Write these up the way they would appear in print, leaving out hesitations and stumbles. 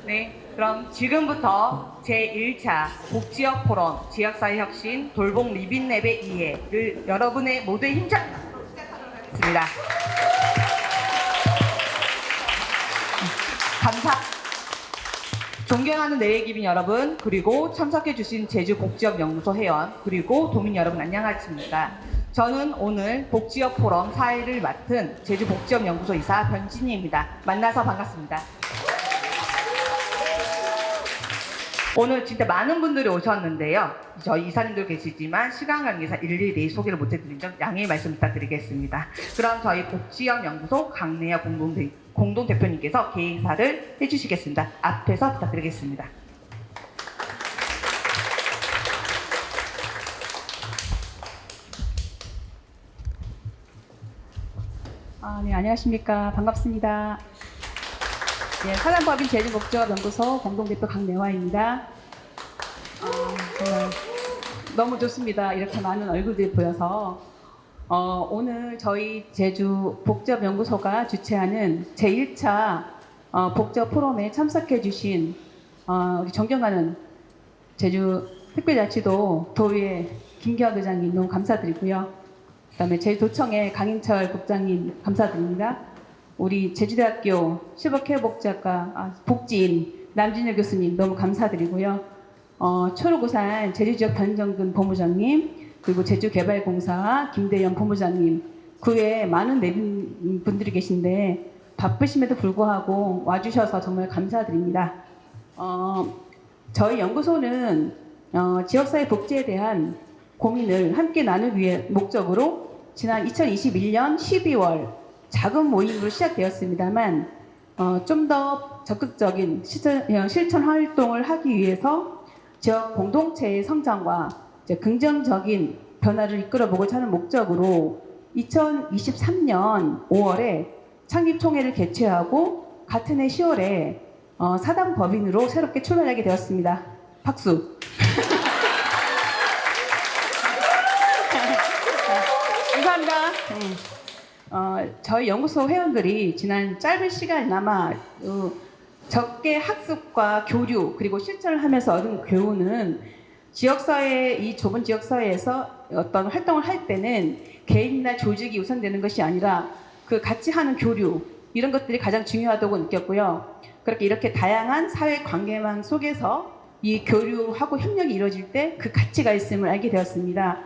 네, 그럼 지금부터 제1차 복지역 포럼 지역사회 혁신 돌봄 리빙랩의 2회를 여러분의 모두의 힘찬 박수로 시작하도록 하겠습니다. 감사. 존경하는 내외기빈 여러분, 그리고 참석해주신 제주복지역연구소 회원, 그리고 도민 여러분 안녕하십니까. 저는 오늘 복지역 포럼 사회를 맡은 제주복지역연구소 이사 변진희입니다. 만나서 반갑습니다. 오늘 진짜 많은 분들이 오셨는데요. 저희 이사님들 계시지만 시간 관계상 일일이 소개를 못해드린 점 양해의 말씀 부탁드리겠습니다. 그럼 저희 복지역연구소 강내야 공동대표님께서 개인사를 해주시겠습니다. 앞에서 부탁드리겠습니다. 네, 안녕하십니까. 반갑습니다. 네, 사단법인 제주복지역연구소 공동대표 강내화입니다. 정말 너무 좋습니다. 이렇게 많은 얼굴들이 보여서 오늘 저희 제주복지역연구소가 주최하는 제1차 복지역 포럼에 참석해 주신 우리 존경하는 제주특별자치도 도의회 김기혁 의장님 너무 감사드리고요. 그다음에 제주도청의 강인철 국장님 감사드립니다. 우리 제주대학교 실버케어복지학과 복지인 남진열 교수님 너무 감사드리고요. 초록우산 제주지역 변정근 본부장님, 그리고 제주개발공사 김대현 본부장님, 그 외에 많은 분들이 계신데 바쁘심에도 불구하고 와주셔서 정말 감사드립니다. 저희 연구소는 지역사회 복지에 대한 고민을 함께 나누기 위해 목적으로 지난 2021년 12월 작은 모임으로 시작되었습니다만 좀 더 적극적인 실천 활동을 하기 위해서 지역 공동체의 성장과 긍정적인 변화를 이끌어보고자 하는 목적으로 2023년 5월에 창립총회를 개최하고 같은 해 10월에 사단법인으로 새롭게 출발하게 되었습니다. 박수! 감사합니다. 저희 연구소 회원들이 지난 짧은 시간이나마 적게 학습과 교류 그리고 실천을 하면서 얻은 교훈은 지역사회, 이 좁은 지역사회에서 어떤 활동을 할 때는 개인이나 조직이 우선되는 것이 아니라 그 같이 하는 교류, 이런 것들이 가장 중요하다고 느꼈고요. 그렇게 이렇게 다양한 사회 관계망 속에서 이 교류하고 협력이 이루어질 때 그 가치가 있음을 알게 되었습니다.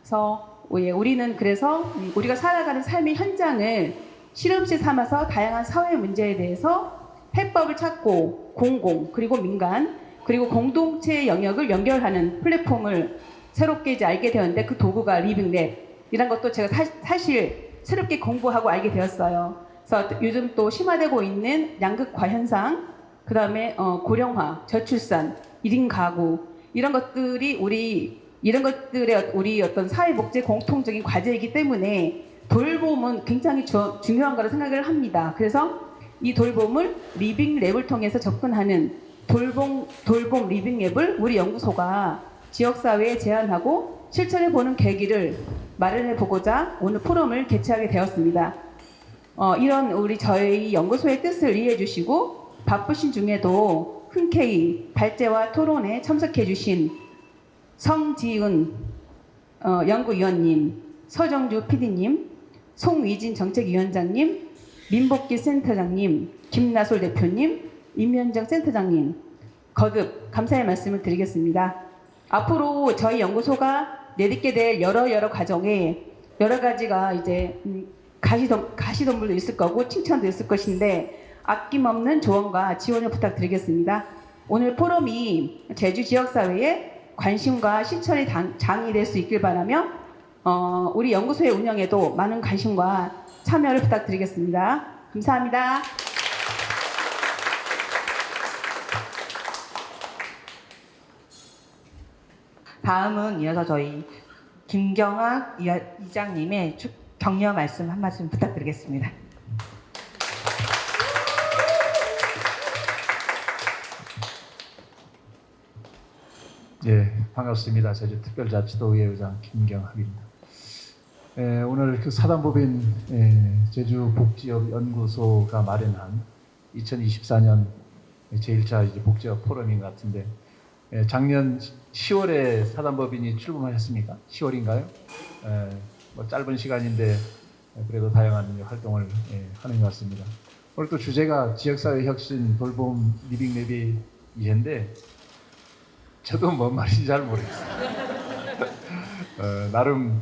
그래서 우리는 그래서 우리가 살아가는 삶의 현장을 실험실 삼아서 다양한 사회 문제에 대해서 해법을 찾고 공공 그리고 민간 그리고 공동체의 영역을 연결하는 플랫폼을 새롭게 이제 알게 되었는데, 그 도구가 리빙랩 이란 것도 제가 사실 새롭게 공부하고 알게 되었어요. 그래서 요즘 또 심화되고 있는 양극화 현상, 그 다음에 고령화, 저출산, 1인 가구, 이런 것들이 우리 어떤 사회복지 공통적인 과제이기 때문에 돌봄은 굉장히 중요한 거라 생각을 합니다. 그래서 이 돌봄을 리빙랩을 통해서 접근하는 돌봄 리빙랩을 우리 연구소가 지역사회에 제안하고 실천해보는 계기를 마련해보고자 오늘 포럼을 개최하게 되었습니다. 이런 저희 연구소의 뜻을 이해해주시고 바쁘신 중에도 흔쾌히 발제와 토론에 참석해주신 성지은 연구위원님, 서정주 PD님, 송위진 정책위원장님, 민복기 센터장님, 김나솔 대표님, 임현정 센터장님, 거듭 감사의 말씀을 드리겠습니다. 앞으로 저희 연구소가 내딛게 될 여러 과정에 여러 가지가 이제 가시덤불도 있을 거고 칭찬도 있을 것인데 아낌없는 조언과 지원을 부탁드리겠습니다. 오늘 포럼이 제주 지역사회에 관심과 실천의 장이 될 수 있길 바라며 우리 연구소의 운영에도 많은 관심과 참여를 부탁드리겠습니다. 감사합니다. 다음은 이어서 저희 김경학 이장님의 격려 말씀 한 말씀 부탁드리겠습니다. 예, 반갑습니다. 제주특별자치도의회 의장 김경학입니다. 오늘 그 사단법인 제주복지역연구소가 마련한 2024년 제1차 이제 복지업 포럼인 것 같은데 작년 10월에 사단법인이 출범하셨습니까? 10월인가요? 뭐 짧은 시간인데 그래도 다양한 활동을 하는 것 같습니다. 오늘 또 주제가 지역사회 혁신 돌봄 리빙랩이 이해인데 저도 뭔 말인지 잘 모르겠어요. 나름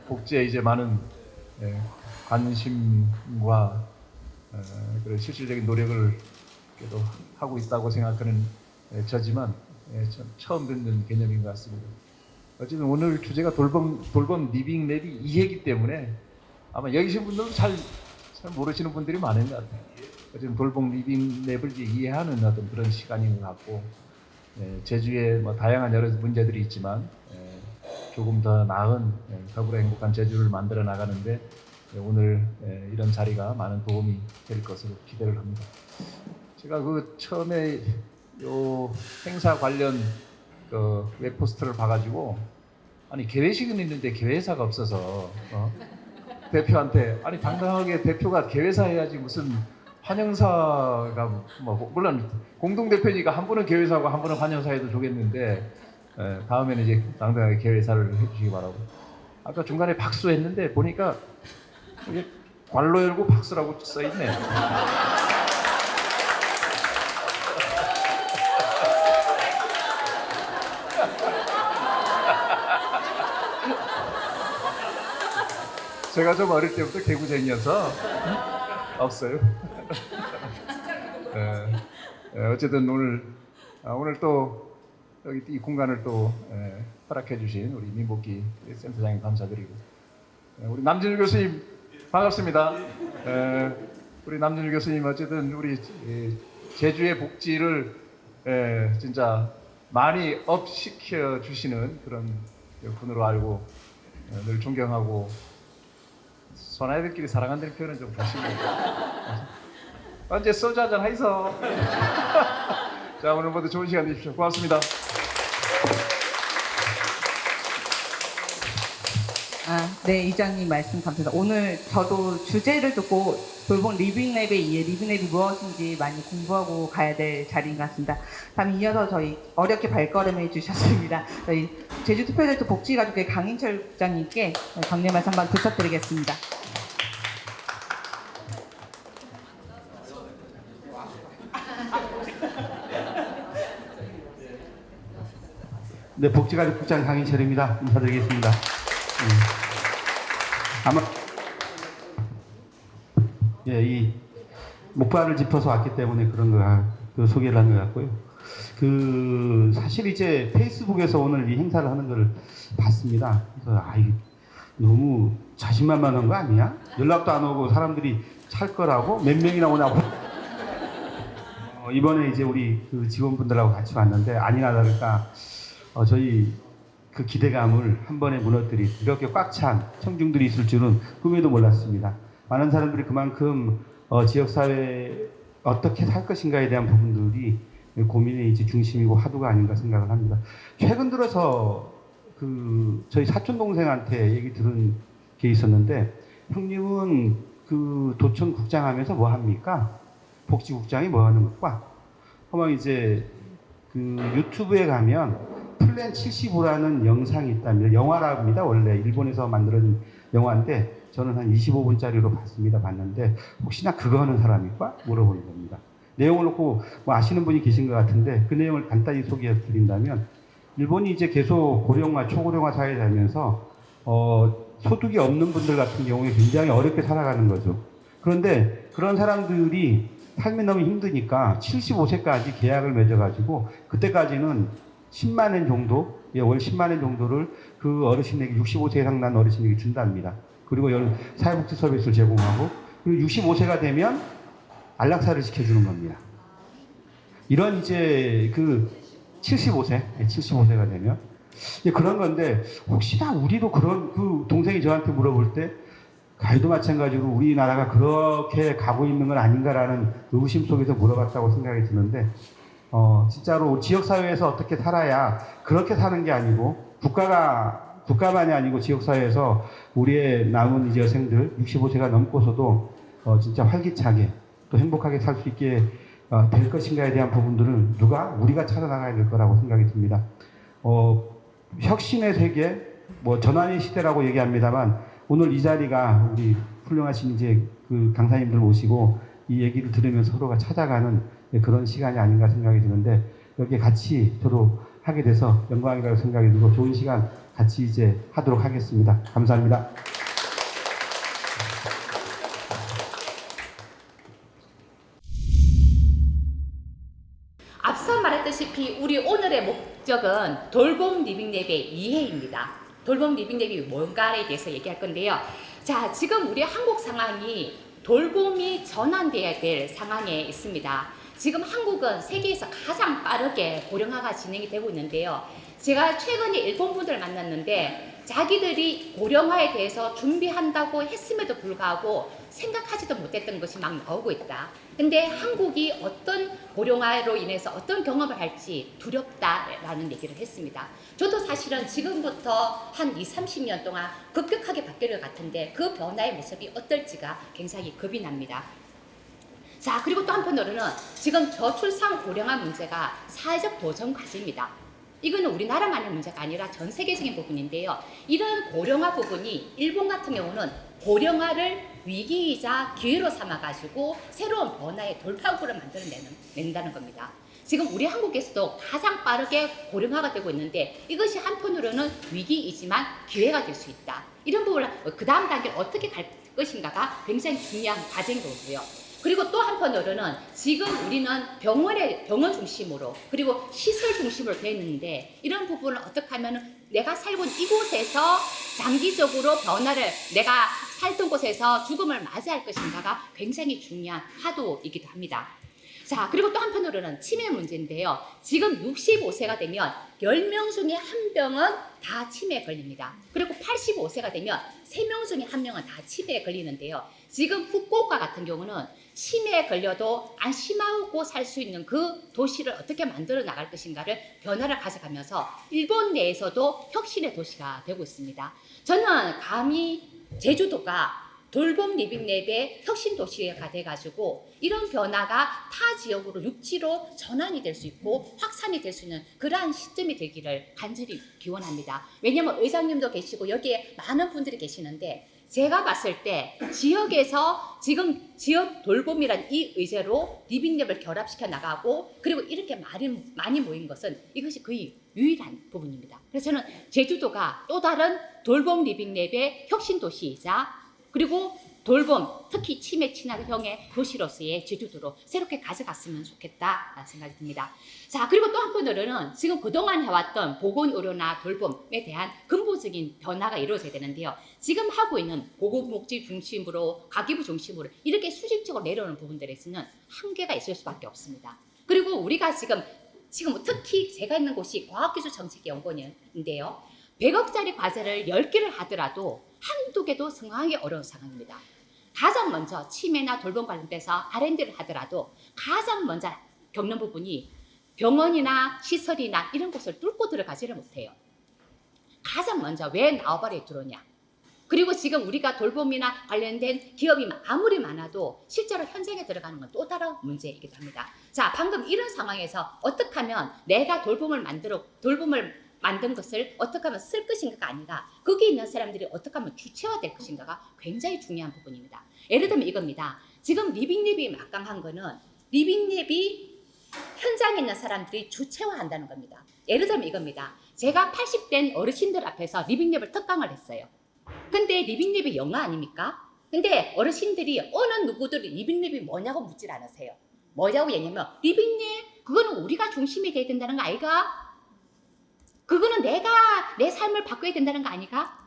복지에 이제 많은 관심과 그런 실질적인 노력을 그래도 하고 있다고 생각하는 저지만 처음 듣는 개념인 것 같습니다. 어쨌든 오늘 주제가 돌봄 리빙랩이 이해이기 때문에 아마 여기 계신 분들은 잘 모르시는 분들이 많은 것 같아요. 어쨌든 돌봄 리빙랩을 이해하는 어떤 그런 시간인 것 같고 제주에 뭐 다양한 여러 문제들이 있지만 조금 더 나은 더불어 행복한 제주를 만들어 나가는데 오늘 이런 자리가 많은 도움이 될 것으로 기대를 합니다. 제가 그 처음에 요 행사 관련 그 웹포스터를 봐가지고 아니 개회식은 있는데 개회사가 없어서 대표한테 아니 당당하게 대표가 개회사 해야지 무슨 환영사가 뭐 물론 공동 대표니까 한 분은 개회사고 한 분은 환영사 해도 좋겠는데 다음에는 이제 당당하게 개회사를 해주시기 바라고. 아까 중간에 박수 했는데 보니까 이게 괄로 열고 박수라고 써 있네. 제가 좀 어릴 때부터 개구쟁이여서 없어요. 어쨌든 오늘 또 여기 이 공간을 또 허락해 주신 우리 민복기 센터장님 감사드리고 우리 남진일 교수님 반갑습니다. 우리 남진일 교수님 어쨌든 우리 제주의 복지를 진짜 많이 업시켜 주시는 그런 분으로 알고 늘 존경하고 소나이들끼리 사랑한다는 표현은 좀 다시고 언제 소주 한잔 하이소. 자 오늘 모두 좋은 시간 되십시오. 고맙습니다. 네, 이장님 말씀 감사합니다. 오늘 저도 주제를 듣고 돌봄 리빙랩에 의해 리빙랩이 무엇인지 많이 공부하고 가야 될 자리인 것 같습니다. 다음 이어서 저희 어렵게 발걸음해 주셨습니다. 저희 제주특별자치 복지가족의 강인철 국장님께 강례 말씀 한번 부탁드리겠습니다. 네, 복지가족국장 강인철입니다. 인사드리겠습니다. 아마 이 목표를 짚어서 왔기 때문에 그 소개를 한 것 같고요. 사실 이제 페이스북에서 오늘 이 행사를 하는 걸 봤습니다. 그래서 이게 너무 자신만만한 거 아니야? 연락도 안 오고 사람들이 찰 거라고 몇 명이나 오냐고. 이번에 이제 우리 그 직원분들하고 같이 왔는데 아니나 다를까 저희 그 기대감을 한 번에 무너뜨린 이렇게 꽉 찬 청중들이 있을 줄은 꿈에도 몰랐습니다. 많은 사람들이 그만큼 지역사회에 어떻게 살 것인가에 대한 부분들이 고민의 이제 중심이고 화두가 아닌가 생각을 합니다. 최근 들어서 저희 사촌 동생한테 얘기 들은 게 있었는데 형님은 그 도청 국장 하면서 뭐 합니까? 복지국장이 뭐 하는 것과 아마 이제 그 유튜브에 가면 플랜 75라는 영상이 있답니다. 영화랍니다. 원래 일본에서 만들어진 영화인데 저는 한 25분짜리로 봤는데 혹시나 그거 하는 사람일까? 물어보는 겁니다. 내용을 놓고 뭐 아시는 분이 계신 것 같은데 그 내용을 간단히 소개해 드린다면 일본이 이제 계속 고령화, 초고령화 사회에 살면서 소득이 없는 분들 같은 경우에 굉장히 어렵게 살아가는 거죠. 그런데 그런 사람들이 삶이 너무 힘드니까 75세까지 계약을 맺어가지고 그때까지는 10만 엔 정도, 월 10만 엔 정도를 그 어르신에게 65세 이상 난 어르신에게 준답니다. 그리고 사회복지 서비스를 제공하고 그리고 65세가 되면 안락사를 시켜주는 겁니다. 이런 이제 75세가 되면 그런 건데 혹시나 우리도 그 동생이 저한테 물어볼 때 가이도 마찬가지로 우리나라가 그렇게 가고 있는 건 아닌가라는 의구심 속에서 물어봤다고 생각이 드는데 진짜로 지역사회에서 어떻게 살아야 그렇게 사는 게 아니고 국가만이 아니고 지역사회에서 우리의 남은 이제 여생들 65세가 넘고서도 진짜 활기차게 또 행복하게 살 수 있게 될 것인가에 대한 부분들을 우리가 찾아나가야 될 거라고 생각이 듭니다. 혁신의 세계, 전환의 시대라고 얘기합니다만 오늘 이 자리가 우리 훌륭하신 이제 그 강사님들 모시고 이 얘기를 들으면서 서로가 찾아가는 그런 시간이 아닌가 생각이 드는데 여기에 같이 서로 하게 돼서 영광이라고 생각이 들고 좋은 시간 같이 이제 하도록 하겠습니다. 감사합니다. 앞서 말했다시피 우리 오늘의 목적은 돌봄 리빙랩의 이해입니다. 돌봄 리빙랩이 뭔가에 대해서 얘기할 건데요. 자, 지금 우리 한국 상황이 돌봄이 전환돼야 될 상황에 있습니다. 지금 한국은 세계에서 가장 빠르게 고령화가 진행이 되고 있는데요. 제가 최근에 일본 분들을 만났는데 자기들이 고령화에 대해서 준비한다고 했음에도 불구하고 생각하지도 못했던 것이 막 나오고 있다. 근데 한국이 어떤 고령화로 인해서 어떤 경험을 할지 두렵다라는 얘기를 했습니다. 저도 사실은 지금부터 한 20-30년 동안 급격하게 바뀔 것 같은데 그 변화의 모습이 어떨지가 굉장히 겁이 납니다. 자, 그리고 또 한편으로는 지금 저출산 고령화 문제가 사회적 도전 과제입니다. 이거는 우리나라만의 문제가 아니라 전 세계적인 부분인데요. 이런 고령화 부분이 일본 같은 경우는 고령화를 위기이자 기회로 삼아가지고 새로운 변화의 돌파구를 만들어낸다는 겁니다. 지금 우리 한국에서도 가장 빠르게 고령화가 되고 있는데 이것이 한편으로는 위기이지만 기회가 될 수 있다. 이런 부분을 그 다음 단계를 어떻게 갈 것인가가 굉장히 중요한 과제인 거고요. 그리고 또 한편으로는 지금 우리는 병원 중심으로 그리고 시설 중심으로 되어 있는데 이런 부분을 어떻게 하면 내가 살고 있는 이곳에서 장기적으로 변화를 내가 살던 곳에서 죽음을 맞이할 것인가가 굉장히 중요한 화두이기도 합니다. 자, 그리고 또 한편으로는 치매 문제인데요. 지금 65세가 되면 10명 중에 1명은 다 치매에 걸립니다. 그리고 85세가 되면 3명 중에 1명은 다 치매에 걸리는데요. 지금 후쿠오카 같은 경우는 치매에 걸려도 안심하고 살 수 있는 그 도시를 어떻게 만들어 나갈 것인가를 변화를 가져가면서 일본 내에서도 혁신의 도시가 되고 있습니다. 저는 감히 제주도가 돌봄 리빙랩의 혁신 도시가 돼가지고 이런 변화가 타 지역으로 육지로 전환이 될 수 있고 확산이 될 수 있는 그러한 시점이 되기를 간절히 기원합니다. 왜냐하면 의장님도 계시고 여기에 많은 분들이 계시는데 제가 봤을 때 지역에서 지금 지역 돌봄이란 이 의제로 리빙랩을 결합시켜 나가고 그리고 이렇게 많이 모인 것은 이것이 거의 유일한 부분입니다. 그래서 저는 제주도가 또 다른 돌봄 리빙랩의 혁신 도시이자 그리고 돌봄, 특히 치매 친화형의 도시로서의 제주도로 새롭게 가져갔으면 좋겠다라는 생각이 듭니다. 자, 그리고 또 한편으로는 지금 그동안 해왔던 보건의료나 돌봄에 대한 근본적인 변화가 이루어져야 되는데요. 지금 하고 있는 보건복지 중심으로, 가기부 중심으로 이렇게 수직적으로 내려오는 부분들에서는 한계가 있을 수밖에 없습니다. 그리고 우리가 지금 특히 제가 있는 곳이 과학기술정책연구원인데요. 100억짜리 과제를 10개를 하더라도 한두 개도 성공하기 어려운 상황입니다. 가장 먼저 치매나 돌봄 관련돼서 R&D를 하더라도 가장 먼저 겪는 부분이 병원이나 시설이나 이런 곳을 뚫고 들어가지를 못해요. 가장 먼저 왜 나와바리에 들어오냐. 그리고 지금 우리가 돌봄이나 관련된 기업이 아무리 많아도 실제로 현장에 들어가는 건 또 다른 문제이기도 합니다. 자, 방금 이런 상황에서 어떻게 하면 내가 돌봄을 만든 것을 어떻게 하면 쓸 것인가가 아니라 거기 있는 사람들이 어떻게 하면 주체화될 것인가가 굉장히 중요한 부분입니다. 예를 들면 이겁니다. 지금 리빙랩이 막강한 거는 리빙랩이 현장에 있는 사람들이 주체화한다는 겁니다. 예를 들면 이겁니다. 제가 80된 어르신들 앞에서 리빙랩을 특강을 했어요. 근데 리빙랩이 영어 아닙니까? 근데 어르신들이 어느 누구들이 리빙랩이 뭐냐고 묻질 않으세요. 뭐냐고 얘기하면 리빙랩 그거는 우리가 중심이 돼야 된다는 거 아이가? 그거는 내가 내 삶을 바꿔야 된다는 거 아니가?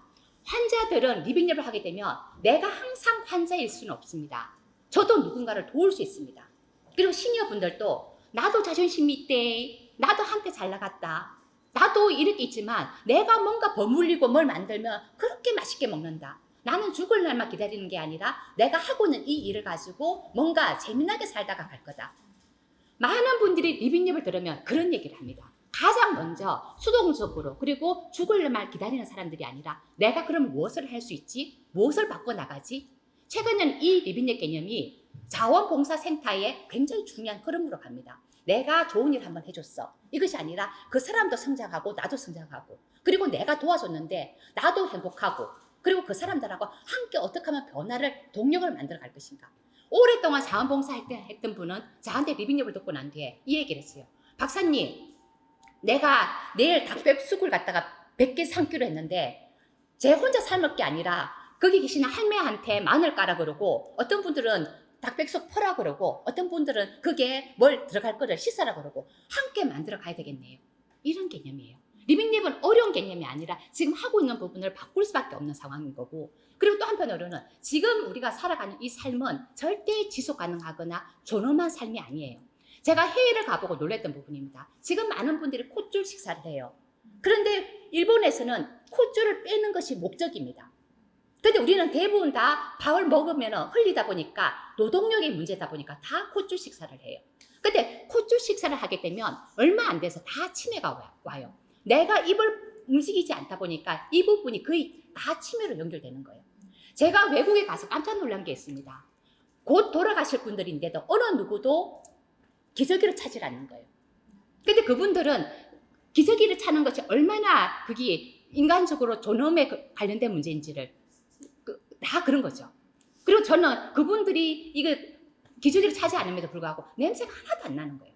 환자들은 리빙랩을 하게 되면 내가 항상 환자일 수는 없습니다. 저도 누군가를 도울 수 있습니다. 그리고 시니어 분들도 나도 자존심이 있대. 나도 한때 잘 나갔다. 나도 이렇게 있지만 내가 뭔가 버물리고 뭘 만들면 그렇게 맛있게 먹는다. 나는 죽을 날만 기다리는 게 아니라 내가 하고 있는 이 일을 가지고 뭔가 재미나게 살다가 갈 거다. 많은 분들이 리빙랩을 들으면 그런 얘기를 합니다. 가장 먼저 수동적으로 그리고 죽을 날만 기다리는 사람들이 아니라 내가 그럼 무엇을 할 수 있지? 무엇을 바꿔나가지? 최근에는 이 리빙랩 개념이 자원봉사센터의 굉장히 중요한 흐름으로 갑니다. 내가 좋은 일 한번 해줬어. 이것이 아니라 그 사람도 성장하고 나도 성장하고 그리고 내가 도와줬는데 나도 행복하고 그리고 그 사람들하고 함께 어떻게 하면 변화를 동력을 만들어 갈 것인가. 오랫동안 자원봉사 했던 분은 저한테 리빙랩을 듣고 난 뒤에 이 얘기를 했어요. 박사님, 내가 내일 닭백숙을 갖다가 100개 삶기로 했는데 제 혼자 삶을 게 아니라 거기 계시는 할매한테 마늘 까라 그러고 어떤 분들은 닭백숙 퍼라 그러고 어떤 분들은 그게 뭘 들어갈 거를 씻으라 그러고 함께 만들어 가야 되겠네요. 이런 개념이에요. 리빙랩은 어려운 개념이 아니라 지금 하고 있는 부분을 바꿀 수밖에 없는 상황인 거고 그리고 또 한편으로는 지금 우리가 살아가는 이 삶은 절대 지속 가능하거나 존엄한 삶이 아니에요. 제가 해외를 가보고 놀랬던 부분입니다. 지금 많은 분들이 콧줄 식사를 해요. 그런데 일본에서는 콧줄을 빼는 것이 목적입니다. 근데 우리는 대부분 다 밥을 먹으면 흘리다 보니까 노동력의 문제다 보니까 다 콧줄 식사를 해요. 근데 콧줄 식사를 하게 되면 얼마 안 돼서 다 치매가 와요. 내가 입을 움직이지 않다 보니까 이 부분이 거의 다 치매로 연결되는 거예요. 제가 외국에 가서 깜짝 놀란 게 있습니다. 곧 돌아가실 분들인데도 어느 누구도 기저귀를 차지 않는 거예요. 근데 그분들은 기저귀를 차는 것이 얼마나 그게 인간적으로 존엄에 관련된 문제인지를 다 그런 거죠. 그리고 저는 그분들이 이거 기저귀를 차지 않음에도 불구하고 냄새가 하나도 안 나는 거예요.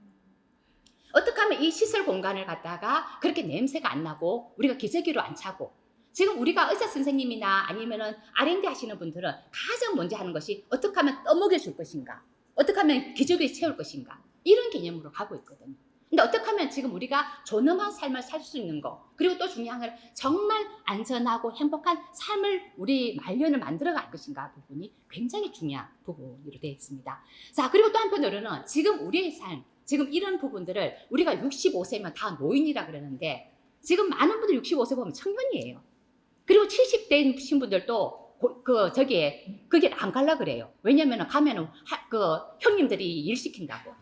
어떻게 하면 이 시설 공간을 갖다가 그렇게 냄새가 안 나고 우리가 기저귀로 안 차고 지금 우리가 의사 선생님이나 아니면은 R&D 하시는 분들은 가장 먼저 하는 것이 어떻게 하면 떠먹여 줄 것인가 어떻게 하면 기저귀를 채울 것인가 이런 개념으로 가고 있거든요. 근데 어떻게 하면 지금 우리가 존엄한 삶을 살 수 있는 거 그리고 또 중요한 건 정말 안전하고 행복한 삶을 우리 말년을 만들어 갈 것인가 부분이 굉장히 중요한 부분으로 되어 있습니다. 자 그리고 또 한편으로는 지금 우리의 삶 지금 이런 부분들을 우리가 65세면 다 노인이라 그러는데 지금 많은 분들이 65세 보면 청년이에요. 그리고 70대신 분들도 거기에 안 갈라 그래요. 왜냐면은 가면은 형님들이 일 시킨다고.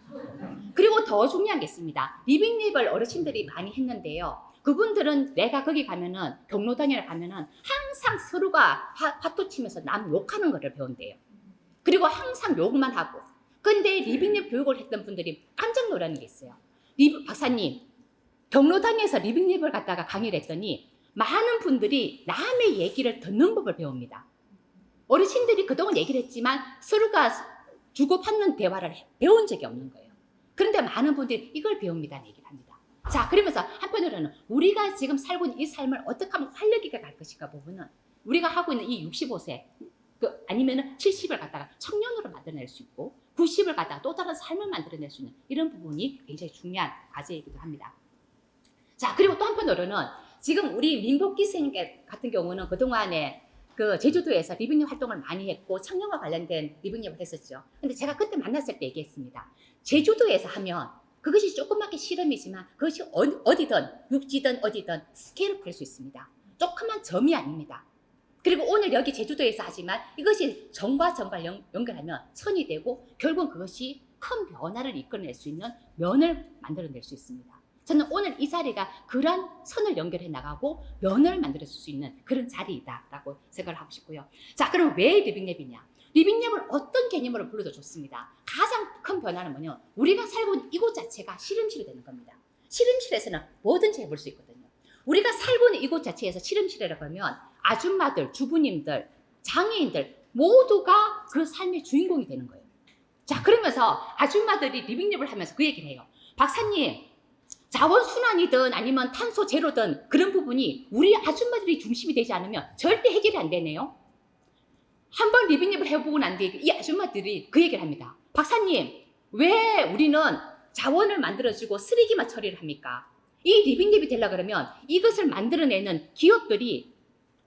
그리고 더 중요한 게 있습니다. 리빙랩을 어르신들이 많이 했는데요. 그분들은 내가 거기 가면은 경로당에 가면은 항상 서로가 화투 치면서 남 욕하는 거를 배운대요. 그리고 항상 욕만 하고. 근데 리빙랩 교육을 했던 분들이 깜짝 놀라는 게 있어요. 박사님, 경로당에서 리빙랩을 갖다가 강의를 했더니 많은 분들이 남의 얘기를 듣는 법을 배웁니다. 어르신들이 그동안 얘기를 했지만 서로가 주고받는 대화를 배운 적이 없는 거예요. 그런데 많은 분들이 이걸 배웁니다. 얘기를 합니다. 자, 그러면서 한편으로는 우리가 지금 살고 있는 이 삶을 어떻게 하면 활력 있게 갈 것인가 부분은 우리가 하고 있는 이 65세 아니면 70을 갖다가 청년으로 만들어낼 수 있고 90을 갖다가 또 다른 삶을 만들어낼 수 있는 이런 부분이 굉장히 중요한 과제이기도 합니다. 자, 그리고 또 한편으로는 지금 우리 민복기생 같은 경우는 그동안에 제주도에서 리빙랩 활동을 많이 했고 청년과 관련된 리빙랩을 했었죠. 근데 제가 그때 만났을 때 얘기했습니다. 제주도에서 하면 그것이 조그맣게 실험이지만 그것이 어디든 육지든 어디든 스케일을 펼 수 있습니다. 조그만 점이 아닙니다. 그리고 오늘 여기 제주도에서 하지만 이것이 점과 점과 연결하면 선이 되고 결국은 그것이 큰 변화를 이끌어낼 수 있는 면을 만들어낼 수 있습니다. 저는 오늘 이 자리가 그런 선을 연결해 나가고 면을 만들어줄 수 있는 그런 자리이다라고 생각을 하고 싶고요. 자, 그럼 왜 리빙랩이냐? 리빙랩을 어떤 개념으로 불러도 좋습니다. 가장 큰 변화는 뭐냐? 우리가 살고 있는 이곳 자체가 실험실이 되는 겁니다. 실험실에서는 뭐든지 해볼 수 있거든요. 우리가 살고 있는 이곳 자체에서 실험실이라고 하면 아줌마들, 주부님들, 장애인들 모두가 그 삶의 주인공이 되는 거예요. 자, 그러면서 아줌마들이 리빙랩을 하면서 그 얘기를 해요. 박사님, 자원순환이든 아니면 탄소 제로든 그런 부분이 우리 아줌마들이 중심이 되지 않으면 절대 해결이 안 되네요. 한번 리빙랩을 해보고 난 뒤에 이 아줌마들이 그 얘기를 합니다. 박사님, 왜 우리는 자원을 만들어주고 쓰레기만 처리를 합니까? 이 리빙랩이 되려고 그러면 이것을 만들어내는 기업들이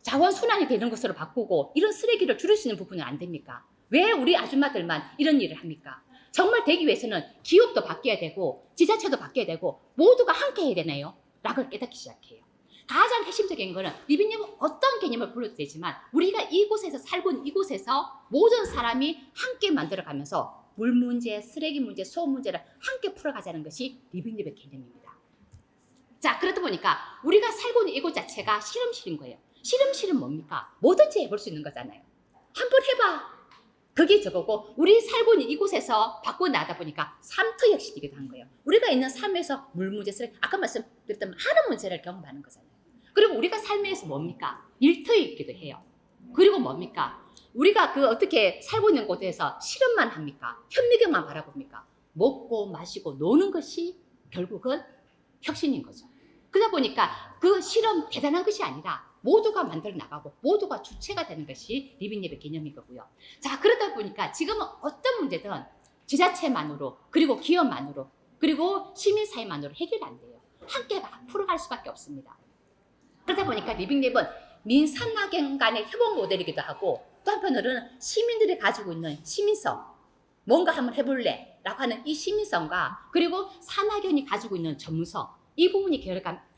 자원순환이 되는 것으로 바꾸고 이런 쓰레기를 줄일 수 있는 부분은 안 됩니까? 왜 우리 아줌마들만 이런 일을 합니까? 정말 되기 위해서는 기업도 바뀌어야 되고 지자체도 바뀌어야 되고 모두가 함께 해야 되네요. 라고 깨닫기 시작해요. 가장 핵심적인 거는 리빙랩은 어떤 개념을 불러도 되지만 우리가 이곳에서 살고 있는 이곳에서 모든 사람이 함께 만들어가면서 물 문제, 쓰레기 문제, 소음 문제를 함께 풀어가자는 것이 리빙랩의 개념입니다. 자, 그러다 보니까 우리가 살고 있는 이곳 자체가 실험실인 거예요. 실험실은 뭡니까? 뭐든지 해볼 수 있는 거잖아요. 한번 해봐. 그게 저거고 우리 살고 있는 이곳에서 밖으로 나가다 보니까 삶터 혁신이기도 한 거예요. 우리가 있는 삶에서 물 문제, 아까 말씀드렸던 많은 문제를 경험하는 거잖아요. 그리고 우리가 삶에서 뭡니까? 일터이기도 해요. 그리고 뭡니까? 우리가 그 어떻게 살고 있는 곳에서 실험만 합니까? 현미경만 바라봅니까? 먹고 마시고 노는 것이 결국은 혁신인 거죠. 그러다 보니까 그 실험 대단한 것이 아니라 모두가 만들어 나가고 모두가 주체가 되는 것이 리빙랩의 개념인 거고요. 자, 그러다 보니까 지금은 어떤 문제든 지자체만으로 그리고 기업만으로 그리고 시민사회만으로 해결이 안 돼요. 함께 풀어갈 수밖에 없습니다. 그러다 보니까 리빙랩은 민산학연 간의 협업 모델이기도 하고 또 한편으로는 시민들이 가지고 있는 시민성, 뭔가 한번 해볼래 라고 하는 이 시민성과 그리고 산학연이 가지고 있는 전문성, 이 부분이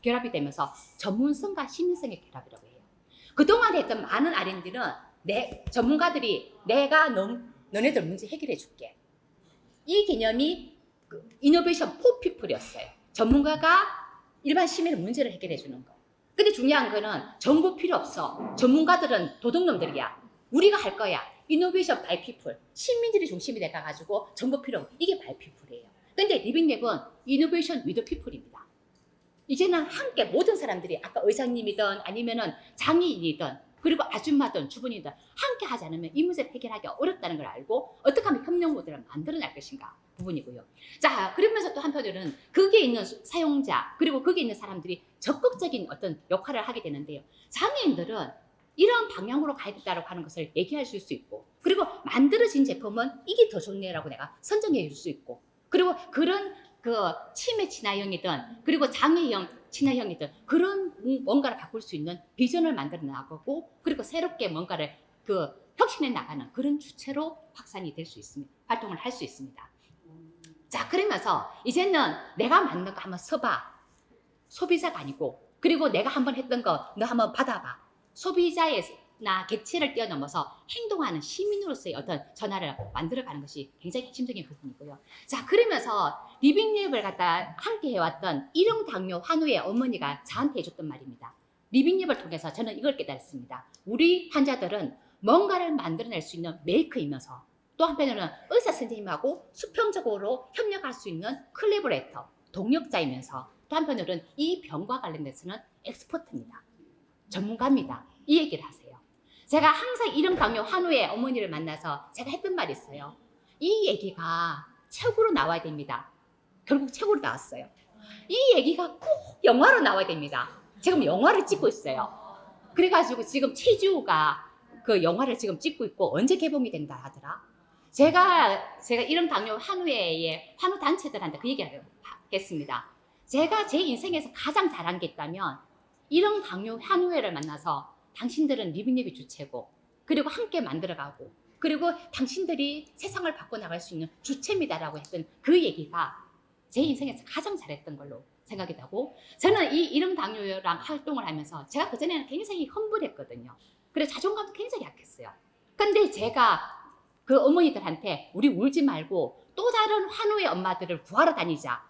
결합이 되면서 전문성과 시민성의 결합이라고 해요. 그동안 했던 많은 R&D는 전문가들이 내가 너네들 문제 해결해 줄게. 이 개념이 이노베이션 포 피플이었어요. 전문가가 일반 시민의 문제를 해결해 주는 거. 근데 중요한 거는 정보 필요 없어. 전문가들은 도둑놈들이야. 우리가 할 거야. 이노베이션 바이 피플. 시민들이 중심이 돼가지고 정보 필요 없어. 이게 바이 피플이에요. 근데 리빙랩은 이노베이션 위드 피플입니다. 이제는 함께 모든 사람들이 아까 의사님이든 아니면은 장애인이든 그리고 아줌마든 주부이든 함께 하지 않으면 이 문제를 해결하기 어렵다는 걸 알고 어떻게 하면 협력 모델을 만들어낼 것인가 부분이고요. 자, 그러면서 또 한편으로는 거기에 있는 사용자 그리고 거기에 있는 사람들이 적극적인 어떤 역할을 하게 되는데요. 장애인들은 이런 방향으로 가야겠다라고 하는 것을 얘기할 수 있고 그리고 만들어진 제품은 이게 더 좋네라고 내가 선정해 줄 수 있고 그리고 그런 그 치매 친화형이든 그리고 장애형 친화형이든 그런 뭔가를 바꿀 수 있는 비전을 만들어 나가고 그리고 새롭게 뭔가를 그 혁신해 나가는 그런 주체로 확산이 될 수 있습니다. 활동을 할 수 있습니다. 자, 그러면서 이제는 내가 만든 거 한번 써봐. 소비자가 아니고 그리고 내가 한번 했던 거 너 한번 받아봐. 소비자나 객체를 뛰어넘어서 행동하는 시민으로서의 어떤 전환을 만들어가는 것이 굉장히 핵심적인 부분이고요. 자, 그러면서 리빙랩을 갖다 함께 해왔던 일형당뇨 환우의 어머니가 저한테 해줬던 말입니다. 리빙랩을 통해서 저는 이걸 깨달았습니다. 우리 환자들은 뭔가를 만들어낼 수 있는 메이커이면서 또 한편으로는 의사 선생님하고 수평적으로 협력할 수 있는 콜래보레이터, 동력자이면서 또 한편으로는 이 병과 관련돼서는 엑스퍼트입니다. 전문가입니다. 이 얘기를 하세요. 제가 항상 일형당뇨 환우의 어머니를 만나서 제가 했던 말이 있어요. 이 얘기가 책으로 나와야 됩니다. 결국 책으로 나왔어요. 이 얘기가 꼭 영화로 나와야 됩니다. 지금 영화를 찍고 있어요. 그래가지고 지금 최주가 그 영화를 지금 찍고 있고 언제 개봉이 된다 하더라. 제가 일형당뇨 환우의 환우 단체들한테 그 얘기를 하겠습니다. 제가 제 인생에서 가장 잘한 게 있다면 일형당뇨 환우회를 만나서 당신들은 리빙랩이 주체고 그리고 함께 만들어가고 그리고 당신들이 세상을 바꿔나갈 수 있는 주체입니다라고 했던 그 얘기가 제 인생에서 가장 잘했던 걸로 생각이 나고 저는 이 일형당뇨랑 활동을 하면서 제가 그전에는 굉장히 험불했거든요. 그래서 자존감도 굉장히 약했어요. 근데 제가 그 어머니들한테 우리 울지 말고 또 다른 환우의 엄마들을 구하러 다니자.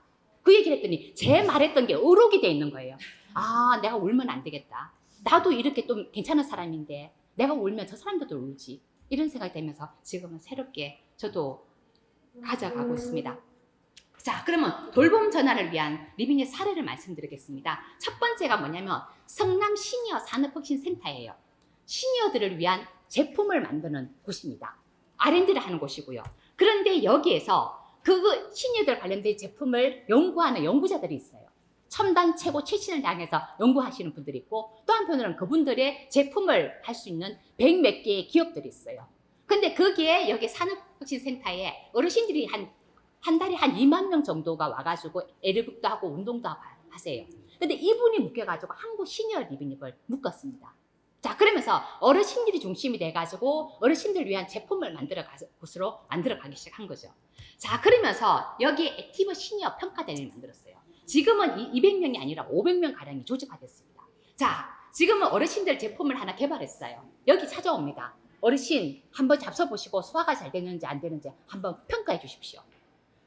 그 얘기를 했더니 제 말했던 게 의록이 돼 있는 거예요. 아, 내가 울면 안 되겠다. 나도 이렇게 좀 괜찮은 사람인데 내가 울면 저 사람들도 울지. 이런 생각이 들면서 지금은 새롭게 저도 가져가고 있습니다. 자, 그러면 돌봄 전환을 위한 리빙랩 사례를 말씀드리겠습니다. 첫 번째가 뭐냐면 성남 시니어 산업혁신센터예요. 시니어들을 위한 제품을 만드는 곳입니다. R&D를 하는 곳이고요. 그런데 여기에서 그 시니어들 관련된 제품을 연구하는 연구자들이 있어요. 첨단 최고 최신을 향해서 연구하시는 분들이 있고 또 한편으로는 그분들의 제품을 할 수 있는 100몇 개의 기업들이 있어요. 근데 거기에 여기 산업혁신센터에 어르신들이 한 달에 한 2만 명 정도가 와가지고 에어빅도 하고 운동도 하고 하세요. 근데 이분이 묶여가지고 한국 시니어 리빙랩을 묶었습니다. 자, 그러면서 어르신들이 중심이 돼가지고 어르신들 위한 제품을 곳으로 만들어가기 시작한 거죠. 자, 그러면서 여기 액티브 시니어 평가대회를 만들었어요. 지금은 200명이 아니라 500명 가량이 조직화됐습니다. 자, 지금은 어르신들 제품을 하나 개발했어요. 여기 찾아옵니다. 어르신 한번 잡숴보시고 소화가 잘 되는지 안 되는지 한번 평가해 주십시오.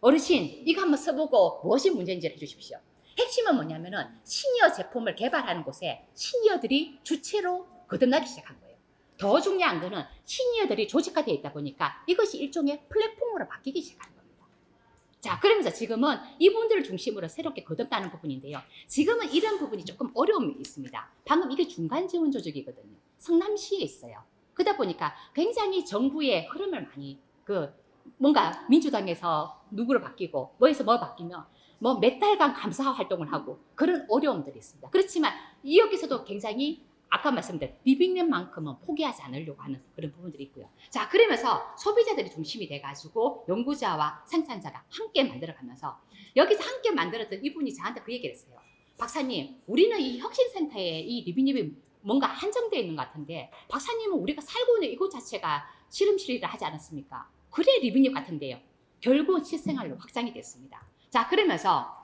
어르신 이거 한번 써보고 무엇이 문제인지 해주십시오. 핵심은 뭐냐면은 시니어 제품을 개발하는 곳에 시니어들이 주체로 거듭나기 시작한 거예요. 더 중요한 거는 시니어들이 조직화되어 있다 보니까 이것이 일종의 플랫폼으로 바뀌기 시작한 겁니다. 자, 그러면서 지금은 이분들을 중심으로 새롭게 거듭나는 부분인데요. 지금은 이런 부분이 조금 어려움이 있습니다. 방금 이게 중간 지원 조직이거든요. 성남시에 있어요. 그러다 보니까 굉장히 정부의 흐름을 많이 뭔가 민주당에서 누구를 바뀌고 뭐에서 뭐 바뀌면 뭐 몇 달간 감사 활동을 하고 그런 어려움들이 있습니다. 그렇지만 여기서도 굉장히 아까 말씀드린 리빙넷만큼은 포기하지 않으려고 하는 그런 부분들이 있고요. 자, 그러면서 소비자들이 중심이 돼가지고 연구자와 생산자가 함께 만들어가면서 여기서 함께 만들었던 이분이 저한테 그 얘기를 했어요. 박사님, 우리는 이 혁신센터에 이 리빙넷이 뭔가 한정되어 있는 것 같은데 박사님은 우리가 살고 있는 이곳 자체가 실험실이라 하지 않았습니까? 그래 리빙넷 같은데요. 결국은 실생활로 확장이 됐습니다. 자, 그러면서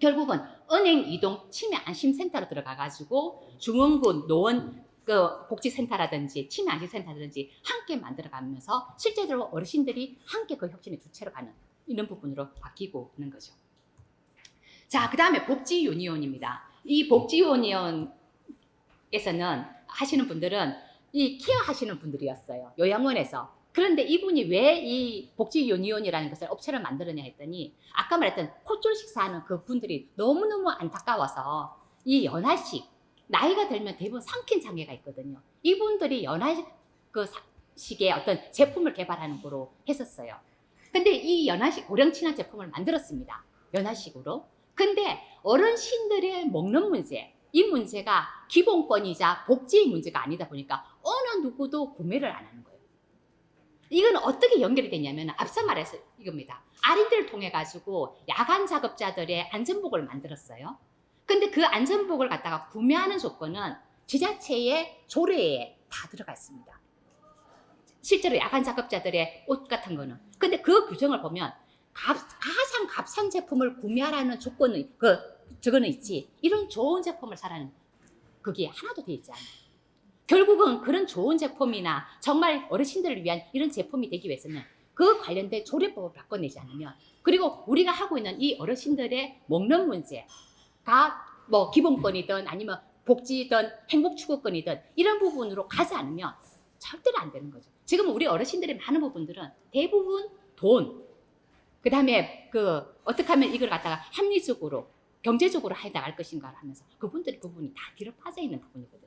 결국은 은행 이동 치매 안심센터로 들어가가지고 중원군 노원 복지센터라든지 치매 안심센터라든지 함께 만들어가면서 실제로 어르신들이 함께 그 혁신의 주체로 가는 이런 부분으로 바뀌고 있는 거죠. 자, 그 다음에 복지 유니온입니다. 이 복지 유니온에서는 하시는 분들은 이 케어 하시는 분들이었어요. 요양원에서. 그런데 이분이 왜 이 복지 유니온이라는 것을 업체를 만들었냐 했더니 아까 말했던 콧줄 식사하는 그 분들이 너무너무 안타까워서 이 연화식 나이가 들면 대부분 삼킨 장애가 있거든요. 이분들이 연화식의 어떤 제품을 개발하는 거로 했었어요. 근데 이 연화식 고령 친화 제품을 만들었습니다. 연화식으로. 근데 어르신들의 먹는 문제, 이 문제가 기본권이자 복지의 문제가 아니다 보니까 어느 누구도 구매를 안 하는 거예요. 이건 어떻게 연결이 되냐면 앞서 말해서 이겁니다. 아린들을 통해 가지고 야간 작업자들의 안전복을 만들었어요. 근데 그 안전복을 갖다가 구매하는 조건은 지자체의 조례에 다 들어가 있습니다. 실제로 야간 작업자들의 옷 같은 거는. 근데 그 규정을 보면 가장 값싼 제품을 구매하라는 조건은 저거는 있지. 이런 좋은 제품을 사라는 그게 하나도 돼 있지 않아요. 결국은 그런 좋은 제품이나 정말 어르신들을 위한 이런 제품이 되기 위해서는 그 관련된 조례법을 바꿔내지 않으면, 그리고 우리가 하고 있는 이 어르신들의 먹는 문제가 뭐 기본권이든 아니면 복지든 행복추구권이든 이런 부분으로 가지 않으면 절대로 안 되는 거죠. 지금 우리 어르신들의 많은 부분들은 대부분 돈, 그 다음에 어떻게 하면 이걸 갖다가 합리적으로 경제적으로 해 나갈 것인가 하면서 그분들의 부분이 다 뒤로 빠져 있는 부분이거든요.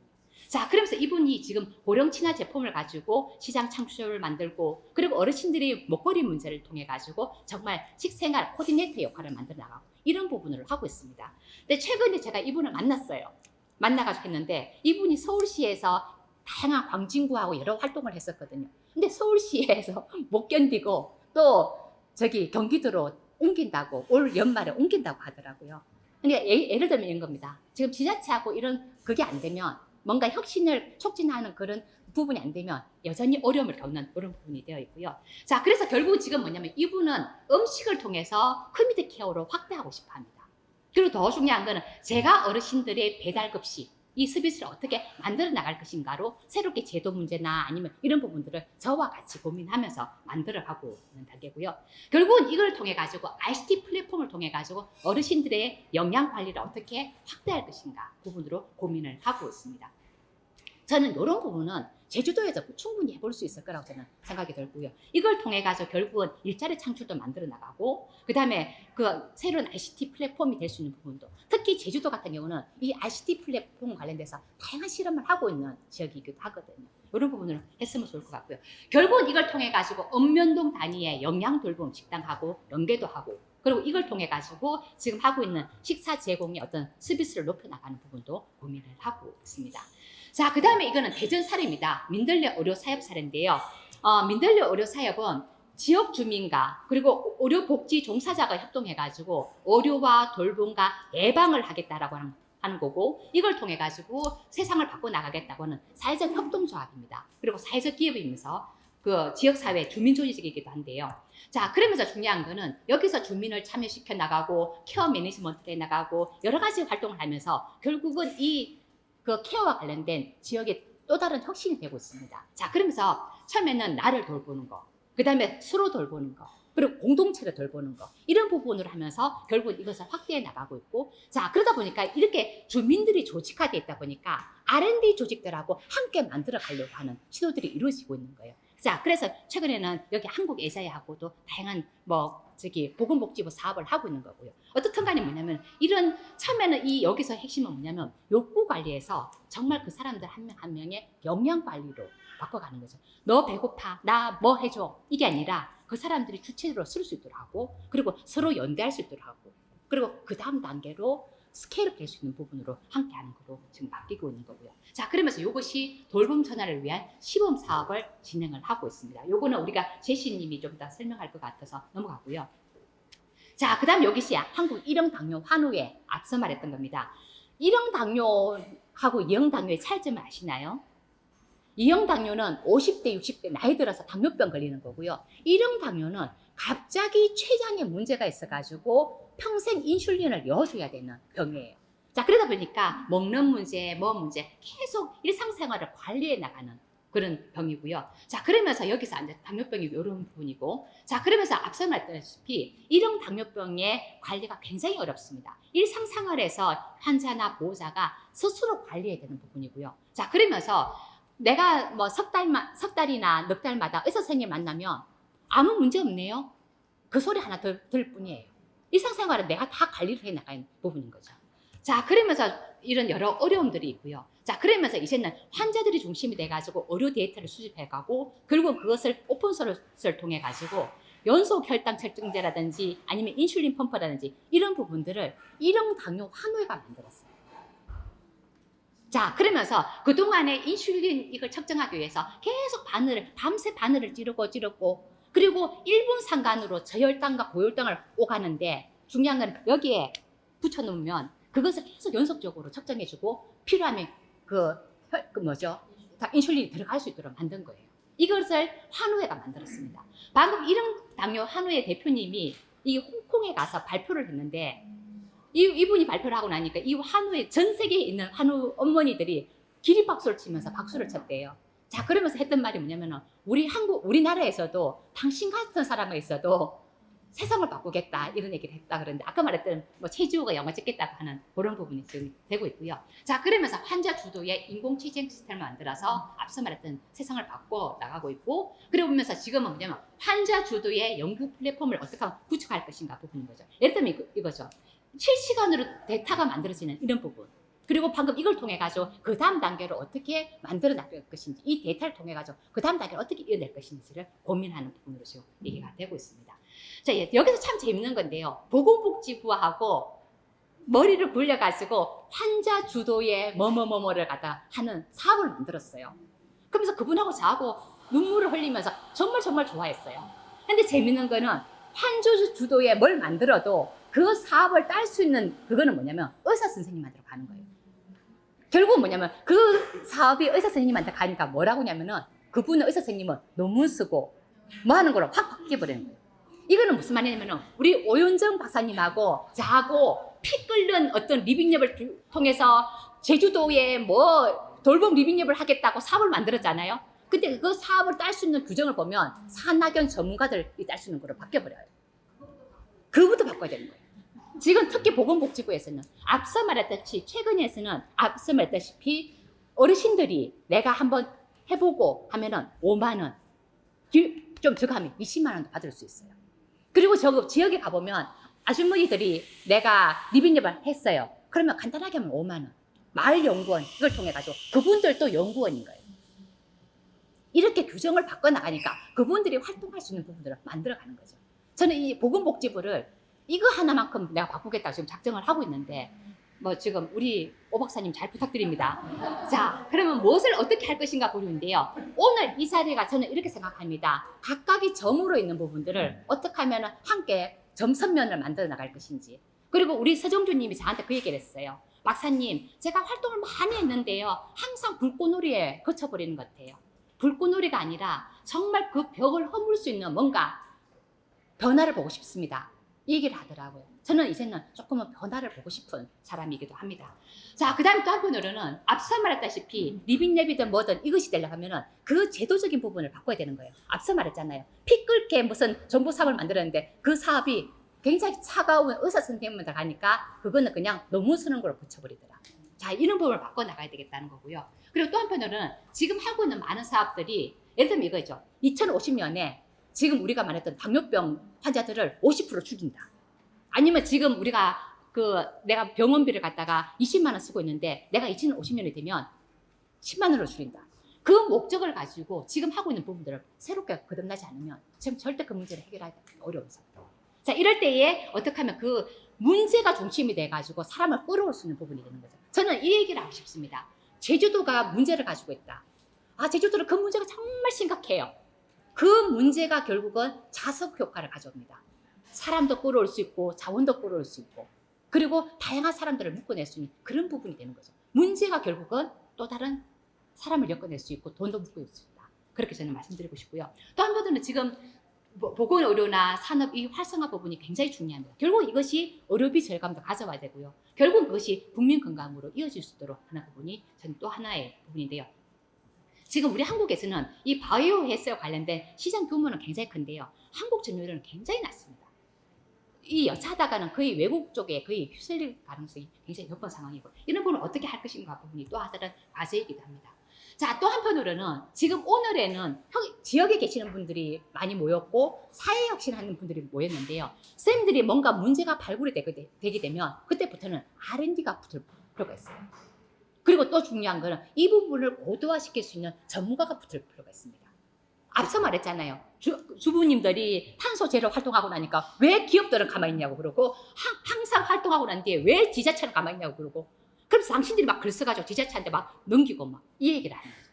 자, 그러면서 이분이 지금 고령 친화 제품을 가지고 시장 창출을 만들고, 그리고 어르신들이 먹거리 문제를 통해 가지고 정말 식생활 코디네이터 역할을 만들어 나가고 이런 부분을 하고 있습니다. 근데 최근에 제가 이분을 만났어요. 만나가지고 했는데 이분이 서울시에서 다양한 광진구하고 여러 활동을 했었거든요. 근데 서울시에서 못 견디고 또 경기도로 옮긴다고, 올 연말에 옮긴다고 하더라고요. 근데 예를 들면 이런 겁니다. 지금 지자체하고 이런 그게 안 되면, 뭔가 혁신을 촉진하는 그런 부분이 안 되면 여전히 어려움을 겪는 그런 부분이 되어 있고요. 자, 그래서 결국 지금 뭐냐면 이분은 음식을 통해서 커뮤니티 케어로 확대하고 싶어 합니다. 그리고 더 중요한 거는 제가 어르신들의 배달급식, 이 서비스를 어떻게 만들어 나갈 것인가로 새롭게 제도 문제나 아니면 이런 부분들을 저와 같이 고민하면서 만들어가고 있는 단계고요. 결국은 이걸 통해 가지고 ICT 플랫폼을 통해 가지고 어르신들의 영양 관리를 어떻게 확대할 것인가 부분으로 고민을 하고 있습니다. 저는 이런 부분은 제주도에서 충분히 해볼 수 있을 거라고 저는 생각이 들고요. 이걸 통해 가지고 결국은 일자리 창출도 만들어 나가고, 그 다음에 새로운 ICT 플랫폼이 될 수 있는 부분도, 특히 제주도 같은 경우는 이 ICT 플랫폼 관련돼서 다양한 실험을 하고 있는 지역이기도 하거든요. 이런 부분을 했으면 좋을 것 같고요. 결국은 이걸 통해 가지고 읍면동 단위의 영양 돌봄 식당하고 연계도 하고, 그리고 이걸 통해 가지고 지금 하고 있는 식사 제공의 어떤 서비스를 높여 나가는 부분도 고민을 하고 있습니다. 자, 그 다음에 이거는 대전 사례입니다. 민들레 의료 사업 사례인데요. 민들레 의료 사업은 지역 주민과 그리고 의료 복지 종사자가 협동해가지고 의료와 돌봄과 예방을 하겠다라고 하는 거고, 이걸 통해 가지고 세상을 바꿔 나가겠다고 하는 사회적 협동조합입니다. 그리고 사회적 기업이면서 지역사회 주민 조직이기도 한데요. 자, 그러면서 중요한 거는 여기서 주민을 참여시켜 나가고 케어 매니지먼트에 나가고 여러 가지 활동을 하면서 결국은 이 케어와 관련된 지역의 또 다른 혁신이 되고 있습니다. 자, 그러면서 처음에는 나를 돌보는 거, 그 다음에 서로 돌보는 거, 그리고 공동체를 돌보는 거 이런 부분을 하면서 결국 이것을 확대해 나가고 있고 자 그러다 보니까 이렇게 주민들이 조직화되어 있다 보니까 R&D 조직들하고 함께 만들어 가려고 하는 시도들이 이루어지고 있는 거예요. 자 그래서 최근에는 여기 한국 에사이하고도 다양한 보건복지부 사업을 하고 있는 거고요. 어떻든 간에 뭐냐면 이런 처음에는 이 여기서 핵심은 뭐냐면 욕구 관리에서 정말 그 사람들 한 명 한 명의 영양 관리로 바꿔가는 거죠. 너 배고파 나 뭐 해줘 이게 아니라 그 사람들이 주체적으로 쓸 수 있도록 하고 그리고 서로 연대할 수 있도록 하고 그리고 그 다음 단계로 스케일업 될 수 있는 부분으로 함께하는 거로 지금 바뀌고 있는 거고요. 자 그러면서 이것이 돌봄 전환을 위한 시범 사업을 진행을 하고 있습니다. 요거는 우리가 제시님이 좀 더 설명할 것 같아서 넘어가고요. 자 그다음 여기시 한국 1형 당뇨 환우에 앞서 말했던 겁니다. 1형 당뇨하고 2형 당뇨의 차이점을 아시나요? 2형 당뇨는 50대, 60대 나이 들어서 당뇨병 걸리는 거고요. 1형 당뇨는 갑자기 췌장에 문제가 있어가지고 평생 인슐린을 넣어줘야 되는 병이에요. 자 그러다 보니까 먹는 문제, 뭐 문제 계속 일상생활을 관리해 나가는 그런 병이고요. 자 그러면서 여기서 이제 당뇨병이 이런 부분이고 자 그러면서 앞서 말했다시피 1형 당뇨병의 관리가 굉장히 어렵습니다. 일상생활에서 환자나 보호자가 스스로 관리해야 되는 부분이고요. 자 그러면서 내가 뭐 석 달이나 넉 달마다 의사 선생님 만나면 아무 문제 없네요. 그 소리 하나 들 뿐이에요. 일상생활은 내가 다 관리를 해 나가는 부분인 거죠. 자, 그러면서 이런 여러 어려움들이 있고요. 자, 그러면서 이제는 환자들이 중심이 돼가지고 의료 데이터를 수집해가고 결국 그것을 오픈소스를 통해가지고 연속 혈당 측정제라든지 아니면 인슐린 펌프라든지 이런 부분들을 1형 당뇨 환우회가 만들었어요. 자, 그러면서 그동안에 인슐린 이걸 측정하기 위해서 계속 밤새 바늘을 찌르고 그리고 1분 상간으로 저혈당과 고혈당을 오가는데 중요한 건 여기에 붙여놓으면 그것을 계속 연속적으로 측정해주고 필요하면 인슐린이 들어갈 수 있도록 만든 거예요. 이것을 환우회가 만들었습니다. 방금 1형 당뇨 환우회 대표님이 이 홍콩에 가서 발표를 했는데 이분이 발표를 하고 나니까 이 환우회 전 세계에 있는 환우 어머니들이 기립박수를 치면서 박수를 쳤대요. 자, 그러면서 했던 말이 뭐냐면은 우리나라에서도 당신 같은 사람이 있어도 세상을 바꾸겠다 이런 얘기를 했다 그러는데 아까 말했던 뭐 최지우가 영화 찍겠다고 하는 그런 부분이 지금 되고 있고요. 자 그러면서 환자 주도의 인공지능 시스템을 만들어서 앞서 말했던 세상을 바꿔 나가고 있고 그러고 보면서 지금은 뭐냐면 환자 주도의 연구 플랫폼을 어떻게 하면 구축할 것인가 부분인 거죠. 예를 들면 이거죠. 실시간으로 데이터가 만들어지는 이런 부분 그리고 방금 이걸 통해 가지고 그 다음 단계로 어떻게 만들어 나갈 것인지 이 데이터를 통해 가지고 그 다음 단계를 어떻게 이어낼 것인지를 고민하는 부분으로 지금 얘기가 되고 있습니다. 자, 여기서 참 재밌는 건데요. 보건복지부하고 머리를 굴려가지고 환자 주도의 뭐뭐뭐뭐를 갖다 하는 사업을 만들었어요. 그러면서 그분하고 저하고 눈물을 흘리면서 정말 좋아했어요. 근데 재밌는 거는 환자 주도의 뭘 만들어도 그 사업을 딸 수 있는 그거는 뭐냐면 의사 선생님한테로 가는 거예요. 결국은 뭐냐면 그 사업이 의사 선생님한테 가니까 뭐라고 하냐면은 그분은 의사 선생님은 논문 쓰고 뭐 하는 거로 확 바뀌어버리는 거예요. 이거는 무슨 말이냐면은 우리 오윤정 박사님하고 저하고 피 끓는 어떤 리빙랩을 통해서 제주도에 뭐 돌봄 리빙랩을 하겠다고 사업을 만들었잖아요. 근데 그 사업을 딸 수 있는 규정을 보면 산학연 전문가들이 딸 수 있는 거로 바뀌어버려요. 그거부터 바꿔야 되는 거예요. 지금 특히 보건복지부에서는 앞서 말했다시피 어르신들이 내가 한번 해보고 하면은 5만 원, 좀 적하면 20만 원도 받을 수 있어요. 그리고 저 지역에 가보면 아주머니들이 내가 리빙랩을 했어요. 그러면 간단하게 하면 5만 원. 마을연구원 이걸 통해 가지고 그분들도 연구원인 거예요. 이렇게 규정을 바꿔나가니까 그분들이 활동할 수 있는 부분들을 만들어가는 거죠. 저는 이 보건복지부를 이거 하나만큼 내가 바꾸겠다고 지금 작정을 하고 있는데 뭐 지금 우리 오 박사님 잘 부탁드립니다. 자, 그러면 무엇을 어떻게 할 것인가 보는데요. 오늘 이 자리가 저는 이렇게 생각합니다. 각각이 점으로 있는 부분들을 어떻게 하면 함께 점선면을 만들어 나갈 것인지. 그리고 우리 서정주님이 저한테 그 얘기를 했어요. 박사님, 제가 활동을 많이 했는데요. 항상 불꽃놀이에 거쳐버리는 것 같아요. 불꽃놀이가 아니라 정말 그 벽을 허물 수 있는 뭔가 변화를 보고 싶습니다. 이 얘기를 하더라고요. 저는 이제는 조금은 변화를 보고 싶은 사람이기도 합니다. 자, 그 다음에 또 한편으로는 앞서 말했다시피 리빙랩이든 뭐든 이것이 되려고 하면은 그 제도적인 부분을 바꿔야 되는 거예요. 앞서 말했잖아요. 피 끓게 무슨 정보 사업을 만들었는데 그 사업이 굉장히 차가운 의사 선생님한테 가니까 그거는 그냥 너무 쓰는 걸로 붙여버리더라. 자, 이런 부분을 바꿔나가야 되겠다는 거고요. 그리고 또 한편으로는 지금 하고 있는 많은 사업들이 예를 들면 이거죠. 2050년에 지금 우리가 말했던 당뇨병 환자들을 50% 줄인다. 아니면 지금 우리가 내가 병원비를 갖다가 20만 원 쓰고 있는데 내가 2050년이 되면 10만 원으로 줄인다. 그 목적을 가지고 지금 하고 있는 부분들을 새롭게 거듭나지 않으면 지금 절대 그 문제를 해결하기 어려워서. 자, 이럴 때에 어떻게 하면 그 문제가 중심이 돼가지고 사람을 끌어올 수 있는 부분이 되는 거죠. 저는 이 얘기를 하고 싶습니다. 제주도가 문제를 가지고 있다. 아, 제주도는 그 문제가 정말 심각해요. 그 문제가 결국은 자석 효과를 가져옵니다. 사람도 끌어올 수 있고 자원도 끌어올 수 있고 그리고 다양한 사람들을 묶어낼 수 있는 그런 부분이 되는 거죠. 문제가 결국은 또 다른 사람을 엮어낼 수 있고 돈도 묶어낼 수 있다. 그렇게 저는 말씀드리고 싶고요. 또 한 번은 지금 보건의료나 산업 이 활성화 부분이 굉장히 중요합니다. 결국 이것이 의료비 절감도 가져와야 되고요. 결국 그것이 국민 건강으로 이어질 수 있도록 하는 부분이 저는 또 하나의 부분인데요. 지금 우리 한국에서는 이 바이오 헬스와 관련된 시장 규모는 굉장히 큰데요. 한국 점유율은 굉장히 낮습니다. 이 여차하다가는 거의 외국 쪽에 거의 휩쓸릴 가능성이 굉장히 높은 상황이고 이런 부분을 어떻게 할 것인가 부분이 또 다른 과제이기도 합니다. 자, 또 한편으로는 지금 오늘에는 지역에 계시는 분들이 많이 모였고 사회혁신하는 분들이 모였는데요. 쌤들이 뭔가 문제가 발굴이 되게 되면 그때부터는 R&D가 붙을 필요가 있어요. 그리고 또 중요한 거는 이 부분을 고도화시킬 수 있는 전문가가 붙을 필요가 있습니다. 앞서 말했잖아요. 주부님들이 탄소 제로 활동하고 나니까 왜 기업들은 가만히 있냐고 그러고 항상 활동하고 난 뒤에 왜 지자체는 가만히 있냐고 그러고 그래서 당신들이 막 글 써가지고 지자체한테 막 넘기고 막 이 얘기를 하는 거죠.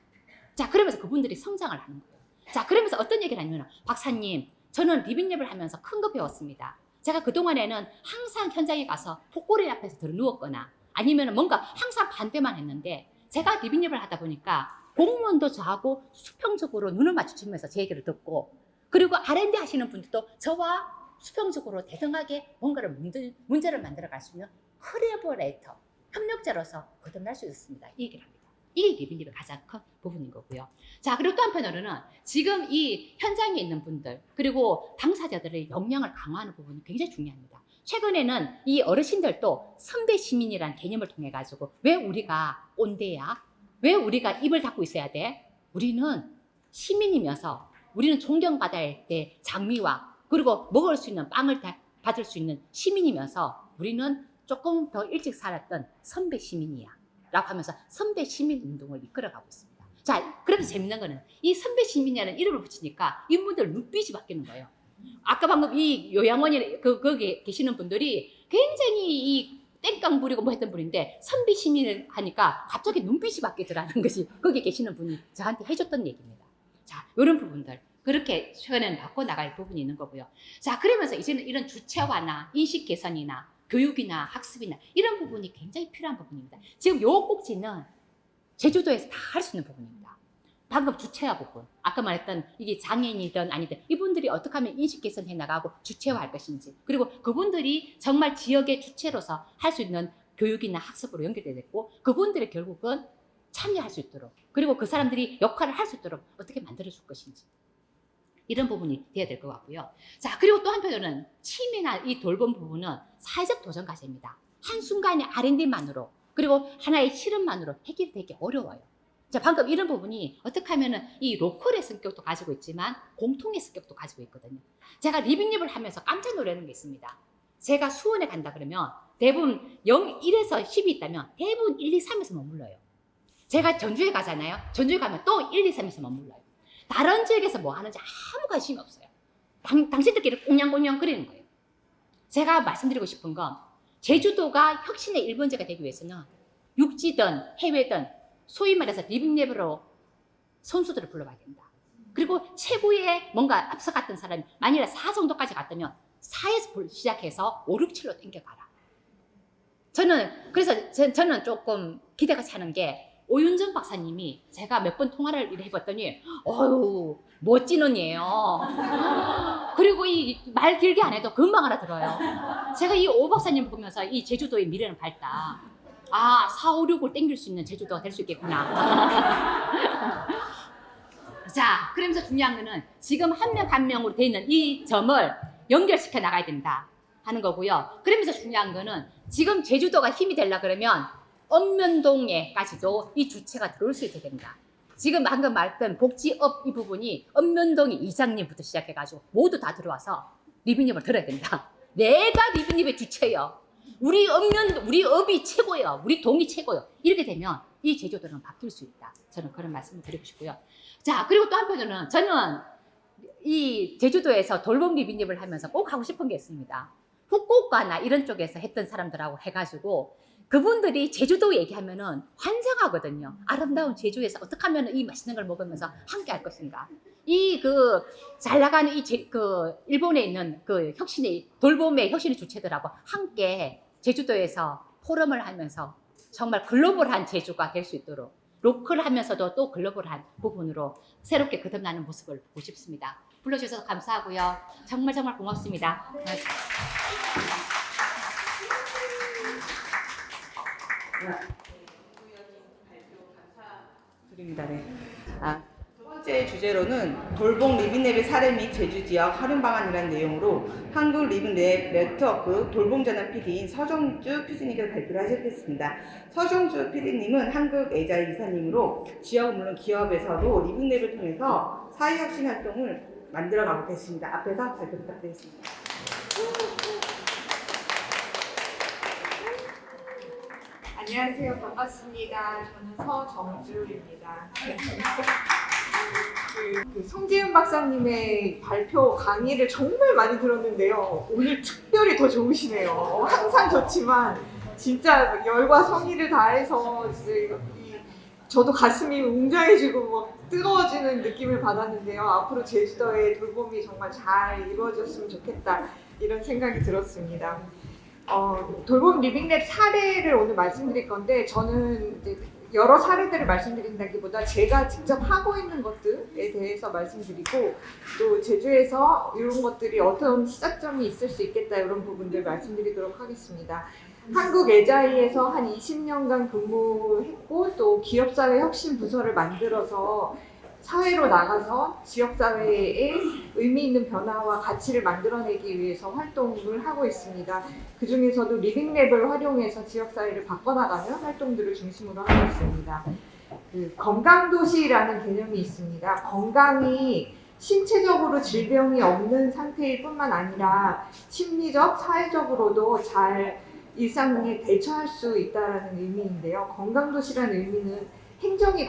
자, 그러면서 그분들이 성장을 하는 거예요. 자, 그러면서 어떤 얘기를 하냐면 박사님, 저는 리빙랩을 하면서 큰 거 배웠습니다. 제가 그동안에는 항상 현장에 가서 폭고리 앞에서 들어 누웠거나 아니면 뭔가 항상 반대만 했는데 제가 리빙랩을 하다 보니까 공무원도 저하고 수평적으로 눈을 마주치면서 제 얘기를 듣고 그리고 R&D 하시는 분들도 저와 수평적으로 대등하게 뭔가를 문제를 만들어 갈 수 있는 콜래보레이터, 협력자로서 거듭날 수 있습니다. 이 얘기를 합니다. 이게 리빙랩의 가장 큰 부분인 거고요. 자, 그리고 또 한편으로는 지금 이 현장에 있는 분들 그리고 당사자들의 역량을 강화하는 부분이 굉장히 중요합니다. 최근에는 이 어르신들도 선배 시민이라는 개념을 통해 가지고 왜 우리가 온대야? 왜 우리가 입을 닫고 있어야 돼? 우리는 시민이면서 우리는 존경받아야 될 장미와 그리고 먹을 수 있는 빵을 받을 수 있는 시민이면서 우리는 조금 더 일찍 살았던 선배 시민이야 라고 하면서 선배 시민 운동을 이끌어가고 있습니다. 자, 그래서 재밌는 거는 이 선배 시민이라는 이름을 붙이니까 인분들 눈빛이 바뀌는 거예요. 아까 방금 이 요양원에 거기 계시는 분들이 굉장히 이 땡깡 부리고 뭐 했던 분인데 선비 시민을 하니까 갑자기 눈빛이 바뀌더라는 것이 거기 계시는 분이 저한테 해줬던 얘기입니다. 자, 이런 부분들 그렇게 최근에는 바꿔나갈 부분이 있는 거고요. 자, 그러면서 이제는 이런 주체화나 인식 개선이나 교육이나 학습이나 이런 부분이 굉장히 필요한 부분입니다. 지금 요 꼭지는 제주도에서 다 할 수 있는 부분입니다. 방금 주체화 부분, 아까 말했던 이게 장애인이든 아니든 이분들이 어떻게 하면 인식 개선해 나가고 주체화할 것인지 그리고 그분들이 정말 지역의 주체로서 할 수 있는 교육이나 학습으로 연결되고 그분들이 결국은 참여할 수 있도록 그리고 그 사람들이 역할을 할 수 있도록 어떻게 만들어줄 것인지 이런 부분이 돼야 될 것 같고요. 자, 그리고 또 한편으로는 치매나 이 돌봄 부분은 사회적 도전 과제입니다. 한순간의 R&D만으로 그리고 하나의 실험만으로 해결이 되기 어려워요. 자, 방금 이런 부분이 어떻게 하면은 이 로컬의 성격도 가지고 있지만 공통의 성격도 가지고 있거든요. 제가 리빙랩을 하면서 깜짝 놀라는 게 있습니다. 제가 수원에 간다 그러면 대부분 0, 1에서 10이 있다면 대부분 1, 2, 3에서 머물러요. 제가 전주에 가잖아요. 전주에 가면 또 1, 2, 3에서 머물러요. 다른 지역에서 뭐 하는지 아무 관심이 없어요. 당신들끼리 꽁냥꽁냥 거리는 거예요. 제가 말씀드리고 싶은 건 제주도가 혁신의 1번지가 되기 위해서는 육지든 해외든 소위 말해서 리빙랩으로 선수들을 불러봐야 된다. 그리고 최고의 뭔가 앞서갔던 사람이 만일에 4 정도까지 갔다면 4에서 시작해서 5, 6, 7로 땡겨가라. 저는 그래서 저는 조금 기대가 차는 게 오윤정 박사님이 제가 몇 번 통화를 해봤더니 어휴 멋진 언니예요. 그리고 이 말 길게 안 해도 금방 알아들어요. 제가 이 오 박사님 보면서 이 제주도의 미래는 밝다. 아, 4, 5, 6을 땡길 수 있는 제주도가 될 수 있겠구나. 자, 그러면서 중요한 거는 지금 한 명 한 명으로 돼 있는 이 점을 연결시켜 나가야 된다 하는 거고요. 그러면서 중요한 거는 지금 제주도가 힘이 되려 그러면 읍면동에까지도 이 주체가 들어올 수 있게 됩니다. 지금 방금 말했던 복지업 이 부분이 읍면동의 이장님부터 시작해가지고 모두 다 들어와서 리빙립을 들어야 된다. 내가 리빙립의 주체요. 우리 업이 최고요. 우리 동이 최고요. 이렇게 되면 이 제주도는 바뀔 수 있다. 저는 그런 말씀을 드리고 싶고요. 자, 그리고 또 한편으로는 저는 이 제주도에서 돌봄 리빙립을 하면서 꼭 하고 싶은 게 있습니다. 후쿠오카나 이런 쪽에서 했던 사람들하고 해가지고 그분들이 제주도 얘기하면은 환장하거든요. 아름다운 제주에서 어떻게 하면 이 맛있는 걸 먹으면서 함께 할 것인가. 이 잘 나가는 일본에 있는 돌봄의 혁신의 주체들하고 함께 제주도에서 포럼을 하면서 정말 글로벌한 제주가 될 수 있도록 로컬하면서도 또 글로벌한 부분으로 새롭게 거듭나는 모습을 보고 싶습니다. 불러주셔서 감사하고요. 정말 고맙습니다. 드립니다. 네. 두 번째 주제로는 돌봄 리빙랩의 사례 및 제주 지역 활용 방안이라는 내용으로 한국 리빙랩 네트워크 돌봄전환 PD인 서정주 PD님께서 발표를 하셨습니다. 서정주 PD님은 한국 애자의 이사님으로 지역은 물론 기업에서도 리빙랩을 통해서 사회혁신 활동을 만들어가고 계십니다. 앞에서 발표 부탁드리겠습니다. 안녕하세요. 반갑습니다. 저는 서정주입니다. 그 송지은 박사님의 발표 강의를 정말 많이 들었는데요. 오늘 특별히 더 좋으시네요. 항상 좋지만 진짜 열과 성의를 다해서 저도 가슴이 웅장해지고 막 뜨거워지는 느낌을 받았는데요. 앞으로 제주도의 돌봄이 정말 잘 이루어졌으면 좋겠다 이런 생각이 들었습니다. 돌봄 리빙랩 사례를 오늘 말씀드릴 건데 저는 이제 여러 사례들을 말씀드린다기보다 제가 직접 하고 있는 것들에 대해서 말씀드리고 또 제주에서 이런 것들이 어떤 시작점이 있을 수 있겠다 이런 부분들 말씀드리도록 하겠습니다. 한국 애자이에서 한 20년간 근무했고 또 기업사회 혁신 부서를 만들어서 사회로 나가서 지역사회에 의미 있는 변화와 가치를 만들어내기 위해서 활동을 하고 있습니다. 그 중에서도 리빙랩을 활용해서 지역사회를 바꿔나가는 활동들을 중심으로 하고 있습니다. 건강도시라는 개념이 있습니다. 건강이 신체적으로 질병이 없는 상태일 뿐만 아니라 심리적, 사회적으로도 잘 일상에 대처할 수 있다는 의미인데요. 건강도시라는 의미는 행정이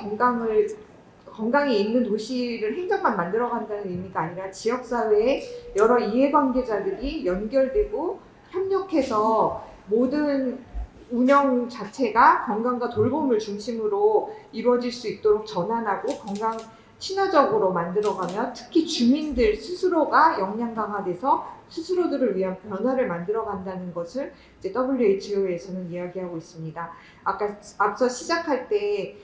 건강이 있는 도시를 행정만 만들어간다는 의미가 아니라 지역사회의 여러 이해관계자들이 연결되고 협력해서 모든 운영 자체가 건강과 돌봄을 중심으로 이루어질 수 있도록 전환하고 건강 친화적으로 만들어가며 특히 주민들 스스로가 역량 강화돼서 스스로들을 위한 변화를 만들어간다는 것을 이제 WHO에서는 이야기하고 있습니다. 앞서 시작할 때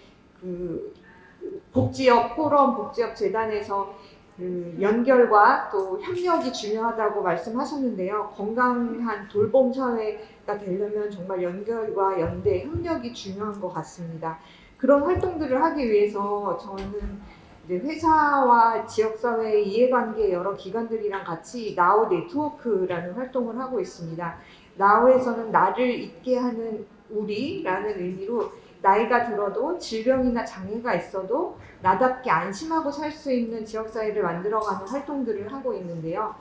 복지업 포럼, 복지업 재단에서 연결과 또 협력이 중요하다고 말씀하셨는데요. 건강한 돌봄 사회가 되려면 정말 연결과 연대, 협력이 중요한 것 같습니다. 그런 활동들을 하기 위해서 저는 이제 회사와 지역사회의 이해관계 여러 기관들이랑 같이 나우 네트워크라는 활동을 하고 있습니다. 나우에서는 나를 있게 하는 우리라는 의미로 나이가 들어도 질병이나 장애가 있어도 나답게 안심하고 살 수 있는 지역사회를 만들어가는 활동들을 하고 있는데요.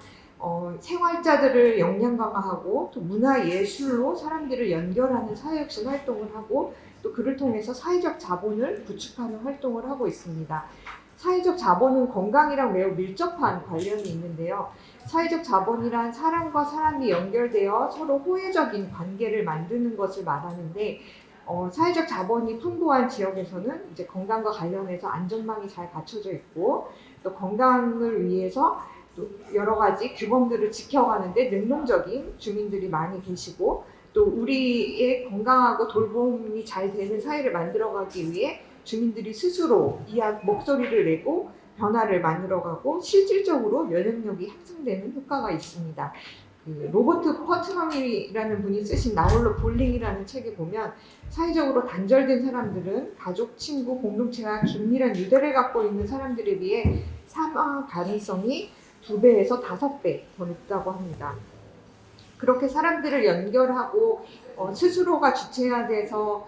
생활자들을 역량 강화하고 또 문화예술로 사람들을 연결하는 사회혁신 활동을 하고 또 그를 통해서 사회적 자본을 구축하는 활동을 하고 있습니다. 사회적 자본은 건강이랑 매우 밀접한 관련이 있는데요. 사회적 자본이란 사람과 사람이 연결되어 서로 호혜적인 관계를 만드는 것을 말하는데 사회적 자본이 풍부한 지역에서는 이제 건강과 관련해서 안전망이 잘 갖춰져 있고 또 건강을 위해서 또 여러 가지 규범들을 지켜가는데 능동적인 주민들이 많이 계시고 또 우리의 건강하고 돌봄이 잘 되는 사회를 만들어가기 위해 주민들이 스스로 목소리를 내고 변화를 만들어가고 실질적으로 면역력이 향상되는 효과가 있습니다. 그 로버트 퍼트넘이라는 분이 쓰신 나홀로 볼링이라는 책에 보면 사회적으로 단절된 사람들은 가족, 친구, 공동체와 긴밀한 유대를 갖고 있는 사람들에 비해 사망 가능성이 2배에서 5배 더 높다고 합니다. 그렇게 사람들을 연결하고 스스로가 주체가 돼서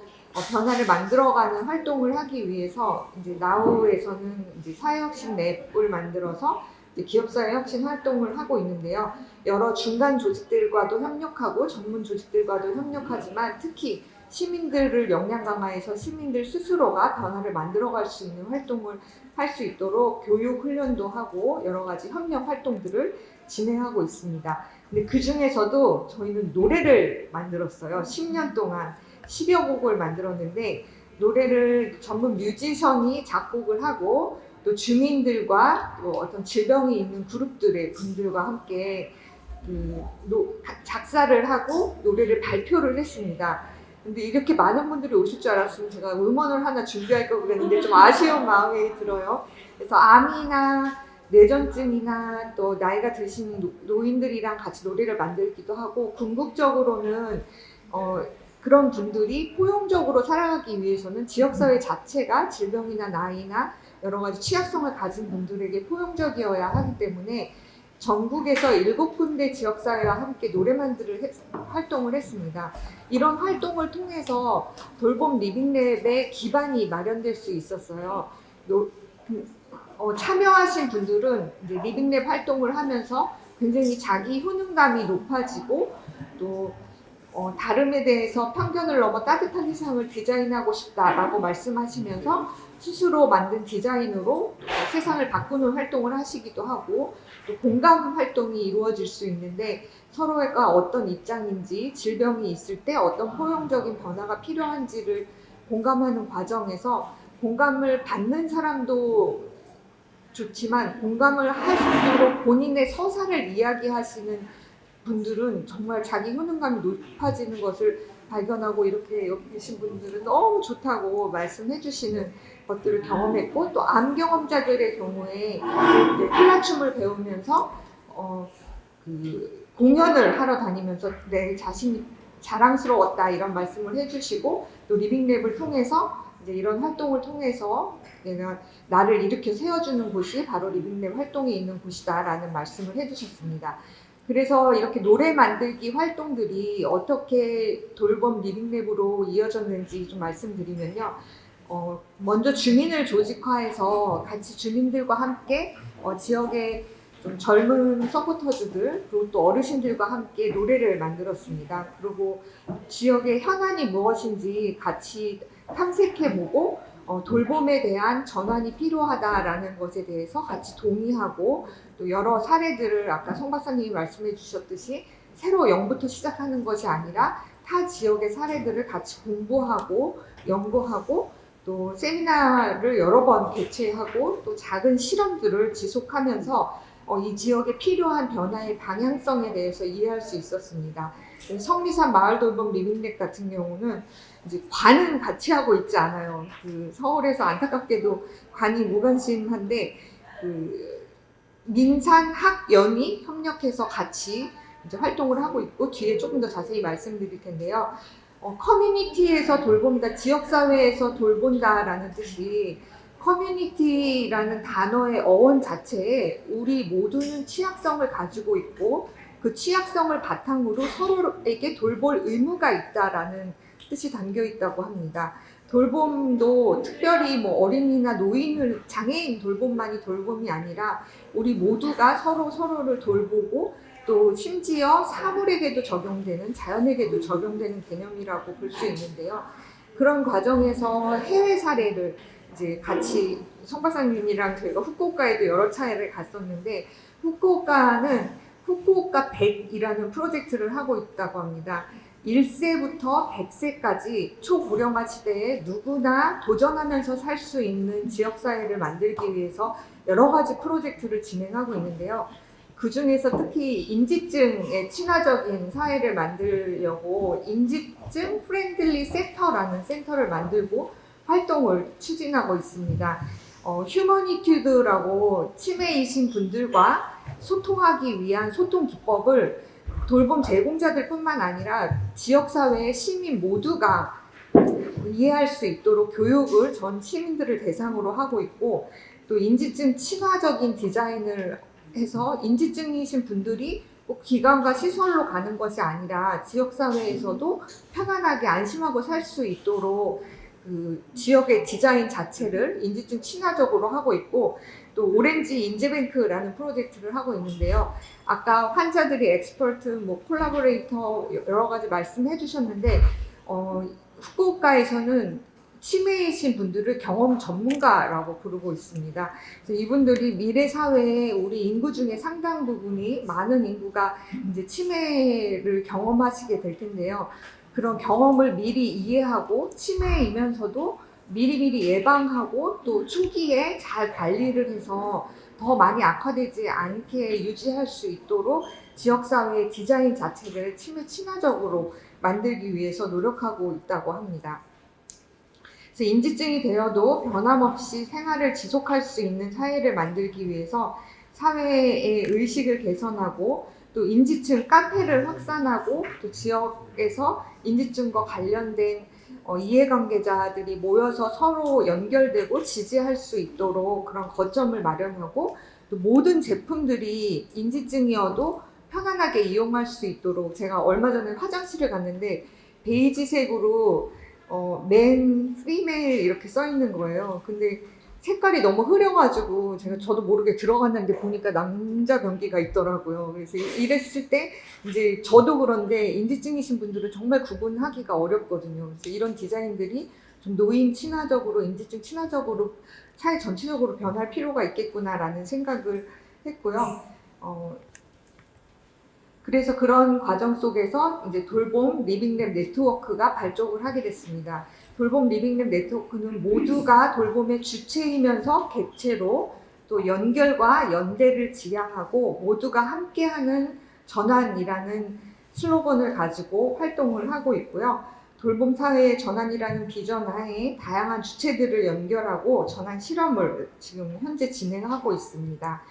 변화를 만들어가는 활동을 하기 위해서 이제 나우에서는 이제 사회혁신 랩을 만들어서 이제 기업사회 혁신 활동을 하고 있는데요. 여러 중간 조직들과도 협력하고 전문 조직들과도 협력하지만 특히 시민들을 역량 강화해서 시민들 스스로가 변화를 만들어갈 수 있는 활동을 할 수 있도록 교육 훈련도 하고 여러 가지 협력 활동들을 진행하고 있습니다. 근데 그 중에서도 저희는 노래를 만들었어요. 10년 동안 10여 곡을 만들었는데 노래를 전문 뮤지션이 작곡을 하고 또 주민들과 또 어떤 질병이 있는 그룹들의 분들과 함께 작사를 하고 노래를 발표를 했습니다. 근데 이렇게 많은 분들이 오실 줄 알았으면 제가 음원을 하나 준비할 걸 그랬는데 좀 아쉬운 마음이 들어요. 그래서 암이나 뇌전증이나 또 나이가 드신 노인들이랑 같이 노래를 만들기도 하고 궁극적으로는 그런 분들이 포용적으로 살아가기 위해서는 지역사회 자체가 질병이나 나이나 여러 가지 취약성을 가진 분들에게 포용적이어야 하기 때문에 전국에서 7군데 지역사회와 함께 노래 만들 활동을 했습니다. 이런 활동을 통해서 돌봄 리빙랩의 기반이 마련될 수 있었어요. 참여하신 분들은 이제 리빙랩 활동을 하면서 굉장히 자기 효능감이 높아지고 또 다름에 대해서 편견을 넘어 따뜻한 세상을 디자인하고 싶다라고 말씀하시면서 스스로 만든 디자인으로 세상을 바꾸는 활동을 하시기도 하고 또 공감 활동이 이루어질 수 있는데 서로가 어떤 입장인지 질병이 있을 때 어떤 포용적인 변화가 필요한지를 공감하는 과정에서 공감을 받는 사람도 좋지만 공감을 할 수 있도록 본인의 서사를 이야기하시는 분들은 정말 자기 효능감이 높아지는 것을 발견하고 이렇게 여기 계신 분들은 너무 좋다고 말씀해 주시는 것들을 경험했고 또 암 경험자들의 경우에 이제 훌라춤을 배우면서 공연을 하러 다니면서 내 자신이 자랑스러웠다 이런 말씀을 해주시고 또 리빙랩을 통해서 이제 이런 활동을 통해서 내가 나를 일으켜 세워주는 곳이 바로 리빙랩 활동이 있는 곳이다라는 말씀을 해주셨습니다. 그래서 이렇게 노래 만들기 활동들이 어떻게 돌봄 리빙랩으로 이어졌는지 좀 말씀드리면요. 먼저 주민을 조직화해서 같이 주민들과 함께 지역의 좀 젊은 서포터즈들 그리고 또 어르신들과 함께 노래를 만들었습니다. 그리고 지역의 현안이 무엇인지 같이 탐색해보고 돌봄에 대한 전환이 필요하다라는 것에 대해서 같이 동의하고 또 여러 사례들을 아까 송 박사님이 말씀해 주셨듯이 새로 0부터 시작하는 것이 아니라 타 지역의 사례들을 같이 공부하고 연구하고 또 세미나를 여러 번 개최하고 또 작은 실험들을 지속하면서 이 지역에 필요한 변화의 방향성에 대해서 이해할 수 있었습니다. 성미산 마을 돌봄 리빙랩 같은 경우는 이제 관은 같이 하고 있지 않아요. 서울에서 안타깝게도 관이 무관심한데 민산 학연이 협력해서 같이 이제 활동을 하고 있고 뒤에 조금 더 자세히 말씀드릴 텐데요. 커뮤니티에서 돌본다, 지역사회에서 돌본다라는 뜻이 커뮤니티라는 단어의 어원 자체에 우리 모두는 취약성을 가지고 있고 그 취약성을 바탕으로 서로에게 돌볼 의무가 있다라는 뜻이 담겨 있다고 합니다. 돌봄도 특별히 어린이나 노인을 장애인 돌봄만이 돌봄이 아니라 우리 모두가 서로를 돌보고 또 심지어 사물에게도 적용되는 자연에게도 적용되는 개념이라고 볼 수 있는데요. 그런 과정에서 해외 사례를 이제 같이 송 박사님이랑 저희가 후쿠오카에도 여러 차례를 갔었는데 후쿠오카는 후쿠오카 100이라는 프로젝트를 하고 있다고 합니다. 1세부터 100세까지 초고령화 시대에 누구나 도전하면서 살 수 있는 지역사회를 만들기 위해서 여러 가지 프로젝트를 진행하고 있는데요. 그 중에서 특히 인지증에 친화적인 사회를 만들려고 인지증 프렌들리 센터라는 센터를 만들고 활동을 추진하고 있습니다. 휴머니튜드라고 치매이신 분들과 소통하기 위한 소통 기법을 돌봄 제공자들뿐만 아니라 지역사회의 시민 모두가 이해할 수 있도록 교육을 전 시민들을 대상으로 하고 있고, 또 인지증 친화적인 디자인을 해서 인지증이신 분들이 꼭 기관과 시설로 가는 것이 아니라 지역사회에서도 편안하게 안심하고 살 수 있도록 그 지역의 디자인 자체를 인지증 친화적으로 하고 있고, 또 오렌지 인지뱅크라는 프로젝트를 하고 있는데요. 아까 환자들이 엑스퍼트, 콜라보레이터 여러 가지 말씀해 주셨는데 후쿠오카에서는 치매이신 분들을 경험 전문가라고 부르고 있습니다. 그래서 이분들이 미래 사회에 우리 인구 중에 상당 부분이 많은 인구가 이제 치매를 경험하시게 될 텐데요. 그런 경험을 미리 이해하고 치매이면서도 미리미리 예방하고 또 초기에 잘 관리를 해서 더 많이 악화되지 않게 유지할 수 있도록 지역사회의 디자인 자체를 치매 친화적으로 만들기 위해서 노력하고 있다고 합니다. 그래서 인지증이 되어도 변함없이 생활을 지속할 수 있는 사회를 만들기 위해서 사회의 의식을 개선하고 또 인지증 카페를 확산하고 또 지역에서 인지증과 관련된 이해관계자들이 모여서 서로 연결되고 지지할 수 있도록 그런 거점을 마련하고, 또 모든 제품들이 인지증이어도 편안하게 이용할 수 있도록, 제가 얼마 전에 화장실을 갔는데 베이지색으로 맨, 프리메일 이렇게 써 있는 거예요. 근데 색깔이 너무 흐려가지고 저도 모르게 들어갔는데 보니까 남자 변기가 있더라고요. 그래서 이랬을 때 이제 저도 그런데 인지증이신 분들은 정말 구분하기가 어렵거든요. 그래서 이런 디자인들이 좀 노인 친화적으로, 인지증 친화적으로 사회 전체적으로 변할 필요가 있겠구나라는 생각을 했고요. 그래서 그런 과정 속에서 이제 돌봄 리빙랩 네트워크가 발족을 하게 됐습니다. 돌봄 리빙랩 네트워크는 모두가 돌봄의 주체이면서 객체로 또 연결과 연대를 지향하고 모두가 함께하는 전환이라는 슬로건을 가지고 활동을 하고 있고요. 돌봄 사회의 전환이라는 비전 하에 다양한 주체들을 연결하고 전환 실험을 지금 현재 진행하고 있습니다.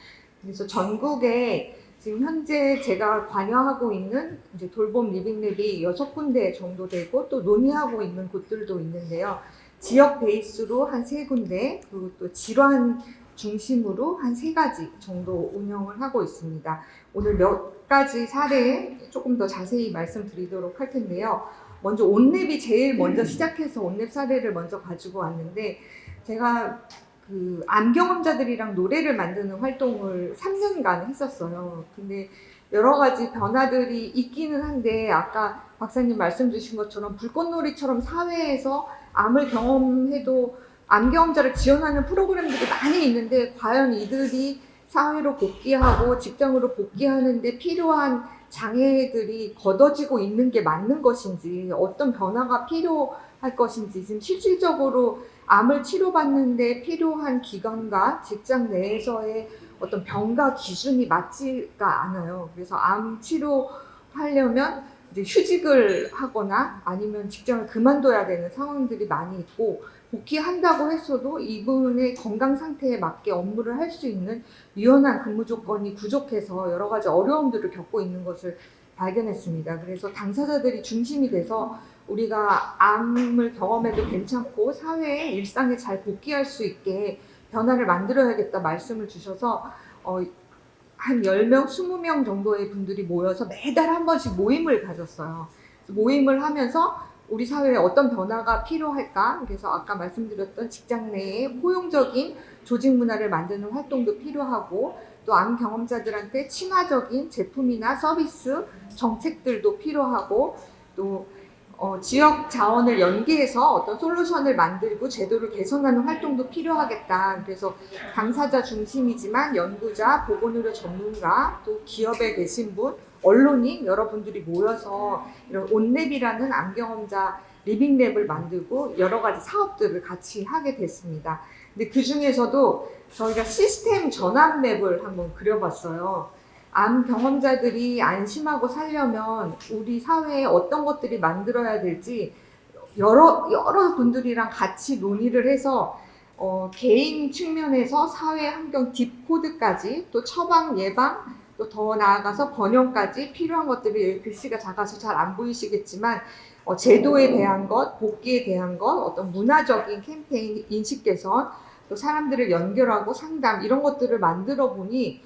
그래서 전국에 지금 현재 제가 관여하고 있는 이제 돌봄 리빙랩이 6군데 정도 되고 또 논의하고 있는 곳들도 있는데요. 지역 베이스로 한 3군데, 그리고 또 질환 중심으로 한 3가지 정도 운영을 하고 있습니다. 오늘 몇 가지 사례 조금 더 자세히 말씀드리도록 할 텐데요. 먼저 온랩이 제일 먼저 시작해서 온랩 사례를 먼저 가지고 왔는데, 제가 그 암 경험자들이랑 노래를 만드는 활동을 3년간 했었어요. 근데 여러 가지 변화들이 있기는 한데, 아까 박사님 말씀 주신 것처럼 불꽃놀이처럼 사회에서 암을 경험해도 암 경험자를 지원하는 프로그램들이 많이 있는데, 과연 이들이 사회로 복귀하고 직장으로 복귀하는데 필요한 장애들이 걷어지고 있는 게 맞는 것인지, 어떤 변화가 필요할 것인지, 지금 실질적으로 암을 치료받는데 필요한 기관과 직장 내에서의 어떤 병가 기준이 맞지가 않아요. 그래서 암 치료하려면 이제 휴직을 하거나 아니면 직장을 그만둬야 되는 상황들이 많이 있고, 복귀한다고 했어도 이분의 건강 상태에 맞게 업무를 할 수 있는 유연한 근무 조건이 부족해서 여러 가지 어려움들을 겪고 있는 것을 발견했습니다. 그래서 당사자들이 중심이 돼서 우리가 암을 경험해도 괜찮고 사회에 일상에 잘 복귀할 수 있게 변화를 만들어야겠다 말씀을 주셔서 한 10명, 20명 정도의 분들이 모여서 매달 한 번씩 모임을 가졌어요. 모임을 하면서 우리 사회에 어떤 변화가 필요할까? 그래서 아까 말씀드렸던 직장 내에 포용적인 조직 문화를 만드는 활동도 필요하고, 또 암 경험자들한테 친화적인 제품이나 서비스 정책들도 필요하고, 또 지역 자원을 연계해서 어떤 솔루션을 만들고 제도를 개선하는 활동도 필요하겠다. 그래서 당사자 중심이지만 연구자, 보건의료 전문가, 또 기업에 계신 분, 언론인 여러분들이 모여서 이런 온랩이라는 암경험자 리빙랩을 만들고 여러 가지 사업들을 같이 하게 됐습니다. 근데 그 중에서도 저희가 시스템 전환 맵을 한번 그려봤어요. 암 경험자들이 안심하고 살려면 우리 사회에 어떤 것들이 만들어야 될지 여러 분들이랑 같이 논의를 해서 개인 측면에서 사회 환경 딥코드까지 또 처방 예방 또 더 나아가서 번영까지 필요한 것들이 글씨가 작아서 잘 안 보이시겠지만 제도에 대한 것, 복귀에 대한 것, 어떤 문화적인 캠페인, 인식 개선, 또 사람들을 연결하고 상담 이런 것들을 만들어 보니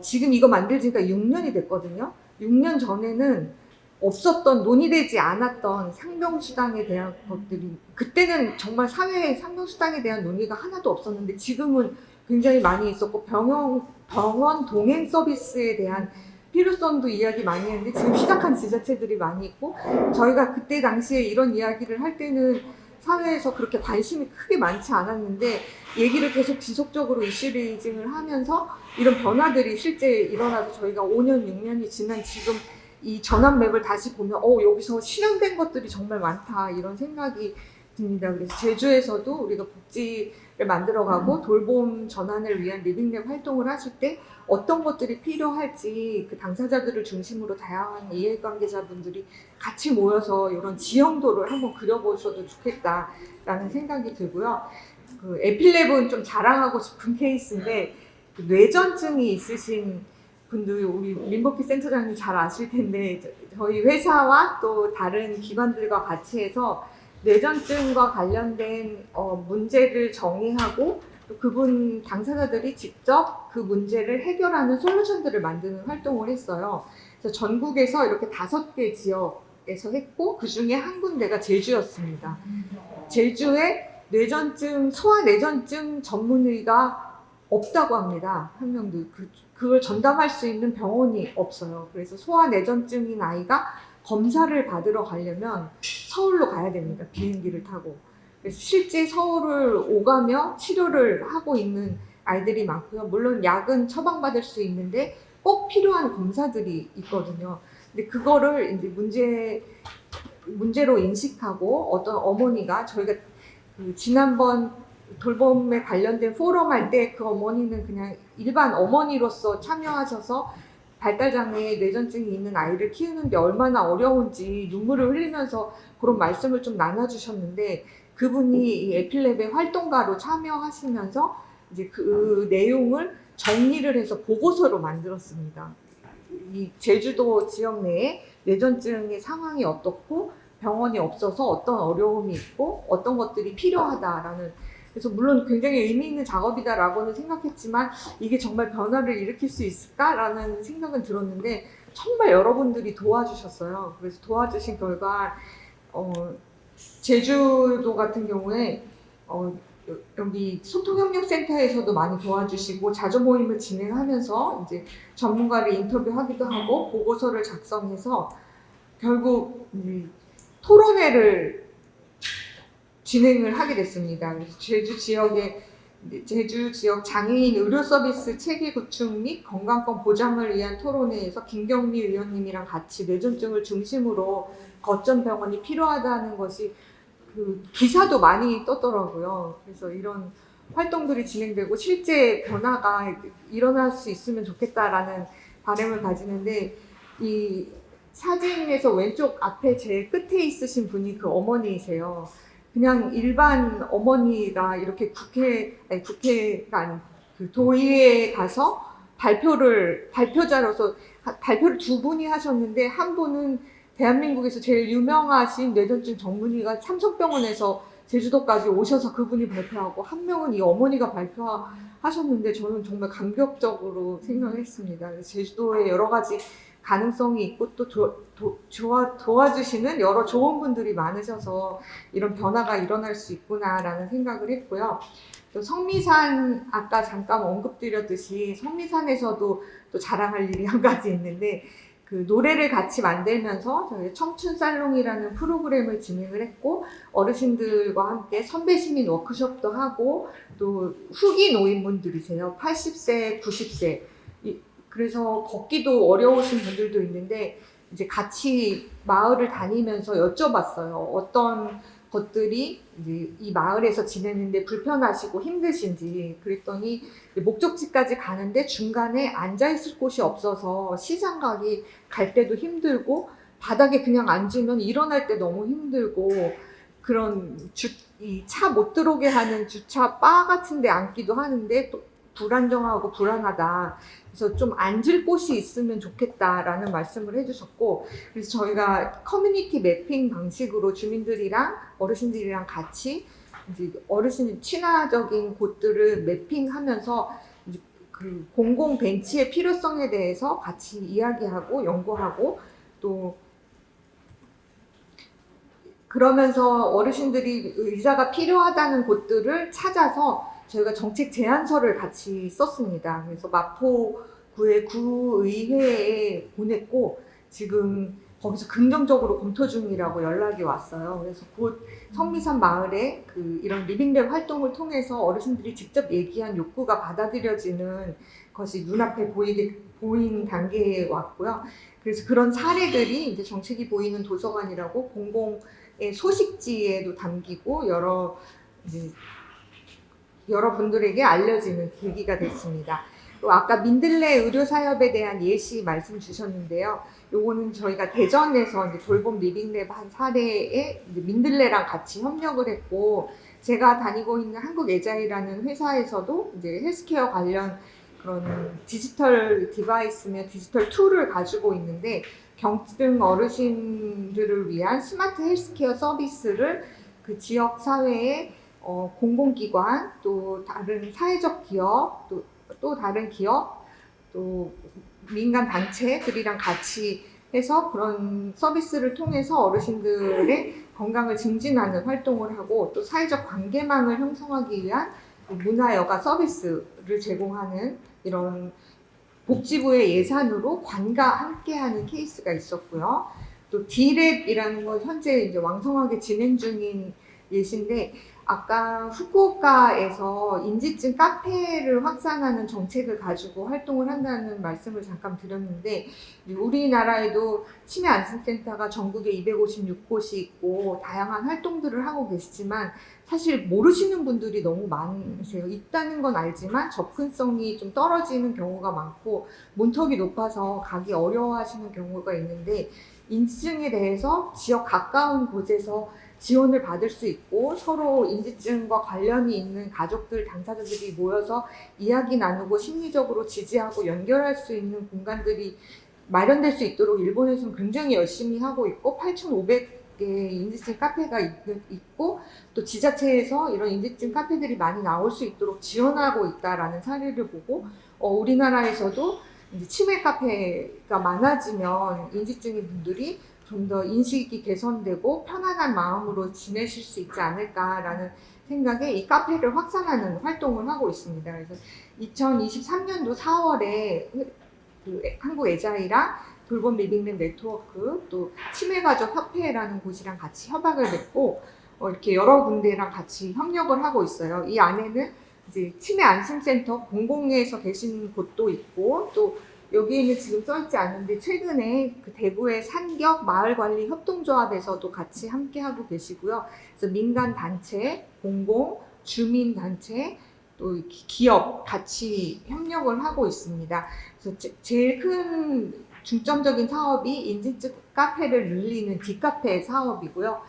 지금 이거 만들지가 6년이 됐거든요. 6년 전에는 없었던 논의되지 않았던 상병수당에 대한 것들이 그때는 정말 사회에 상병수당에 대한 논의가 하나도 없었는데 지금은 굉장히 많이 있었고 병원 동행 서비스에 대한 필요성도 이야기 많이 했는데 지금 시작한 지자체들이 많이 있고 저희가 그때 당시에 이런 이야기를 할 때는 사회에서 그렇게 관심이 크게 많지 않았는데 얘기를 계속 지속적으로 이슈레이징을 하면서 이런 변화들이 실제 일어나서 저희가 5년, 6년이 지난 지금 이 전환맵을 다시 보면 여기서 실현된 것들이 정말 많다 이런 생각이 듭니다. 그래서 제주에서도 우리가 복지를 만들어가고 돌봄 전환을 위한 리빙랩 활동을 하실 때 어떤 것들이 필요할지 그 당사자들을 중심으로 다양한 이해관계자분들이 같이 모여서 이런 지형도를 한번 그려보셔도 좋겠다라는 생각이 들고요. 그 에필랩은 좀 자랑하고 싶은 케이스인데 그 뇌전증이 있으신 분들 우리 민복희 센터장님 잘 아실 텐데 저희 회사와 또 다른 기관들과 같이 해서 뇌전증과 관련된 문제를 정의하고 또 그분 당사자들이 직접 그 문제를 해결하는 솔루션들을 만드는 활동을 했어요. 그래서 전국에서 이렇게 5개 지역에서 했고 그 중에 한 군데가 제주였습니다. 제주에 소아 뇌전증 전문의가 없다고 합니다. 한 명도 그걸 전담할 수 있는 병원이 없어요. 그래서 소아 뇌전증인 아이가 검사를 받으러 가려면 서울로 가야 됩니다. 비행기를 타고. 그래서 실제 서울을 오가며 치료를 하고 있는 아이들이 많고요. 물론 약은 처방받을 수 있는데 꼭 필요한 검사들이 있거든요. 근데 그거를 이제 문제로 인식하고 어떤 어머니가 저희가 그 지난번 돌봄에 관련된 포럼 할 때 그 어머니는 그냥 일반 어머니로서 참여하셔서 발달장애 뇌전증이 있는 아이를 키우는데 얼마나 어려운지 눈물을 흘리면서 그런 말씀을 좀 나눠주셨는데 그분이 이 에필랩의 활동가로 참여하시면서 이제 그 내용을 정리를 해서 보고서로 만들었습니다. 이 제주도 지역 내에 뇌전증의 상황이 어떻고 병원이 없어서 어떤 어려움이 있고 어떤 것들이 필요하다라는 그래서 물론 굉장히 의미 있는 작업이다라고는 생각했지만 이게 정말 변화를 일으킬 수 있을까라는 생각은 들었는데 정말 여러분들이 도와주셨어요. 그래서 도와주신 결과 제주도 같은 경우에 여기 소통협력센터에서도 많이 도와주시고 자조 모임을 진행하면서 이제 전문가를 인터뷰하기도 하고 보고서를 작성해서 결국 토론회를 진행을 하게 됐습니다. 그래서 제주 지역 장애인 의료 서비스 체계 구축 및 건강권 보장을 위한 토론회에서 김경미 의원님이랑 같이 뇌전증을 중심으로 거점 병원이 필요하다는 것이 그 기사도 많이 떴더라고요. 그래서 이런 활동들이 진행되고 실제 변화가 일어날 수 있으면 좋겠다라는 바람을 가지는데 이 사진에서 왼쪽 앞에 제일 끝에 있으신 분이 그 어머니이세요. 그냥 일반 어머니가 이렇게 국회가 아닌 그 도의회에 가서 발표자로서 발표를 2분이 하셨는데 한 분은 대한민국에서 제일 유명하신 뇌전증 전문의가 삼성병원에서 제주도까지 오셔서 그분이 발표하고 한 명은 이 어머니가 발표하셨는데 저는 정말 감격적으로 생각했습니다. 제주도에 여러 가지 가능성이 있고 또 도와주시는 여러 좋은 분들이 많으셔서 이런 변화가 일어날 수 있구나라는 생각을 했고요. 또 성미산 아까 잠깐 언급드렸듯이 성미산에서도 또 자랑할 일이 한 가지 있는데 그 노래를 같이 만들면서 저희 청춘 살롱이라는 프로그램을 진행을 했고 어르신들과 함께 선배 시민 워크숍도 하고 또 후기 노인분들이세요. 80세, 90세 그래서 걷기도 어려우신 분들도 있는데 이제 같이 마을을 다니면서 여쭤봤어요. 어떤 것들이 이제 이 마을에서 지내는데 불편하시고 힘드신지 그랬더니 목적지까지 가는데 중간에 앉아있을 곳이 없어서 시장 가기 갈 때도 힘들고 바닥에 그냥 앉으면 일어날 때 너무 힘들고 그런 이 차 못 들어오게 하는 주차 바 같은 데 앉기도 하는데 또 불안정하고 불안하다. 그래서 좀 앉을 곳이 있으면 좋겠다라는 말씀을 해주셨고, 그래서 저희가 커뮤니티 매핑 방식으로 주민들이랑 어르신들이랑 같이 이제 어르신 친화적인 곳들을 매핑하면서 이제 그 공공 벤치의 필요성에 대해서 같이 이야기하고 연구하고 또 그러면서 어르신들이 의자가 필요하다는 곳들을 찾아서 저희가 정책 제안서를 같이 썼습니다. 그래서 마포구의 구의회에 보냈고 지금 거기서 긍정적으로 검토 중이라고 연락이 왔어요. 그래서 곧 성미산 마을에 이런 리빙랩 활동을 통해서 어르신들이 직접 얘기한 욕구가 받아들여지는 것이 눈앞에 보인 단계에 왔고요. 그래서 그런 사례들이 이제 정책이 보이는 도서관이라고 공공의 소식지에도 담기고 여러분들에게 알려지는 계기가 됐습니다. 또 아까 민들레 의료사협에 대한 예시 말씀 주셨는데요. 요거는 저희가 대전에서 이제 돌봄 리빙랩 한 사례에 이제 민들레랑 같이 협력을 했고, 제가 다니고 있는 한국에자이라는 회사에서도 이제 헬스케어 관련 그런 디지털 디바이스며 디지털 툴을 가지고 있는데, 경증 어르신들을 위한 스마트 헬스케어 서비스를 그 지역 사회에 공공기관, 또 다른 사회적 기업, 또 다른 기업, 또 민간 단체들이랑 같이 해서 그런 서비스를 통해서 어르신들의 건강을 증진하는 활동을 하고, 또 사회적 관계망을 형성하기 위한 문화여가 서비스를 제공하는 이런 복지부의 예산으로 관과 함께하는 케이스가 있었고요. 또 D랩이라는 건 현재 이제 왕성하게 진행 중인 예시인데, 아까 후쿠오카에서 인지증 카페를 확산하는 정책을 가지고 활동을 한다는 말씀을 잠깐 드렸는데, 우리나라에도 치매 안심센터가 전국에 256곳이 있고 다양한 활동들을 하고 계시지만 사실 모르시는 분들이 너무 많으세요. 있다는 건 알지만 접근성이 좀 떨어지는 경우가 많고 문턱이 높아서 가기 어려워하시는 경우가 있는데, 인지증에 대해서 지역 가까운 곳에서 지원을 받을 수 있고 서로 인지증과 관련이 있는 가족들, 당사자들이 모여서 이야기 나누고 심리적으로 지지하고 연결할 수 있는 공간들이 마련될 수 있도록 일본에서는 굉장히 열심히 하고 있고 8,500개의 인지증 카페가 있고 또 지자체에서 이런 인지증 카페들이 많이 나올 수 있도록 지원하고 있다라는 사례를 보고 우리나라에서도 이제 치매 카페가 많아지면 인지증인 분들이 좀 더 인식이 개선되고 편안한 마음으로 지내실 수 있지 않을까라는 생각에 이 카페를 확산하는 활동을 하고 있습니다. 그래서 2023년도 4월에 그 한국에자이랑 돌봄 리빙랩 네트워크 또 치매가족협회라는 곳이랑 같이 협약을 맺고 이렇게 여러 군데랑 같이 협력을 하고 있어요. 이 안에는 이제 치매 안심센터 공공에서 계신 곳도 있고 또 여기에는 지금 써있지 않은데 최근에 그 대구의 산격 마을관리 협동조합에서도 같이 함께하고 계시고요. 그래서 민간 단체, 공공, 주민 단체, 또 기업 같이 협력을 하고 있습니다. 그래서 제일 큰 중점적인 사업이 인지증 카페를 늘리는 디카페 사업이고요.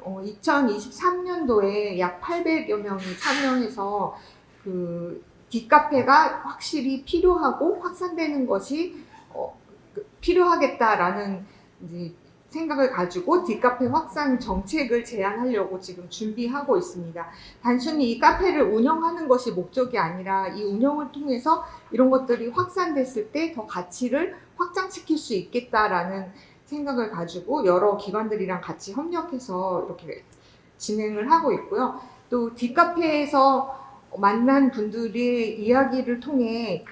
2023년도에 약 800여 명이 참여해서 그 디카페가 확실히 필요하고 확산되는 것이 필요하겠다라는 이제 생각을 가지고 디카페 확산 정책을 제안하려고 지금 준비하고 있습니다. 단순히 이 카페를 운영하는 것이 목적이 아니라 이 운영을 통해서 이런 것들이 확산됐을 때 더 가치를 확장시킬 수 있겠다라는 생각을 가지고 여러 기관들이랑 같이 협력해서 이렇게 진행을 하고 있고요. 또 디카페에서 만난 분들의 이야기를 통해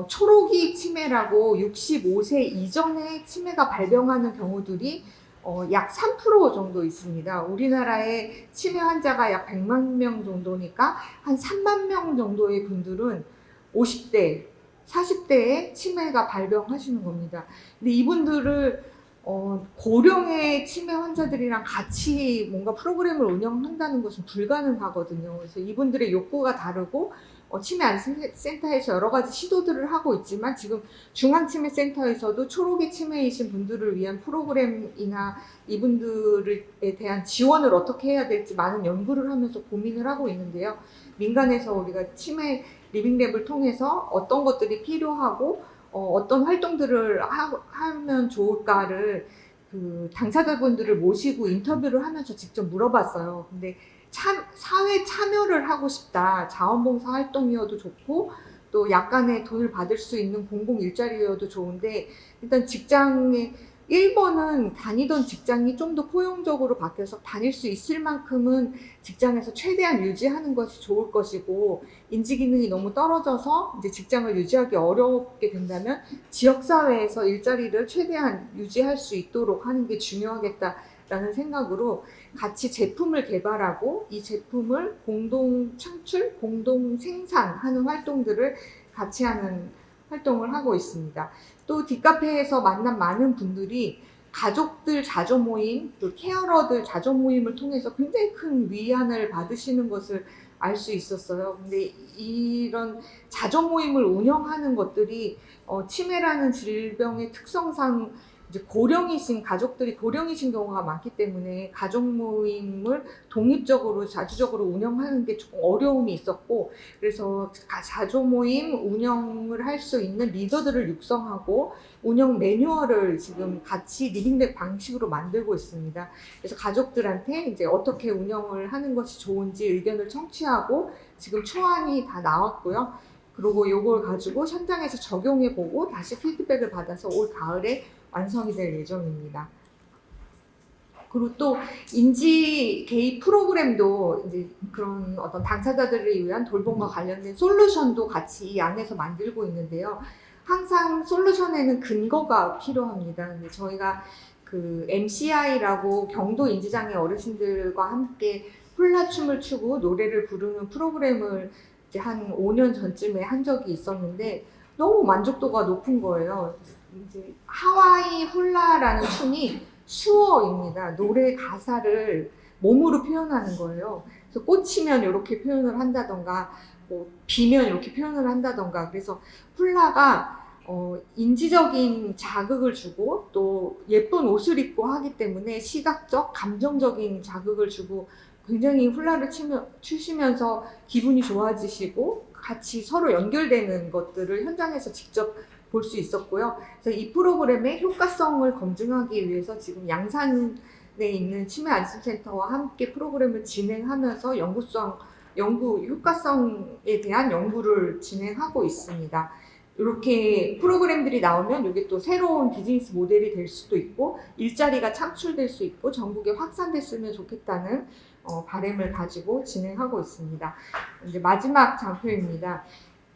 초록이 치매라고 65세 이전에 치매가 발병하는 경우들이 약 3% 정도 있습니다. 우리나라에 치매 환자가 약 100만 명 정도니까 한 3만 명 정도의 분들은 50대, 40대에 치매가 발병하시는 겁니다. 근데 이분들을 고령의 치매 환자들이랑 같이 뭔가 프로그램을 운영한다는 것은 불가능하거든요. 그래서 이분들의 욕구가 다르고 치매 안심센터에서 여러 가지 시도들을 하고 있지만 지금 중앙치매센터에서도 초록이 치매이신 분들을 위한 프로그램이나 이분들에 대한 지원을 어떻게 해야 될지 많은 연구를 하면서 고민을 하고 있는데요. 민간에서 우리가 치매 리빙랩을 통해서 어떤 것들이 필요하고 어떤 활동들을 하면 좋을까를 그 당사자분들을 모시고 인터뷰를 하면서 직접 물어봤어요. 근데 사회 참여를 하고 싶다. 자원봉사 활동이어도 좋고 또 약간의 돈을 받을 수 있는 공공 일자리여도 좋은데 일단 직장에 1번은 다니던 직장이 좀 더 포용적으로 바뀌어서 다닐 수 있을 만큼은 직장에서 최대한 유지하는 것이 좋을 것이고 인지 기능이 너무 떨어져서 이제 직장을 유지하기 어렵게 된다면 지역사회에서 일자리를 최대한 유지할 수 있도록 하는 게 중요하겠다라는 생각으로 같이 제품을 개발하고 이 제품을 공동 창출, 공동 생산하는 활동들을 같이 하는 활동을 하고 있습니다. 또 뒷카페에서 만난 많은 분들이 가족들 자조 모임, 또 케어러들 자조 모임을 통해서 굉장히 큰 위안을 받으시는 것을 알 수 있었어요. 근데 이런 자조 모임을 운영하는 것들이 치매라는 질병의 특성상 이제 고령이신 가족들이 고령이신 경우가 많기 때문에 가족 모임을 독립적으로 자주적으로 운영하는 게 조금 어려움이 있었고 그래서 자조 모임 운영을 할 수 있는 리더들을 육성하고 운영 매뉴얼을 지금 같이 리빙랩 방식으로 만들고 있습니다. 그래서 가족들한테 이제 어떻게 운영을 하는 것이 좋은지 의견을 청취하고 지금 초안이 다 나왔고요. 그리고 이걸 가지고 현장에서 적용해보고 다시 피드백을 받아서 올 가을에 완성이 될 예정입니다. 그리고 또 인지 개입 프로그램도 이제 그런 어떤 당사자들을 위한 돌봄과 관련된 솔루션도 같이 이 안에서 만들고 있는데요. 항상 솔루션에는 근거가 필요합니다. 근데 저희가 그 MCI라고 경도 인지장애 어르신들과 함께 훌라춤을 추고 노래를 부르는 프로그램을 이제 한 5년 전쯤에 한 적이 있었는데 너무 만족도가 높은 거예요. 이제 하와이 훌라라는 춤이 수어입니다. 노래 가사를 몸으로 표현하는 거예요. 그래서 꽂히면 이렇게 표현을 한다던가, 뭐 비면 이렇게 표현을 한다던가. 그래서 훌라가 인지적인 자극을 주고 또 예쁜 옷을 입고 하기 때문에 시각적, 감정적인 자극을 주고 굉장히 훌라를 추시면서 기분이 좋아지시고 같이 서로 연결되는 것들을 현장에서 직접 볼 수 있었고요. 그래서 이 프로그램의 효과성을 검증하기 위해서 지금 양산에 있는 치매 안심센터와 함께 프로그램을 진행하면서 연구 효과성에 대한 연구를 진행하고 있습니다. 이렇게 프로그램들이 나오면 이게 또 새로운 비즈니스 모델이 될 수도 있고 일자리가 창출될 수 있고 전국에 확산됐으면 좋겠다는 바람을 가지고 진행하고 있습니다. 이제 마지막 장표입니다.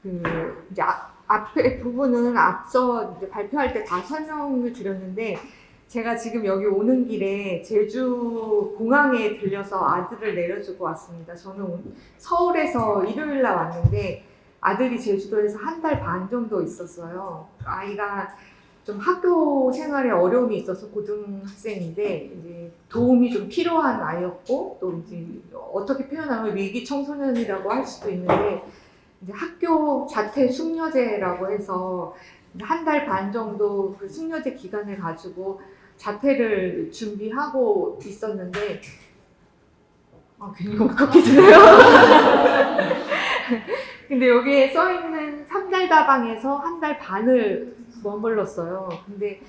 이제 앞에 부분은 앞서 이제 발표할 때 다 설명을 드렸는데 제가 지금 여기 오는 길에 제주 공항에 들려서 아들을 내려주고 왔습니다. 저는 서울에서 일요일 날 왔는데 아들이 제주도에서 한 달 반 정도 있었어요. 아이가 좀 학교 생활에 어려움이 있어서 고등학생인데 이제 도움이 좀 필요한 아이였고 또 이제 어떻게 표현하면 위기 청소년이라고 할 수도 있는데 이제 학교 자퇴 숙려제라고 해서 한 달 반 정도 그 숙려제 기간을 가지고 자퇴를 준비하고 있었는데 괜히 울컥해지네요. 근데 여기에 써있는 3달 다방에서 한 달 반을 머물렀어요. 근데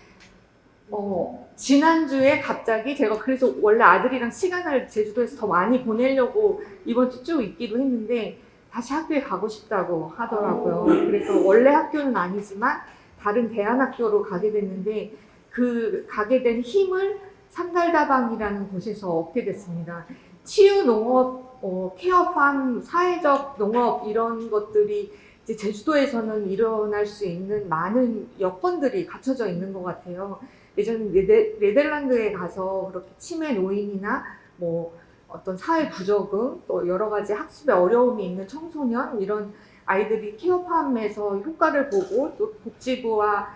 지난주에 갑자기 제가 그래서 원래 아들이랑 시간을 제주도에서 더 많이 보내려고 이번 주 쭉 있기로 했는데 다시 학교에 가고 싶다고 하더라고요. 그래서 원래 학교는 아니지만 다른 대안학교로 가게 됐는데 그 가게 된 힘을 3달 다방이라는 곳에서 얻게 됐습니다. 치유 농업, 케어팜, 사회적 농업 이런 것들이 이제 제주도에서는 일어날 수 있는 많은 여건들이 갖춰져 있는 것 같아요. 예전에 네덜란드에 가서 그렇게 치매 노인이나 뭐 어떤 사회 부적응, 또 여러 가지 학습에 어려움이 있는 청소년 이런 아이들이 케어팜에서 효과를 보고 또 복지부와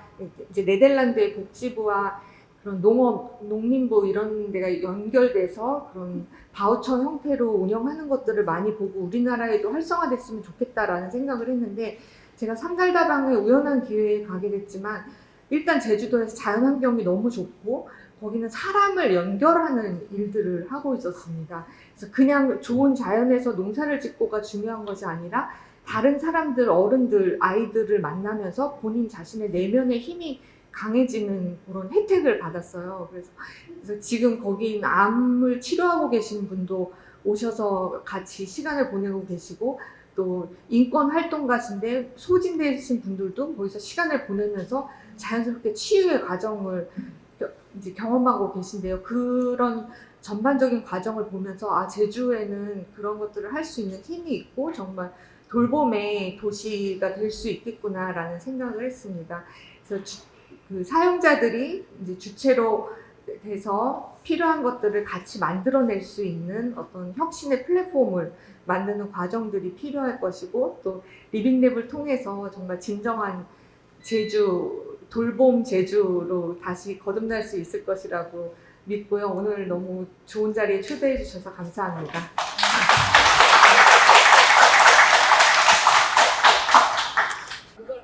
이제 네덜란드의 복지부와 그런 농업, 농림부 이런 데가 연결돼서 그런 바우처 형태로 운영하는 것들을 많이 보고 우리나라에도 활성화됐으면 좋겠다라는 생각을 했는데 제가 삼달다방에 우연한 기회에 가게 됐지만 일단 제주도에서 자연환경이 너무 좋고 거기는 사람을 연결하는 일들을 하고 있었습니다. 그래서 그냥 좋은 자연에서 농사를 짓고가 중요한 것이 아니라 다른 사람들, 어른들, 아이들을 만나면서 본인 자신의 내면의 힘이 강해지는 그런 혜택을 받았어요. 그래서 지금 거기 암을 치료하고 계신 분도 오셔서 같이 시간을 보내고 계시고 또 인권 활동가신데 소진되신 분들도 거기서 시간을 보내면서 자연스럽게 치유의 과정을 이제 경험하고 계신데요. 그런 전반적인 과정을 보면서 아, 제주에는 그런 것들을 할 수 있는 힘이 있고 정말 돌봄의 도시가 될 수 있겠구나라는 생각을 했습니다. 그래서 그 사용자들이 이제 주체로 돼서 필요한 것들을 같이 만들어낼 수 있는 어떤 혁신의 플랫폼을 만드는 과정들이 필요할 것이고 또 리빙랩을 통해서 정말 진정한 제주, 돌봄 제주로 다시 거듭날 수 있을 것이라고 믿고요. 오늘 너무 좋은 자리에 초대해 주셔서 감사합니다.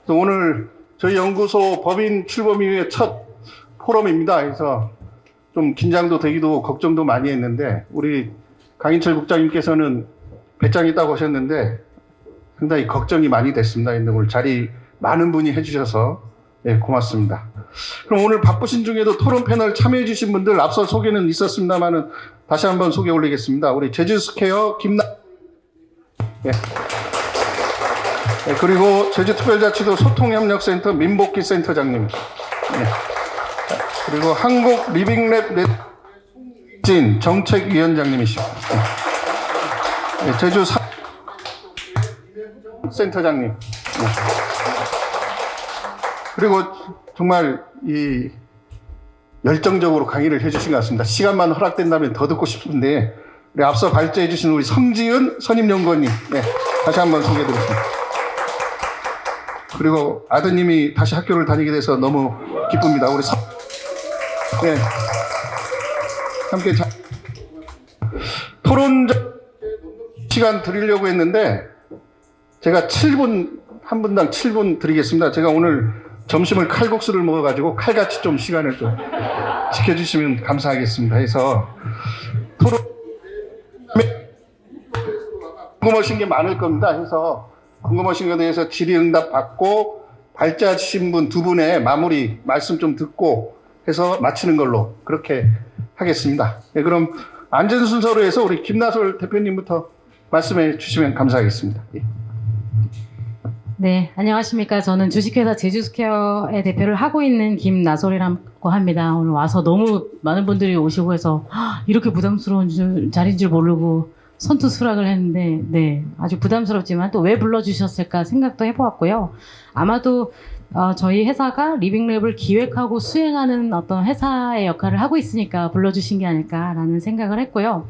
오늘 저희 연구소 법인 출범 이후에 첫 포럼입니다. 그래서 좀 긴장도 되기도 걱정도 많이 했는데 우리 강인철 국장님께서는 배짱이 있다고 하셨는데 상당히 걱정이 많이 됐습니다. 오늘 자리 많은 분이 해주셔서 네, 고맙습니다. 그럼 오늘 바쁘신 중에도 토론 패널 참여해 주신 분들 앞서 소개는 있었습니다만은 다시 한번 소개 올리겠습니다. 우리 제주스퀘어 네. 네, 그리고 제주특별자치도 소통협력센터 민복기 센터장님, 네. 그리고 한국 리빙랩 진 정책위원장님이시고, 네. 네, 제주 센터장님, 네. 그리고 정말 이 열정적으로 강의를 해주신 것 같습니다. 시간만 허락된다면 더 듣고 싶은데 우리 앞서 발제해 주신 우리 성지은 선임연구원님, 네. 다시 한번 소개해드리겠습니다. 그리고 아드님이 다시 학교를 다니게 돼서 너무 기쁩니다. 우리 네. 함께 토론 시간 드리려고 했는데 제가 7분, 한 분당 7분 드리겠습니다. 제가 오늘 점심을 칼국수를 먹어가지고 칼같이 좀 시간을 좀 지켜주시면 감사하겠습니다. 해서 토론 궁금하신 게 많을 겁니다. 해서 궁금하신 것에 대해서 질의응답 받고 발제하신 분 두 분의 마무리 말씀 좀 듣고 해서 마치는 걸로 그렇게 하겠습니다. 네, 그럼 안전 순서로 해서 우리 김나솔 대표님부터 말씀해 주시면 감사하겠습니다. 예. 네, 안녕하십니까. 저는 주식회사 제주스퀘어의 대표를 하고 있는 김나솔이라고 합니다. 오늘 와서 너무 많은 분들이 오시고 해서 이렇게 부담스러운 자리인 줄 모르고 선투수락을 했는데, 네, 아주 부담스럽지만 또 왜 불러주셨을까 생각도 해보았고요. 아마도 저희 회사가 리빙랩을 기획하고 수행하는 어떤 회사의 역할을 하고 있으니까 불러주신 게 아닐까라는 생각을 했고요.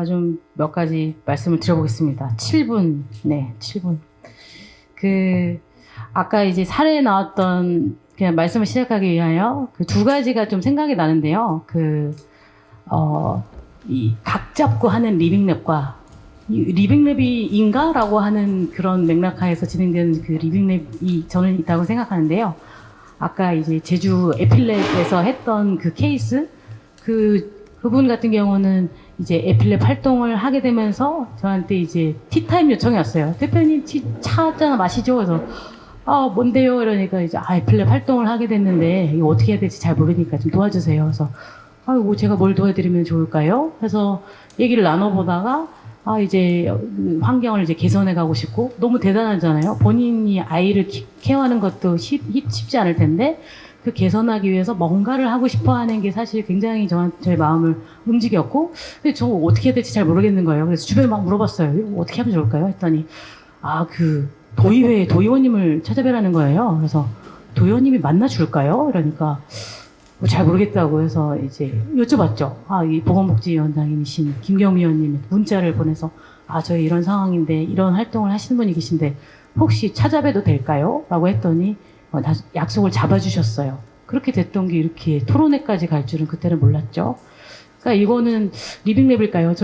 좀 몇 가지 말씀을 드려보겠습니다. 7분, 네, 7분. 아까 이제 사례에 나왔던 그냥 말씀을 시작하기 위하여 그 두 가지가 좀 생각이 나는데요. 이 각 잡고 하는 리빙랩과 리빙랩이 라고 하는 그런 맥락하에서 진행되는 그 리빙랩이 저는 있다고 생각하는데요. 아까 이제 제주 에필랩에서 했던 그 케이스, 그분 같은 경우는 이제 에필랩 활동을 하게 되면서 저한테 이제 티타임 요청이 왔어요. 대표님 차 한잔 마시죠? 그래서 뭔데요? 이러니까 이제 에필랩 활동을 하게 됐는데 이거 어떻게 해야 될지 잘 모르니까 좀 도와주세요. 그래서 제가 뭘 도와드리면 좋을까요? 해서 얘기를 나눠보다가 이제 환경을 이제 개선해 가고 싶고 너무 대단하잖아요. 본인이 아이를 케어하는 것도 쉽지 않을 텐데 그 개선하기 위해서 뭔가를 하고 싶어 하는 게 사실 굉장히 저의 마음을 움직였고, 근데 저 어떻게 해야 될지 잘 모르겠는 거예요. 그래서 주변에 막 물어봤어요. 어떻게 하면 좋을까요? 했더니, 도의회 도의원님을 찾아뵈라는 거예요. 그래서 도의원님이 만나줄까요? 이러니까, 잘 모르겠다고 해서 이제 여쭤봤죠. 이 보건복지위원장이신 김경미 의원님이 문자를 보내서, 저희 이런 상황인데, 이런 활동을 하시는 분이 계신데, 혹시 찾아뵈도 될까요? 라고 했더니, 약속을 잡아주셨어요. 그렇게 됐던 게 이렇게 토론회까지 갈 줄은 그때는 몰랐죠. 그러니까 이거는 리빙랩일까요?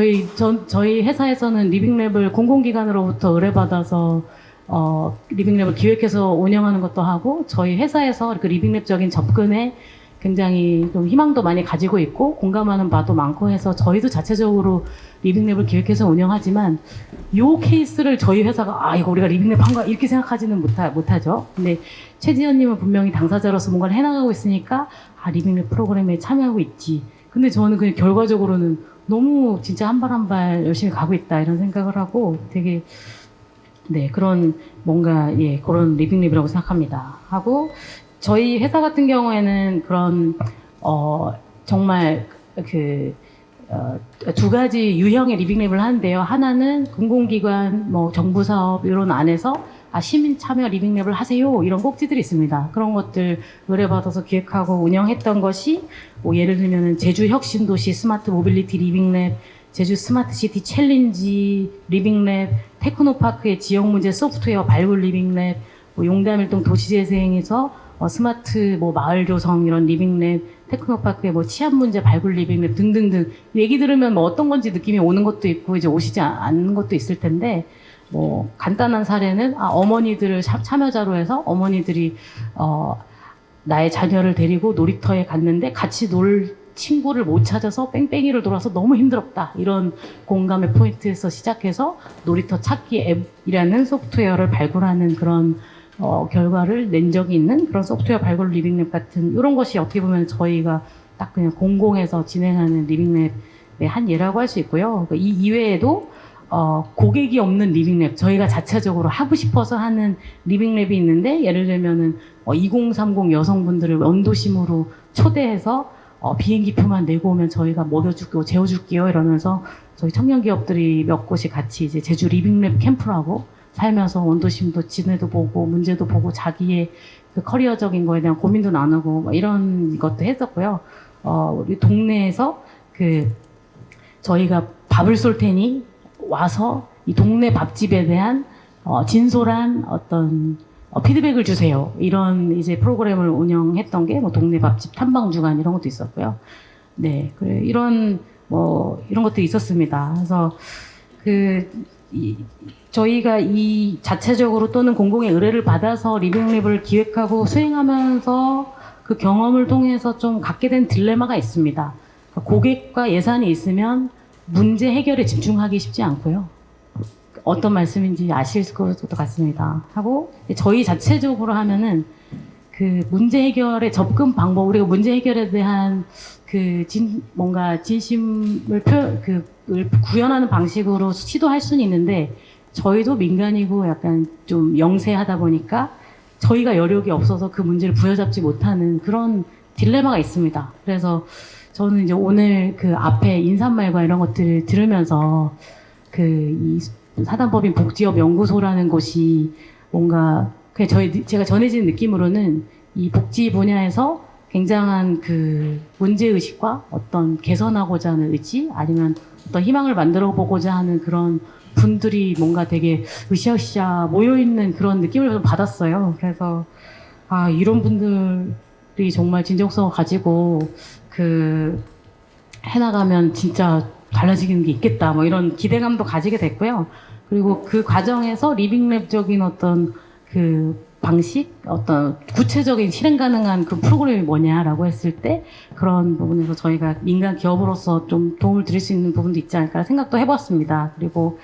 저희 회사에서는 리빙랩을 공공기관으로부터 의뢰받아서 리빙랩을 기획해서 운영하는 것도 하고, 저희 회사에서 그 리빙랩적인 접근에 굉장히 좀 희망도 많이 가지고 있고 공감하는 바도 많고 해서 저희도 자체적으로 리빙랩을 기획해서 운영하지만, 요 케이스를 저희 회사가 이거 우리가 리빙랩 한 거야 이렇게 생각하지는 못하죠. 근데 최지연님은 분명히 당사자로서 뭔가를 해나가고 있으니까 리빙랩 프로그램에 참여하고 있지. 근데 저는 그냥 결과적으로는 너무 진짜 한 발 한 발 열심히 가고 있다 이런 생각을 하고, 되게 그런 뭔가 그런 리빙랩이라고 생각합니다. 하고 저희 회사 같은 경우에는 그런 정말 두 가지 유형의 리빙랩을 하는데요. 하나는 공공기관, 정부 사업 이런 안에서 시민 참여 리빙랩을 하세요 이런 꼭지들이 있습니다. 그런 것들 의뢰받아서 기획하고 운영했던 것이 예를 들면 제주 혁신도시 스마트 모빌리티 리빙랩, 제주 스마트시티 챌린지 리빙랩, 테크노파크의 지역문제 소프트웨어 발굴 리빙랩, 용담일동 도시재생에서 스마트 마을 조성 이런 리빙랩, 테크노파크의 치안문제 발굴 리빙랩 등등등 얘기 들으면 어떤 건지 느낌이 오는 것도 있고 이제 오시지 않는 것도 있을 텐데, 간단한 사례는 어머니들을 참여자로 해서 어머니들이 나의 자녀를 데리고 놀이터에 갔는데 같이 놀 친구를 못 찾아서 뺑뺑이를 돌아서 너무 힘들었다. 이런 공감의 포인트에서 시작해서 놀이터 찾기 앱이라는 소프트웨어를 발굴하는 그런 결과를 낸 적이 있는 그런 소프트웨어 발굴 리빙랩 같은 이런 것이 어떻게 보면 저희가 딱 그냥 공공에서 진행하는 리빙랩의 한 예라고 할 수 있고요. 이 이외에도 고객이 없는 리빙랩, 저희가 자체적으로 하고 싶어서 하는 리빙랩이 있는데, 예를 들면은 2030 여성분들을 원도심으로 초대해서 비행기표만 내고 오면 저희가 먹여줄게요, 재워줄게요 이러면서 저희 청년 기업들이 몇 곳이 같이 이제 제주 리빙랩 캠프라고 살면서 원도심도 지내도 보고 문제도 보고 자기의 그 커리어적인 거에 대한 고민도 나누고 이런 것도 했었고요. 우리 동네에서 저희가 밥을 쏠 테니 와서 이 동네 밥집에 대한 진솔한 어떤 피드백을 주세요. 이런 이제 프로그램을 운영했던 게 동네 밥집 탐방 주간 이런 것도 있었고요. 이런 것들이 있었습니다. 그래서 저희가 이 자체적으로 또는 공공의 의뢰를 받아서 리빙랩을 기획하고 수행하면서 그 경험을 통해서 좀 갖게 된 딜레마가 있습니다. 고객과 예산이 있으면 문제 해결에 집중하기 쉽지 않고요. 어떤 말씀인지 아실 것도 같습니다. 하고 저희 자체적으로 하면은 문제 해결의 접근 방법, 우리가 문제 해결에 대한 뭔가 진심을 구현하는 방식으로 시도할 수는 있는데, 저희도 민간이고 약간 좀 영세하다 보니까 저희가 여력이 없어서 그 문제를 부여잡지 못하는 그런 딜레마가 있습니다. 그래서 저는 이제 오늘 앞에 인사말과 이런 것들을 들으면서 이 사단법인 복지업 연구소라는 곳이 뭔가 제가 전해진 느낌으로는 이 복지 분야에서 굉장한 문제의식과 어떤 개선하고자 하는 의지, 아니면 어떤 희망을 만들어 보고자 하는 그런 분들이 뭔가 되게 으쌰으쌰 모여있는 그런 느낌을 좀 받았어요. 그래서 이런 분들이 정말 진정성을 가지고 해나가면 진짜 달라지는 게 있겠다, 이런 기대감도 가지게 됐고요. 그리고 그 과정에서 리빙랩적인 어떤 방식, 어떤 구체적인 실행 가능한 그 프로그램이 뭐냐라고 했을 때, 그런 부분에서 저희가 민간 기업으로서 좀 도움을 드릴 수 있는 부분도 있지 않을까 생각도 해봤습니다. 그리고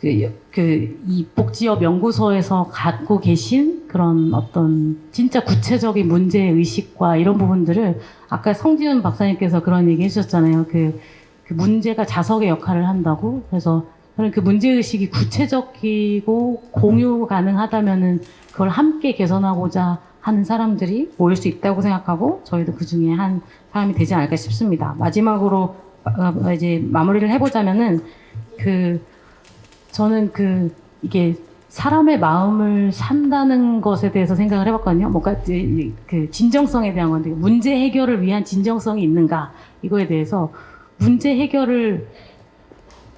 이 복지업 연구소에서 갖고 계신 그런 어떤 진짜 구체적인 문제 의식과 이런 부분들을 아까 성지은 박사님께서 그런 얘기 해주셨잖아요. 그 문제가 자석의 역할을 한다고. 그래서 저는 그 문제 의식이 구체적이고 공유 가능하다면은 그걸 함께 개선하고자 하는 사람들이 모일 수 있다고 생각하고, 저희도 그 중에 한 사람이 되지 않을까 싶습니다. 마지막으로 이제 마무리를 해보자면은 저는 이게 사람의 마음을 산다는 것에 대해서 생각을 해봤거든요. 뭔가 진정성에 대한 건데, 문제 해결을 위한 진정성이 있는가, 이거에 대해서 문제 해결을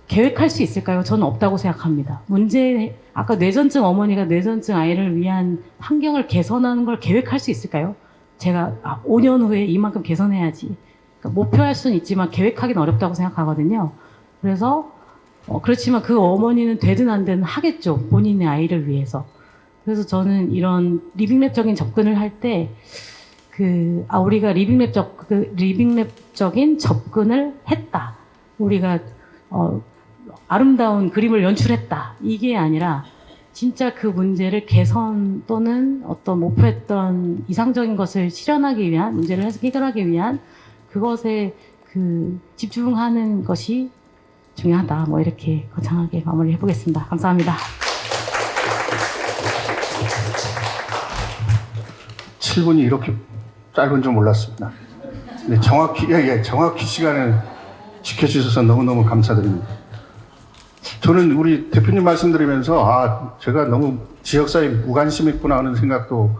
계획할 수 있을까요? 저는 없다고 생각합니다. 문제, 아까 뇌전증 어머니가 뇌전증 아이를 위한 환경을 개선하는 걸 계획할 수 있을까요? 제가 5년 후에 이만큼 개선해야지. 그러니까 목표할 수는 있지만 계획하기는 어렵다고 생각하거든요. 그래서 그렇지만 그 어머니는 되든 안 되든 하겠죠. 본인의 아이를 위해서. 그래서 저는 이런 리빙랩적인 접근을 할 때 우리가 리빙랩적인 접근을 했다. 우리가 아름다운 그림을 연출했다. 이게 아니라 진짜 그 문제를 개선 또는 어떤 목표했던 이상적인 것을 실현하기 위한 문제를 해결하기 위한 그것에 집중하는 것이 중요하다. 뭐 이렇게 거창하게 마무리해 보겠습니다. 감사합니다. 7분이 이렇게 짧은 줄 몰랐습니다. 네, 정확히 시간을 지켜주셔서 너무너무 감사드립니다. 저는 우리 대표님 말씀드리면서 제가 너무 지역사회에 무관심했구나 하는 생각도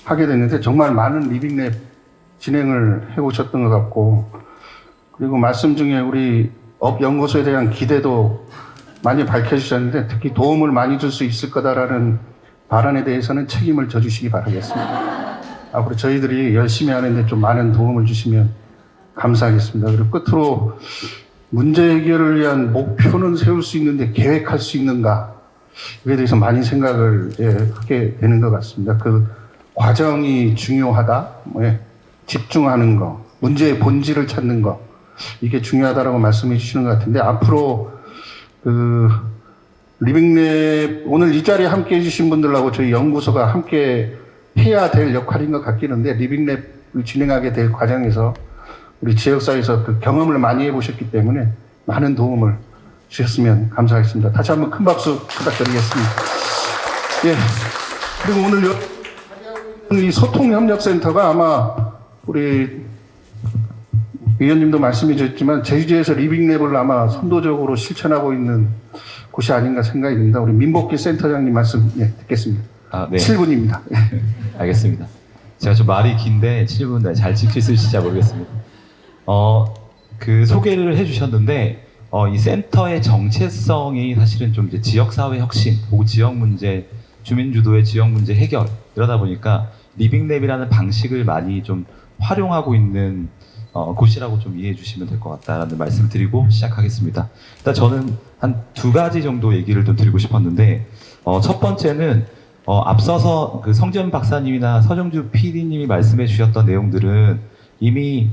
하게 됐는데 정말 많은 리빙랩 진행을 해오셨던 것 같고, 그리고 말씀 중에 우리 업연구소에 대한 기대도 많이 밝혀주셨는데 특히 도움을 많이 줄 수 있을 거다라는 발언에 대해서는 책임을 져주시기 바라겠습니다. 앞으로 저희들이 열심히 하는데 좀 많은 도움을 주시면 감사하겠습니다. 그리고 끝으로 문제 해결을 위한 목표는 세울 수 있는데 계획할 수 있는가, 이에 대해서 많이 생각을 하게 되는 것 같습니다. 그 과정이 중요하다, 집중하는 거, 문제의 본질을 찾는 거, 이게 중요하다라고 말씀해 주시는 것 같은데, 앞으로 리빙랩 오늘 이 자리에 함께 해주신 분들하고 저희 연구소가 함께 해야 될 역할인 것 같긴 한데, 리빙랩을 진행하게 될 과정에서 우리 지역사회에서 그 경험을 많이 해보셨기 때문에 많은 도움을 주셨으면 감사하겠습니다. 다시 한번 큰 박수 부탁드리겠습니다. 예. 그리고 오늘 이 소통협력센터가 아마 우리 위원님도 말씀해 주셨지만 제주도에서 리빙랩을 아마 선도적으로 실천하고 있는 곳이 아닌가 생각이 듭니다. 우리 민복기 센터장님 말씀 듣겠습니다. 네. 7분입니다. 알겠습니다. 제가 좀 말이 긴데 7분 잘 지킬 수 있을지 모르겠습니다. 그 소개를 해주셨는데 이 센터의 정체성이 사실은 좀 이제 지역사회 혁신, 그리고 지역 문제, 주민주도의 지역 문제 해결, 이러다 보니까 리빙랩이라는 방식을 많이 좀 활용하고 있는 곳이라고 좀 이해해 주시면 될 것 같다라는 말씀을 드리고 시작하겠습니다. 일단 저는 한 2가지 정도 얘기를 좀 드리고 싶었는데, 첫 번째는 앞서서 그 성재현 박사님이나 서정주 PD님이 말씀해 주셨던 내용들은 이미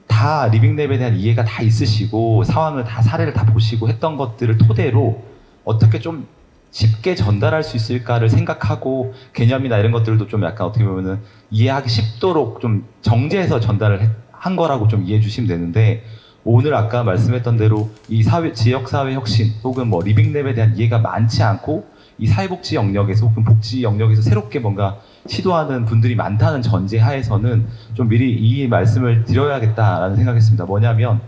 다 리빙랩에 대한 이해가 다 있으시고 상황을 다 사례를 다 보시고 했던 것들을 토대로 어떻게 좀 쉽게 전달할 수 있을까를 생각하고 개념이나 이런 것들도 좀 약간 어떻게 보면은 이해하기 쉽도록 좀 정제해서 전달을 한 거라고 좀 이해해 주시면 되는데, 오늘 아까 말씀했던 대로 이 지역사회 혁신 혹은 뭐 리빙랩에 대한 이해가 많지 않고 이 사회복지 영역에서 혹은 복지 영역에서 새롭게 뭔가 시도하는 분들이 많다는 전제 하에서는 좀 미리 이 말씀을 드려야겠다라는 생각했습니다. 뭐냐면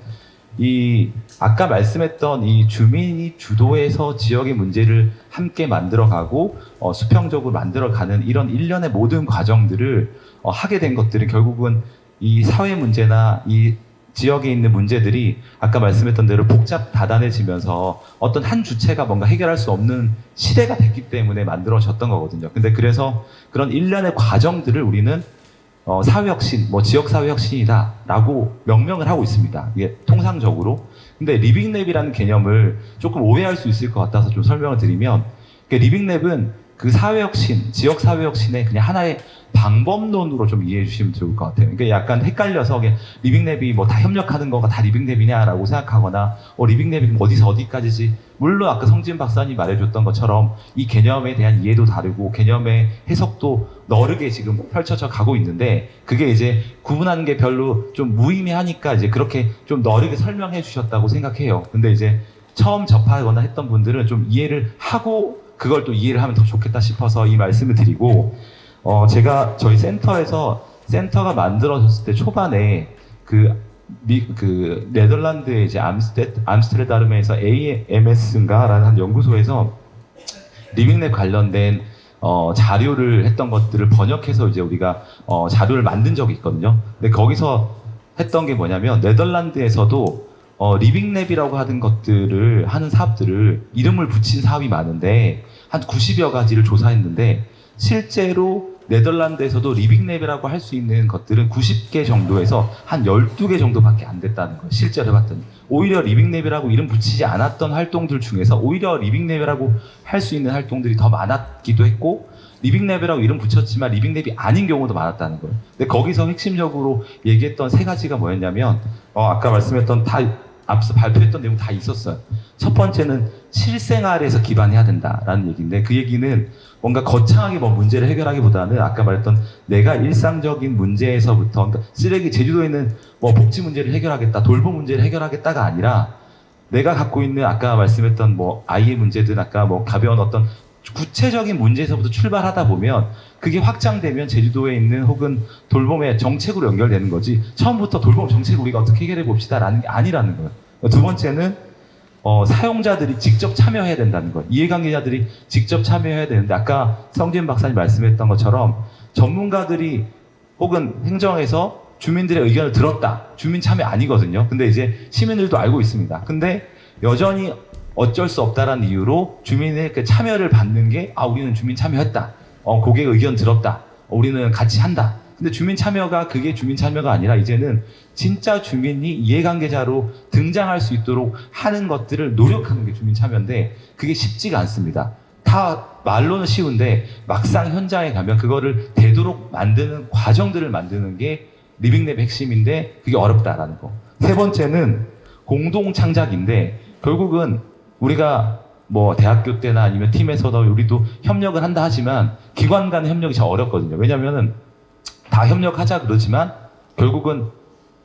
이 아까 말씀했던 이 주민이 주도해서 지역의 문제를 함께 만들어가고 수평적으로 만들어가는 이런 일련의 모든 과정들을 하게 된 것들은 결국은 이 사회 문제나 이 지역에 있는 문제들이 아까 말씀했던 대로 복잡 다단해지면서 어떤 한 주체가 뭔가 해결할 수 없는 시대가 됐기 때문에 만들어졌던 거거든요. 근데 그래서 그런 일련의 과정들을 우리는 사회혁신, 뭐 지역사회혁신이다라고 명명을 하고 있습니다. 이게 통상적으로. 근데 리빙랩이라는 개념을 조금 오해할 수 있을 것 같아서 좀 설명을 드리면, 리빙랩은 그 사회혁신, 지역사회혁신의 그냥 하나의 방법론으로 좀 이해해 주시면 좋을 것 같아요. 그러니까 약간 헷갈려서 리빙랩이 뭐 다 협력하는 거가 다 리빙랩이냐라고 생각하거나 리빙랩이 어디서 어디까지지. 물론 아까 성진 박사님 말해줬던 것처럼 이 개념에 대한 이해도 다르고 개념의 해석도 너르게 지금 펼쳐져 가고 있는데, 그게 이제 구분하는 게 별로 좀 무의미하니까 이제 그렇게 좀 너르게 설명해 주셨다고 생각해요. 근데 이제 처음 접하거나 했던 분들은 좀 이해를 하고 그걸 또 이해를 하면 더 좋겠다 싶어서 이 말씀을 드리고, 제가 저희 센터가 만들어졌을 때 초반에 네덜란드의 이제 암스테르담에서 AMS인가라는 한 연구소에서 리빙랩 관련된 자료를 했던 것들을 번역해서 이제 우리가 자료를 만든 적이 있거든요. 근데 거기서 했던 게 뭐냐면 네덜란드에서도 리빙랩이라고 하는 것들을 하는 사업들을 이름을 붙인 사업이 많은데 한 90여 가지를 조사했는데 실제로 네덜란드에서도 리빙랩이라고 할 수 있는 것들은 90개 정도에서 한 12개 정도밖에 안 됐다는 거예요. 실제로 해봤더니. 오히려 리빙랩이라고 이름 붙이지 않았던 활동들 중에서 오히려 리빙랩이라고 할 수 있는 활동들이 더 많았기도 했고 리빙랩이라고 이름 붙였지만 리빙랩이 아닌 경우도 많았다는 거예요. 근데 거기서 핵심적으로 얘기했던 세 가지가 뭐였냐면 아까 말씀했던 앞서 발표했던 내용 다 있었어요. 첫 번째는 실생활에서 기반해야 된다라는 얘기인데 그 얘기는 뭔가 거창하게 뭐 문제를 해결하기보다는 아까 말했던 내가 일상적인 문제에서부터 그러니까 제주도에 있는 뭐 복지 문제를 해결하겠다, 돌봄 문제를 해결하겠다가 아니라 내가 갖고 있는 아까 말씀했던 뭐 아이의 문제든 아까 뭐 가벼운 어떤 구체적인 문제에서부터 출발하다 보면 그게 확장되면 제주도에 있는 혹은 돌봄의 정책으로 연결되는 거지 처음부터 돌봄 정책을 우리가 어떻게 해결해 봅시다라는 게 아니라는 거예요. 두 번째는 사용자들이 직접 참여해야 된다는 거예요. 이해관계자들이 직접 참여해야 되는데 아까 성진 박사님 말씀했던 것처럼 전문가들이 혹은 행정에서 주민들의 의견을 들었다. 주민 참여 아니거든요. 근데 이제 시민들도 알고 있습니다. 근데 여전히 어쩔 수 없다라는 이유로 주민의 그 참여를 받는 게 우리는 주민 참여했다. 고객 의견 들었다. 우리는 같이 한다. 근데 주민 참여가 그게 주민 참여가 아니라 이제는 진짜 주민이 이해관계자로 등장할 수 있도록 하는 것들을 노력하는 게 주민 참여인데 그게 쉽지가 않습니다. 다 말로는 쉬운데 막상 현장에 가면 그거를 되도록 만드는 과정들을 만드는 게 리빙랩의 핵심인데 그게 어렵다라는 거. 세 번째는 공동 창작인데 결국은 우리가 뭐 대학교 때나 아니면 팀에서도 우리도 협력을 한다 하지만 기관 간 협력이 참 어렵거든요. 왜냐면은 다 협력하자 그러지만 결국은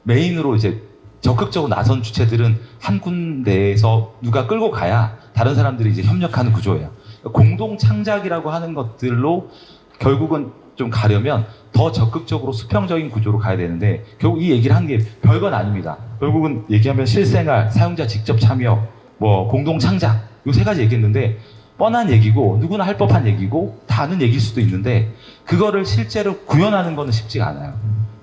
메인으로 이제 적극적으로 나선 주체들은 한 군데에서 누가 끌고 가야 다른 사람들이 이제 협력하는 구조예요. 공동 창작이라고 하는 것들로 결국은 좀 가려면 더 적극적으로 수평적인 구조로 가야 되는데 결국 이 얘기를 한 게 별건 아닙니다. 결국은 얘기하면 실생활, 사용자 직접 참여, 뭐 공동 창작 이 세 가지 얘기했는데 뻔한 얘기고 누구나 할 법한 얘기고 다 아는 얘기일 수도 있는데 그거를 실제로 구현하는 거는 쉽지가 않아요.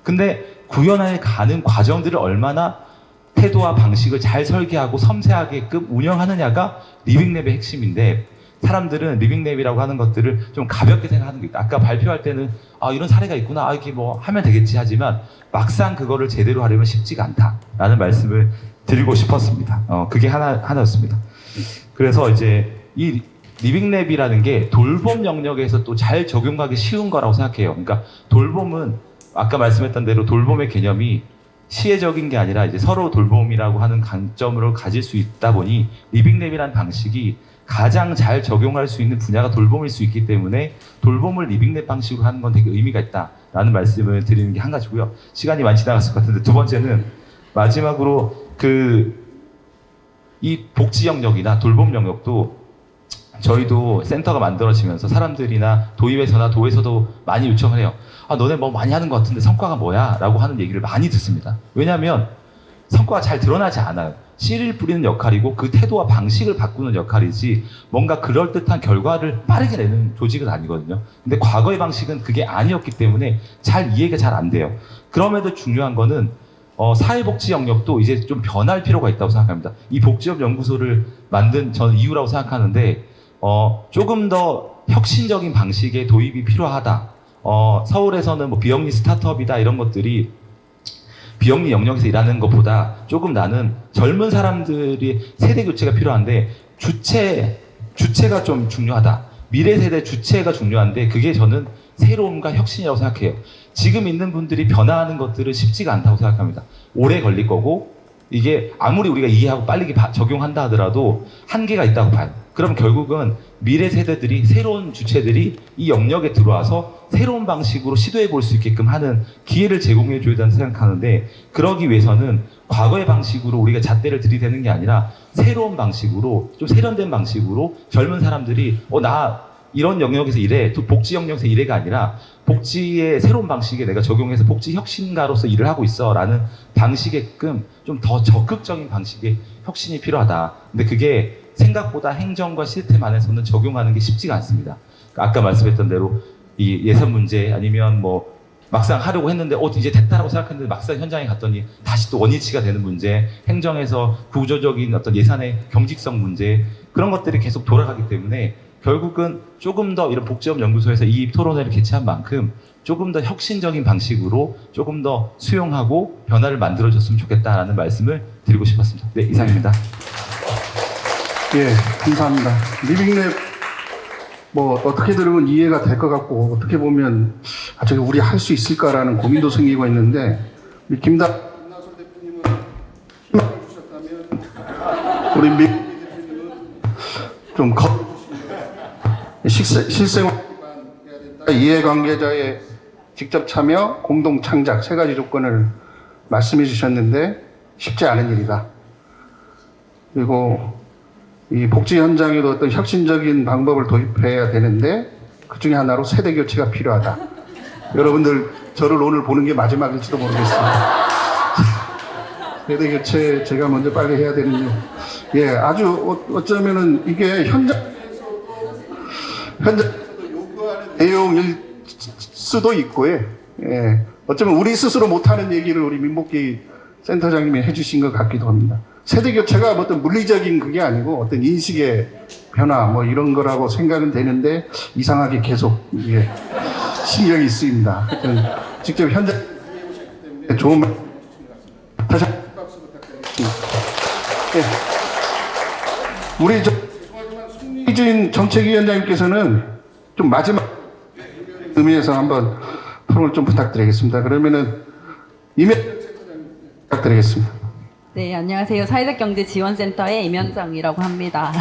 근데 구현해 가는 과정들을 얼마나 태도와 방식을 잘 설계하고 섬세하게끔 운영하느냐가 리빙랩의 핵심인데 사람들은 리빙랩이라고 하는 것들을 좀 가볍게 생각하는 게 있다. 아까 발표할 때는 이런 사례가 있구나. 이렇게 뭐 하면 되겠지 하지만 막상 그거를 제대로 하려면 쉽지가 않다라는 말씀을 드리고 싶었습니다. 그게 하나였습니다. 그래서 이제 이 리빙랩이라는 게 돌봄 영역에서 또 잘 적용하기 쉬운 거라고 생각해요. 그러니까 돌봄은 아까 말씀했던 대로 돌봄의 개념이 시혜적인 게 아니라 이제 서로 돌봄이라고 하는 관점으로 가질 수 있다 보니 리빙랩이라는 방식이 가장 잘 적용할 수 있는 분야가 돌봄일 수 있기 때문에 돌봄을 리빙랩 방식으로 하는 건 되게 의미가 있다라는 말씀을 드리는 게 한 가지고요. 시간이 많이 지나갔을 것 같은데 두 번째는 마지막으로 이 복지 영역이나 돌봄 영역도 저희도 센터가 만들어지면서 사람들이나 도의회에서나 도에서도 많이 요청을 해요. 너네 뭐 많이 하는 것 같은데 성과가 뭐야? 라고 하는 얘기를 많이 듣습니다. 왜냐하면 성과가 잘 드러나지 않아요. 씨를 뿌리는 역할이고 그 태도와 방식을 바꾸는 역할이지 뭔가 그럴듯한 결과를 빠르게 내는 조직은 아니거든요. 근데 과거의 방식은 그게 아니었기 때문에 잘 이해가 잘 안 돼요. 그럼에도 중요한 거는 사회복지 영역도 이제 좀 변할 필요가 있다고 생각합니다. 이 복지업 연구소를 만든 저는 이유라고 생각하는데 조금 더 혁신적인 방식의 도입이 필요하다. 서울에서는 뭐 비영리 스타트업이다 이런 것들이 비영리 영역에서 일하는 것보다 조금 나는 젊은 사람들이 세대 교체가 필요한데 주체가 좀 중요하다. 미래 세대 주체가 중요한데 그게 저는 새로움과 혁신이라고 생각해요. 지금 있는 분들이 변화하는 것들은 쉽지가 않다고 생각합니다. 오래 걸릴 거고 이게 아무리 우리가 이해하고 빨리 적용한다 하더라도 한계가 있다고 봐요. 그럼 결국은 미래 세대들이 새로운 주체들이 이 영역에 들어와서 새로운 방식으로 시도해 볼 수 있게끔 하는 기회를 제공해 줘야 된다고 생각하는데 그러기 위해서는 과거의 방식으로 우리가 잣대를 들이대는 게 아니라 새로운 방식으로 좀 세련된 방식으로 젊은 사람들이 나 이런 영역에서 일해 복지 영역에서 일해가 아니라 복지의 새로운 방식에 내가 적용해서 복지 혁신가로서 일을 하고 있어 라는 방식에끔 좀 더 적극적인 방식의 혁신이 필요하다. 근데 그게 생각보다 행정과 시스템 안에서는 적용하는 게 쉽지가 않습니다. 아까 말씀했던 대로 이 예산 문제 아니면 뭐 막상 하려고 했는데 이제 됐다라고 생각했는데 막상 현장에 갔더니 다시 또 원위치가 되는 문제, 행정에서 구조적인 어떤 예산의 경직성 문제, 그런 것들이 계속 돌아가기 때문에 결국은 조금 더 이런 복지업 연구소에서 이 토론회를 개최한 만큼 조금 더 혁신적인 방식으로 조금 더 수용하고 변화를 만들어줬으면 좋겠다라는 말씀을 드리고 싶었습니다. 네, 이상입니다. 예, 감사합니다. 리빙랩 뭐 어떻게 들으면 이해가 될 것 같고 어떻게 보면 저게 우리 할 수 있을까라는 고민도 생기고 있는데 우리 김나솔 대표님은 희망을 주셨다면 우리 미 대표님은 좀 실생활 해야 된다. 이해관계자의 직접 참여, 공동 창작 세 가지 조건을 말씀해 주셨는데 쉽지 않은 일이다. 그리고 이 복지 현장에도 어떤 혁신적인 방법을 도입해야 되는데 그 중에 하나로 세대 교체가 필요하다. 여러분들 저를 오늘 보는 게 마지막일지도 모르겠습니다. 세대 교체 제가 먼저 빨리 해야 되는데 예, 아주 어쩌면은 이게 현장에서도 요구하는 내용일 수도 있고 예, 어쩌면 우리 스스로 못하는 얘기를 우리 민복기 센터장님이 해주신 것 같기도 합니다. 세대 교체가 어떤 물리적인 그게 아니고 어떤 인식의 변화 뭐 이런 거라고 생각은 되는데 이상하게 계속 이게 신경이 쓰입니다. 하여튼 직접 현장에 해보셨기 때문에 좋은 말씀 해주신 것 같습니다. 다시 한번 박수 부탁드리겠습니다. 예. 우리 죄송하지만 송미진 정책위원장님께서는 좀 마지막 의미에서 한번 토론을 좀 부탁드리겠습니다. 그러면은 이면정 센터장님 부탁드리겠습니다. 네, 안녕하세요. 사회적경제지원센터의 임현정이라고 합니다.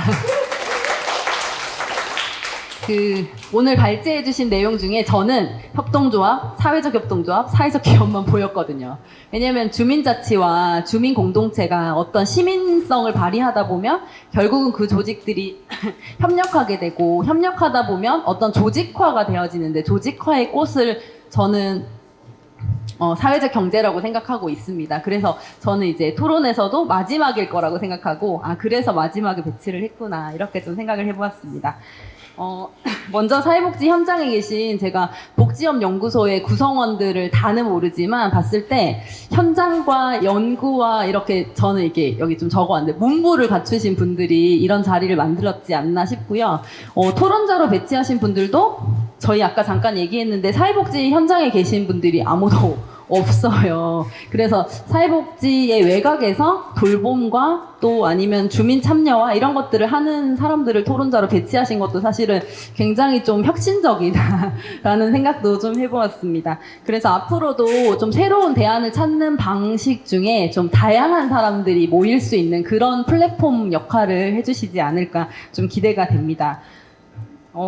오늘 발제해주신 내용 중에 저는 협동조합, 사회적 협동조합, 사회적 기업만 보였거든요. 왜냐하면 주민자치와 주민공동체가 어떤 시민성을 발휘하다 보면 결국은 그 조직들이 협력하게 되고 협력하다 보면 어떤 조직화가 되어지는데 조직화의 꽃을 저는 사회적 경제라고 생각하고 있습니다. 그래서 저는 이제 토론에서도 마지막일 거라고 생각하고 그래서 마지막에 배치를 했구나 이렇게 좀 생각을 해보았습니다. 먼저 사회복지 현장에 계신 제가 복지업 연구소의 구성원들을 다는 모르지만 봤을 때 현장과 연구와 이렇게 저는 이게 여기 좀 적어왔는데 문부를 갖추신 분들이 이런 자리를 만들었지 않나 싶고요. 토론자로 배치하신 분들도 저희 아까 잠깐 얘기했는데 사회복지 현장에 계신 분들이 아무도 없어요. 그래서 사회복지의 외곽에서 돌봄과 또 아니면 주민 참여와 이런 것들을 하는 사람들을 토론자로 배치하신 것도 사실은 굉장히 좀 혁신적이다라는 생각도 좀 해보았습니다. 그래서 앞으로도 좀 새로운 대안을 찾는 방식 중에 좀 다양한 사람들이 모일 수 있는 그런 플랫폼 역할을 해주시지 않을까 좀 기대가 됩니다.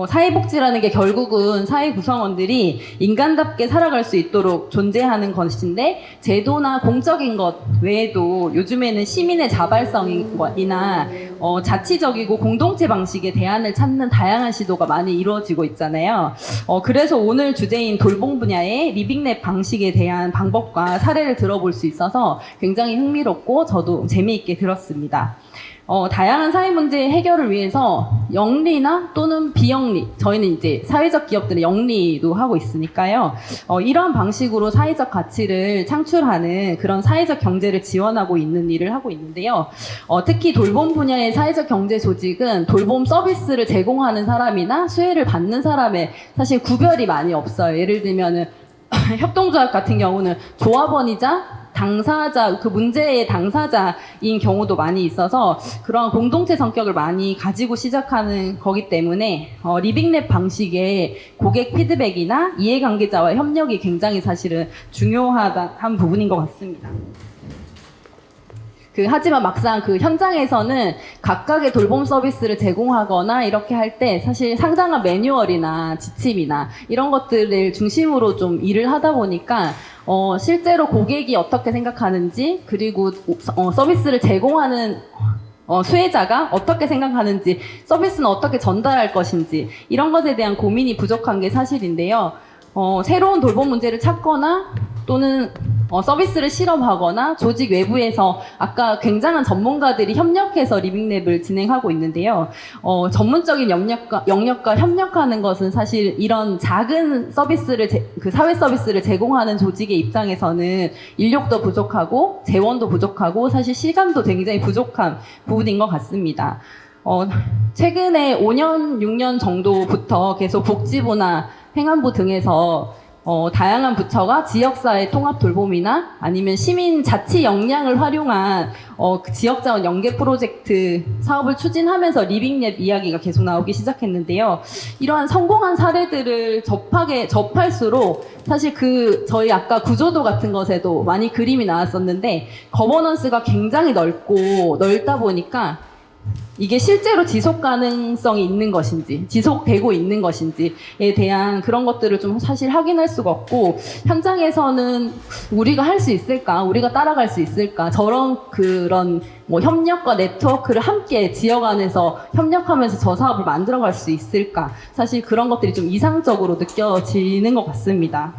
사회복지라는 게 결국은 사회 구성원들이 인간답게 살아갈 수 있도록 존재하는 것인데 제도나 공적인 것 외에도 요즘에는 시민의 자발성이나 자치적이고 공동체 방식의 대안을 찾는 다양한 시도가 많이 이루어지고 있잖아요. 그래서 오늘 주제인 돌봄 분야의 리빙랩 방식에 대한 방법과 사례를 들어볼 수 있어서 굉장히 흥미롭고 저도 재미있게 들었습니다. 다양한 사회 문제 해결을 위해서 영리나 또는 비영리, 저희는 이제 사회적 기업들은 영리도 하고 있으니까요. 이런 방식으로 사회적 가치를 창출하는 그런 사회적 경제를 지원하고 있는 일을 하고 있는데요. 특히 돌봄 분야의 사회적 경제 조직은 돌봄 서비스를 제공하는 사람이나 수혜를 받는 사람의 사실 구별이 많이 없어요. 예를 들면은 협동조합 같은 경우는 조합원이자 당사자, 그 문제의 당사자인 경우도 많이 있어서 그런 공동체 성격을 많이 가지고 시작하는 거기 때문에 리빙랩 방식의 고객 피드백이나 이해관계자와 협력이 굉장히 사실은 중요한 부분인 것 같습니다. 하지만 막상 그 현장에서는 각각의 돌봄 서비스를 제공하거나 이렇게 할 때 사실 상당한 매뉴얼이나 지침이나 이런 것들을 중심으로 좀 일을 하다 보니까 실제로 고객이 어떻게 생각하는지 그리고 서비스를 제공하는 수혜자가 어떻게 생각하는지 서비스는 어떻게 전달할 것인지 이런 것에 대한 고민이 부족한 게 사실인데요. 새로운 돌봄 문제를 찾거나 또는 서비스를 실험하거나 조직 외부에서 아까 굉장한 전문가들이 협력해서 리빙랩을 진행하고 있는데요. 전문적인 영역과 협력하는 것은 사실 이런 작은 서비스를 그 사회 서비스를 제공하는 조직의 입장에서는 인력도 부족하고 재원도 부족하고 사실 시간도 굉장히 부족한 부분인 것 같습니다. 최근에 5년, 6년 정도부터 계속 복지부나 행안부 등에서 다양한 부처가 지역사회 통합 돌봄이나 아니면 시민 자치 역량을 활용한 그 지역자원 연계 프로젝트 사업을 추진하면서 리빙랩 이야기가 계속 나오기 시작했는데요. 이러한 성공한 사례들을 접할수록 사실 저희 아까 구조도 같은 것에도 많이 그림이 나왔었는데 거버넌스가 굉장히 넓다 보니까 이게 실제로 지속 가능성이 있는 것인지, 지속되고 있는 것인지에 대한 그런 것들을 좀 사실 확인할 수가 없고, 현장에서는 우리가 할 수 있을까, 우리가 따라갈 수 있을까, 그런 협력과 네트워크를 함께 지역 안에서 협력하면서 저 사업을 만들어갈 수 있을까, 사실 그런 것들이 좀 이상적으로 느껴지는 것 같습니다.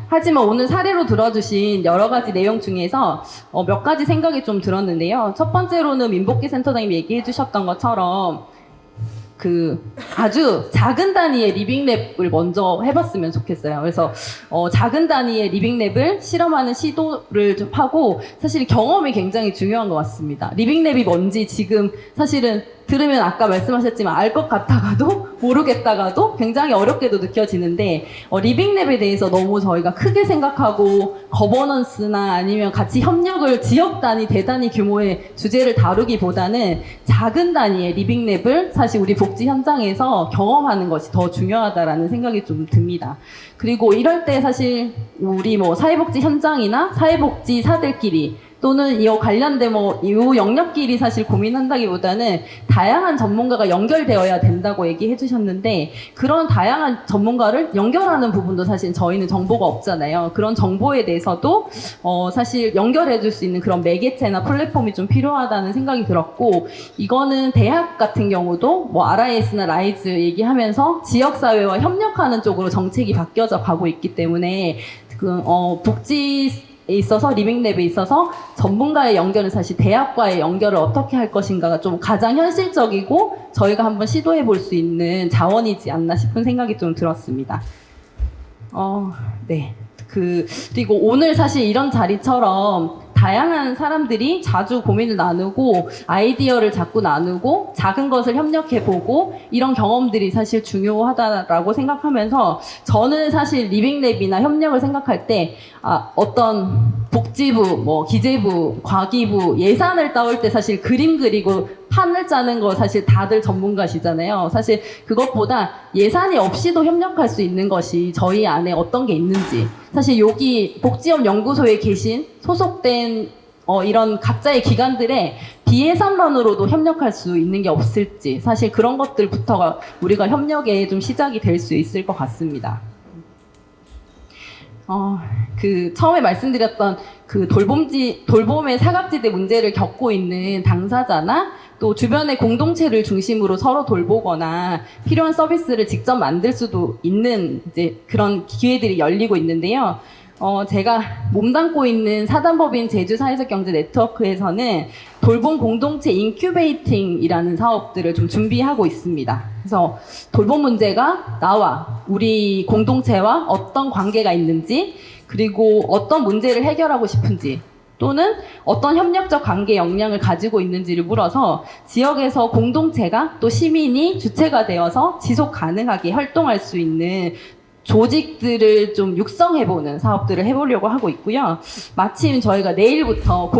하지만 오늘 사례로 들어주신 여러 가지 내용 중에서 몇 가지 생각이 좀 들었는데요. 첫 번째로는 민복기 센터장님이 얘기해 주셨던 것처럼 아주 작은 단위의 리빙랩을 먼저 해봤으면 좋겠어요. 그래서 작은 단위의 리빙랩을 실험하는 시도를 좀 하고, 사실 경험이 굉장히 중요한 것 같습니다. 리빙랩이 뭔지 지금 사실은 들으면 아까 말씀하셨지만 알 것 같다가도 모르겠다가도 굉장히 어렵게도 느껴지는데, 리빙랩에 대해서 너무 저희가 크게 생각하고 거버넌스나 아니면 같이 협력을 지역 단위, 대단위 규모의 주제를 다루기보다는 작은 단위의 리빙랩을 사실 우리 복지 현장에서 경험하는 것이 더 중요하다라는 생각이 좀 듭니다. 그리고 이럴 때 사실 우리 사회복지 현장이나 사회복지사들끼리 또는 이 관련된 이 영역끼리 사실 고민한다기보다는 다양한 전문가가 연결되어야 된다고 얘기해 주셨는데, 그런 다양한 전문가를 연결하는 부분도 사실 저희는 정보가 없잖아요. 그런 정보에 대해서도 사실 연결해 줄 수 있는 그런 매개체나 플랫폼이 좀 필요하다는 생각이 들었고, 이거는 대학 같은 경우도 RIS나 라이즈 얘기하면서 지역사회와 협력하는 쪽으로 정책이 바뀌어져 가고 있기 때문에 복지 있어서 리빙랩에 있어서 전문가의 연결은 사실 대학과의 연결을 어떻게 할 것인가가 좀 가장 현실적이고 저희가 한번 시도해 볼 수 있는 자원이지 않나 싶은 생각이 좀 들었습니다. 네. 그리고 오늘 사실 이런 자리처럼 다양한 사람들이 자주 고민을 나누고 아이디어를 자꾸 나누고 작은 것을 협력해보고 이런 경험들이 사실 중요하다라고 생각하면서, 저는 사실 리빙랩이나 협력을 생각할 때 어떤 복지부, 기재부, 과기부 예산을 따올 때 사실 그림 그리고 판을 짜는 거 사실 다들 전문가시잖아요. 사실 그것보다 예산이 없이도 협력할 수 있는 것이 저희 안에 어떤 게 있는지, 사실 여기 복지업 연구소에 계신 소속된 이런 각자의 기관들의 비예산만으로도 협력할 수 있는 게 없을지, 사실 그런 것들부터가 우리가 협력에 좀 시작이 될 수 있을 것 같습니다. 처음에 말씀드렸던 돌봄의 사각지대 문제를 겪고 있는 당사자나 또 주변의 공동체를 중심으로 서로 돌보거나 필요한 서비스를 직접 만들 수도 있는 이제 그런 기회들이 열리고 있는데요. 제가 몸담고 있는 사단법인 제주사회적경제 네트워크에서는 돌봄 공동체 인큐베이팅이라는 사업들을 좀 준비하고 있습니다. 그래서 돌봄 문제가 나와 우리 공동체와 어떤 관계가 있는지, 그리고 어떤 문제를 해결하고 싶은지, 또는 어떤 협력적 관계 역량을 가지고 있는지를 물어서 지역에서 공동체가 또 시민이 주체가 되어서 지속 가능하게 활동할 수 있는 조직들을 좀 육성해보는 사업들을 해보려고 하고 있고요. 마침 저희가 내일부터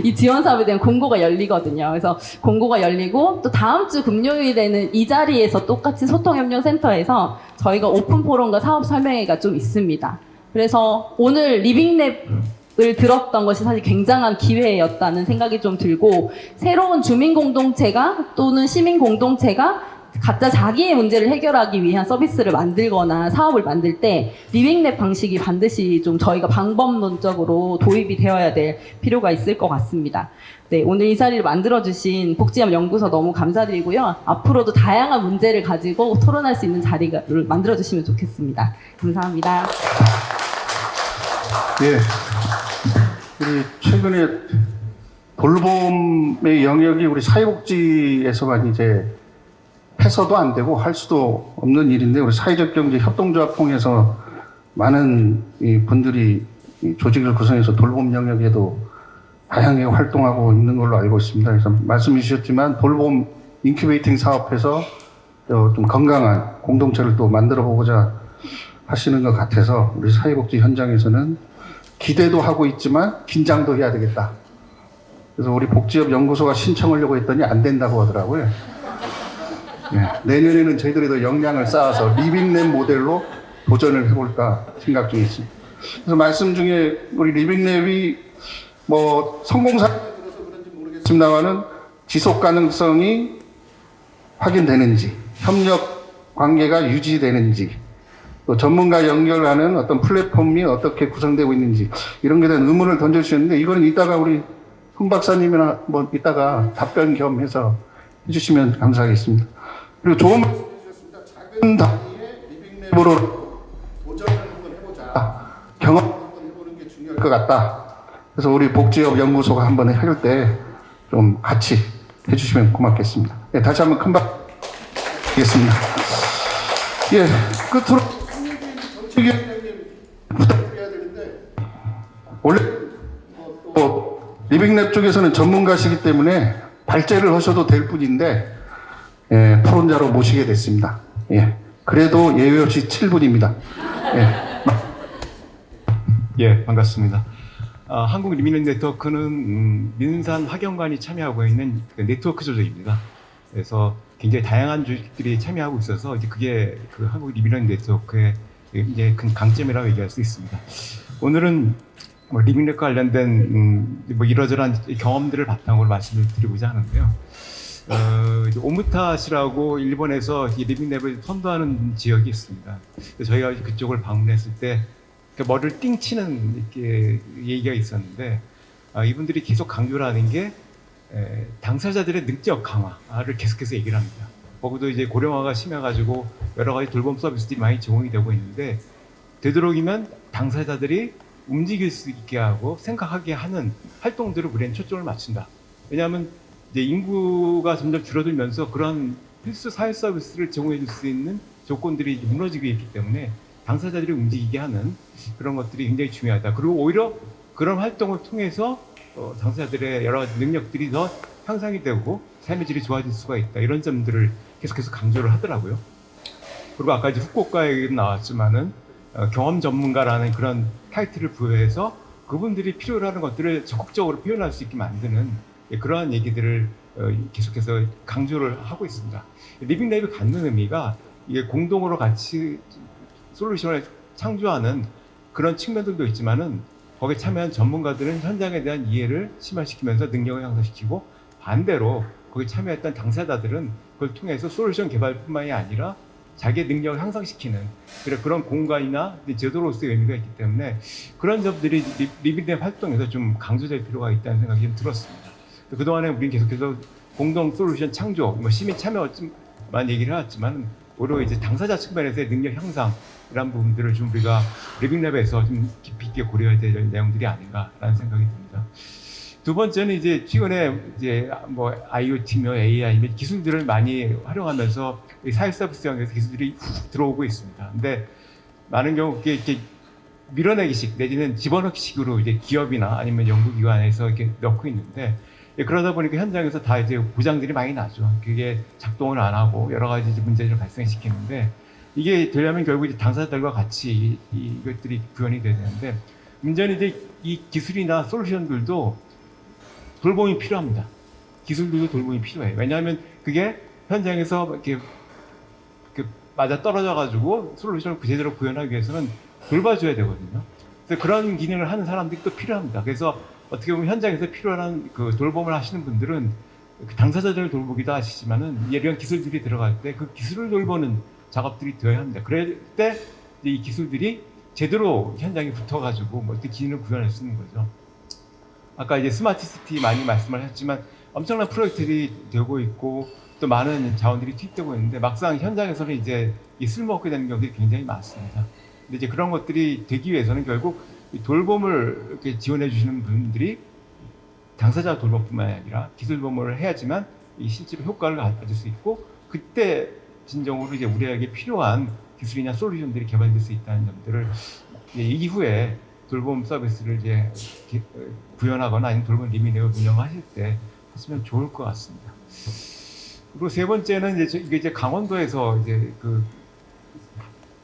이 지원 사업에 대한 공고가 열리거든요. 그래서 공고가 열리고 또 다음 주 금요일에는 이 자리에서 똑같이 소통협력센터에서 저희가 오픈 포럼과 사업 설명회가 좀 있습니다. 그래서 오늘 리빙랩을 들었던 것이 사실 굉장한 기회였다는 생각이 좀 들고, 새로운 주민 공동체가 또는 시민 공동체가 각자 자기의 문제를 해결하기 위한 서비스를 만들거나 사업을 만들 때 리빙랩 방식이 반드시 좀 저희가 방법론적으로 도입이 되어야 될 필요가 있을 것 같습니다. 네, 오늘 이 자리를 만들어주신 복지업 연구소 너무 감사드리고요. 앞으로도 다양한 문제를 가지고 토론할 수 있는 자리를 만들어주시면 좋겠습니다. 감사합니다. 예. 우리 최근에 돌봄의 영역이 우리 사회복지에서만 이제 해서도 안 되고 할 수도 없는 일인데 우리 사회적 경제 협동조합 통해서 많은 이 분들이 이 조직을 구성해서 돌봄 영역에도 다양하게 활동하고 있는 걸로 알고 있습니다. 그래서 말씀해 주셨지만 돌봄 인큐베이팅 사업에서 좀 건강한 공동체를 또 만들어 보고자 하시는 것 같아서 우리 사회복지 현장에서는 기대도 하고 있지만 긴장도 해야 되겠다. 그래서 우리 복지업 연구소가 신청하려고 했더니 안 된다고 하더라고요. 네, 내년에는 저희들이 더 역량을 쌓아서 리빙랩 모델로 도전을 해볼까 생각 중에 있습니다. 그래서 말씀 중에 우리 리빙랩이 뭐 성공사례가 들어서 그런지 모르겠습니다만은 지속 가능성이 확인되는지, 협력 관계가 유지되는지, 또 전문가 연결하는 어떤 플랫폼이 어떻게 구성되고 있는지 이런 것에 대한 의문을 던져주셨는데 이거는 이따가 우리 훈 박사님이나 뭐 이따가 답변 겸해서 해주시면 감사하겠습니다. 그리고 좋은 말씀 해주셨습니다. 작은 단위의 리빙랩으로 도전을 한번 해보자. 경험 한번 해보는 게 중요할 것 같다. 그래서 우리 복지업 연구소가 한번 할 때 좀 같이 해주시면 고맙겠습니다. 예, 다시 한번 큰 박수 드리겠습니다. 예, 끝으로 정책위원장님 부탁드려야 되는데 원래 또 리빙랩 쪽에서는 전문가시기 때문에 발제를 하셔도 될 뿐인데 예, 토론자로 모시게 됐습니다. 예, 그래도 예외 없이 7분입니다. 예, 반갑습니다. 한국 리빙랩 네트워크는 민산 학연관이 참여하고 있는 그 네트워크 조직입니다. 그래서 굉장히 다양한 조직들이 참여하고 있어서 이제 그게 그 한국 리빙랩 네트워크의 이제 큰 강점이라고 얘기할 수 있습니다. 오늘은 뭐 리빙랩과 관련된 뭐 이러저러한 경험들을 바탕으로 말씀을 드리고자 하는데요. 이제 오무타시라고 일본에서 이 리빙랩을 선도하는 지역이 있습니다. 저희가 그쪽을 방문했을 때 머리를 띵 치는 이렇게 얘기가 있었는데 이분들이 계속 강조를 하는 게 당사자들의 능력 강화를 계속해서 얘기를 합니다. 거기도 이제 고령화가 심해가지고 여러 가지 돌봄 서비스들이 많이 제공이 되고 있는데 되도록이면 당사자들이 움직일 수 있게 하고 생각하게 하는 활동들을 우리는 초점을 맞춘다. 왜냐하면 이제 인구가 점점 줄어들면서 그런 필수 사회 서비스를 제공해 줄 수 있는 조건들이 무너지고 있기 때문에 당사자들이 움직이게 하는 그런 것들이 굉장히 중요하다. 그리고 오히려 그런 활동을 통해서 당사자들의 여러 가지 능력들이 더 향상이 되고 삶의 질이 좋아질 수가 있다. 이런 점들을 계속해서 강조를 하더라고요. 그리고 아까 이제 후쿠오카 얘기도 나왔지만은 경험 전문가라는 그런 타이틀을 부여해서 그분들이 필요로 하는 것들을 적극적으로 표현할 수 있게 만드는 그러한 얘기들을 계속해서 강조를 하고 있습니다. 리빙랩이 갖는 의미가 이게 공동으로 같이 솔루션을 창조하는 그런 측면들도 있지만은 거기에 참여한 전문가들은 현장에 대한 이해를 심화시키면서 능력을 향상시키고 반대로 거기에 참여했던 당사자들은 그걸 통해서 솔루션 개발뿐만이 아니라 자기의 능력을 향상시키는 그런 공간이나 제도로서의 의미가 있기 때문에 그런 점들이 리빙랩 활동에서 좀 강조될 필요가 있다는 생각이 좀 들었습니다. 그동안에 우리는 계속해서 공동 솔루션 창조, 뭐 시민 참여만 얘기를 해왔지만 오히려 이제 당사자 측면에서의 능력 향상 이런 부분들을 좀 우리가 리빙랩에서 좀 깊이 있게 고려해야 될 내용들이 아닌가라는 생각이 듭니다. 두 번째는 이제 최근에 이제 뭐 IoT며 AI 기술들을 많이 활용하면서 사회 서비스 영역에서 기술들이 훅 들어오고 있습니다. 근데 많은 경우 이렇게 밀어내기식 내지는 집어넣기식으로 이제 기업이나 아니면 연구기관에서 이렇게 넣고 있는데 그러다 보니까 현장에서 다 이제 고장들이 많이 나죠. 그게 작동을 안 하고 여러 가지 문제를 발생시키는데 이게 되려면 결국 이제 당사자들과 같이 이것들이 구현이 돼야 되는데 문제는 이제 이 기술이나 솔루션들도 돌봄이 필요합니다. 기술들도 돌봄이 필요해요. 왜냐하면 그게 현장에서 이렇게 맞아 떨어져가지고 솔루션을 제대로 구현하기 위해서는 돌봐줘야 되거든요. 그래서 그런 기능을 하는 사람들이 또 필요합니다. 그래서 어떻게 보면 현장에서 필요한 그 돌봄을 하시는 분들은 그 당사자들을 돌보기도 하시지만은 이런 기술들이 들어갈 때 그 기술을 돌보는 작업들이 되어야 합니다. 그럴 때 이 기술들이 제대로 현장에 붙어가지고 뭐 어떻게 기능을 구현할 수 있는 거죠. 아까 이제 스마트 시티 많이 말씀을 했지만 엄청난 프로젝트들이 되고 있고 또 많은 자원들이 투입되고 있는데 막상 현장에서는 이제 이 쓸모없게 되는 경우들이 굉장히 많습니다. 근데 이제 그런 것들이 되기 위해서는 결국 이 돌봄을 이렇게 지원해 주시는 분들이 당사자 돌봄뿐만 아니라 기술 돌봄을 해야지만 이 실제로 효과를 가질 수 있고, 그때 진정으로 이제 우리에게 필요한 기술이나 솔루션들이 개발될 수 있다는 점들을 이후에 돌봄 서비스를 이제 구현하거나 아니면 돌봄 리빙랩을 운영하실 때 하시면 좋을 것 같습니다. 그리고 세 번째는 이게 이제 강원도에서 이제 그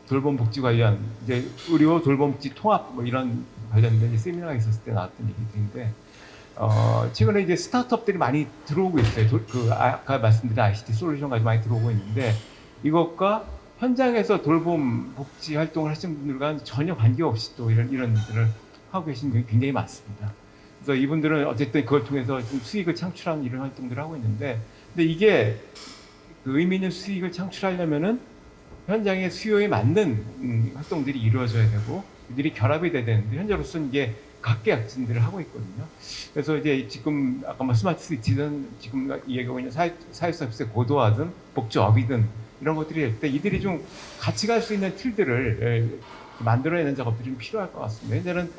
돌봄 복지 관련 이제 의료 돌봄 복지 통합 뭐 이런 관련된 이제 세미나가 있었을 때 나왔던 얘기들인데, 최근에 이제 스타트업들이 많이 들어오고 있어요. 아까 말씀드린 ICT 솔루션 가지고 많이 들어오고 있는데, 이것과 현장에서 돌봄 복지 활동을 하시는 분들과 전혀 관계없이 또 이런 일들을 하고 계신 분이 굉장히 많습니다. 그래서 이분들은 어쨌든 그걸 통해서 좀 수익을 창출하는 이런 활동들을 하고 있는데, 근데 이게 그 의미 있는 수익을 창출하려면은 현장의 수요에 맞는 활동들이 이루어져야 되고, 이들이 결합이 돼야 되는데, 현재로서는 이게 각계약진들을 하고 있거든요. 그래서 이제 지금 아까 뭐 스마트 시티든 지금 얘기하고 있는 사회 서비스의 고도화든 복지업이든 이런 것들이 될 때 이들이 좀 같이 갈 수 있는 틀들을 만들어내는 작업들이 좀 필요할 것 같습니다. 현재는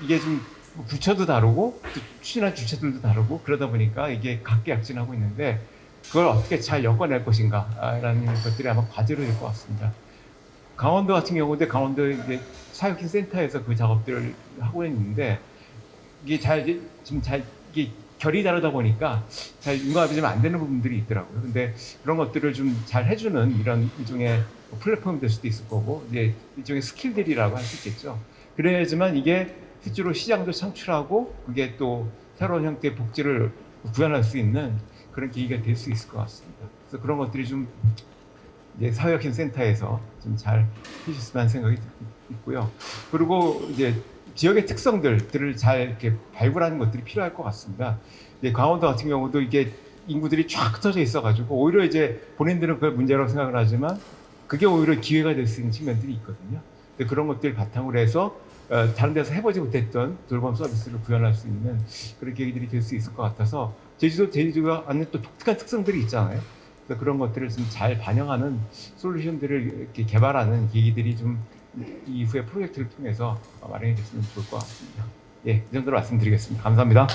이게 좀 부처도 다르고 추진한 주체들도 다르고 그러다 보니까 이게 각계약진하고 있는데, 그걸 어떻게 잘 엮어낼 것인가라는 것들이 아마 과제로 될 것 같습니다. 강원도 같은 경우인데, 강원도 이제 사육신 센터에서 그 작업들을 하고 있는데, 이게 지금 이게 결이 다르다 보니까 잘 융합이 좀 안 되는 부분들이 있더라고요. 근데 그런 것들을 좀 잘 해주는 이런 일종의 플랫폼이 될 수도 있을 거고, 이제 일종의 스킬들이라고 할 수 있겠죠. 그래야지만 이게 실제로 시장도 창출하고, 그게 또 새로운 형태의 복지를 구현할 수 있는 그런 계기가 될 수 있을 것 같습니다. 그래서 그런 것들이 좀 이제 사회혁신 센터에서 좀 잘 해주셨으면 하는 생각이 있고요. 그리고 이제 지역의 특성들을 잘 이렇게 발굴하는 것들이 필요할 것 같습니다. 이제 강원도 같은 경우도 이게 인구들이 쫙 흩어져 있어가지고 오히려 이제 본인들은 그걸 문제라고 생각을 하지만 그게 오히려 기회가 될 수 있는 측면들이 있거든요. 근데 그런 것들을 바탕으로 해서 다른 데서 해보지 못했던 돌봄 서비스를 구현할 수 있는 그런 계기들이 될 수 있을 것 같아서, 제주도가 갖는 또 독특한 특성들이 있잖아요. 그래서 그런 것들을 좀 잘 반영하는 솔루션들을 이렇게 개발하는 계기들이 좀 이후에 프로젝트를 통해서 마련이 됐으면 좋을 것 같습니다. 예, 이 정도로 말씀드리겠습니다. 감사합니다.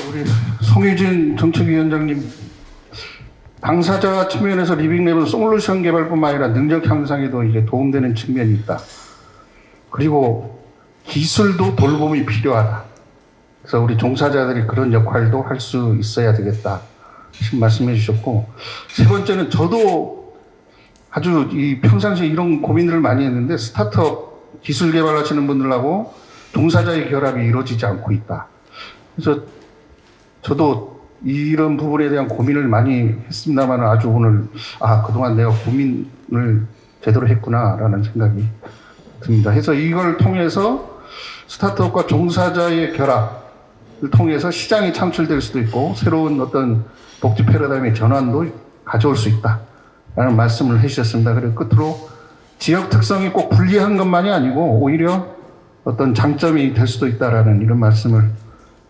우리 송유진 정책위원장님, 당사자 측면에서 리빙랩은 솔루션 개발뿐만 아니라 능력 향상에도 이제 도움되는 측면이 있다. 그리고 기술도 돌봄이 필요하다. 그래서 우리 종사자들이 그런 역할도 할 수 있어야 되겠다 말씀해 주셨고, 세 번째는 저도 아주 평상시에 이런 고민들을 많이 했는데, 스타트업 기술 개발하시는 분들하고 종사자의 결합이 이루어지지 않고 있다. 그래서 저도 이런 부분에 대한 고민을 많이 했습니다만, 아주 오늘 그동안 내가 고민을 제대로 했구나라는 생각이 듭니다. 그래서 이걸 통해서 스타트업과 종사자의 결합을 통해서 시장이 창출될 수도 있고 새로운 어떤 복지 패러다임의 전환도 가져올 수 있다라는 말씀을 해주셨습니다. 그리고 끝으로 지역 특성이 꼭 불리한 것만이 아니고 오히려 어떤 장점이 될 수도 있다라는 이런 말씀을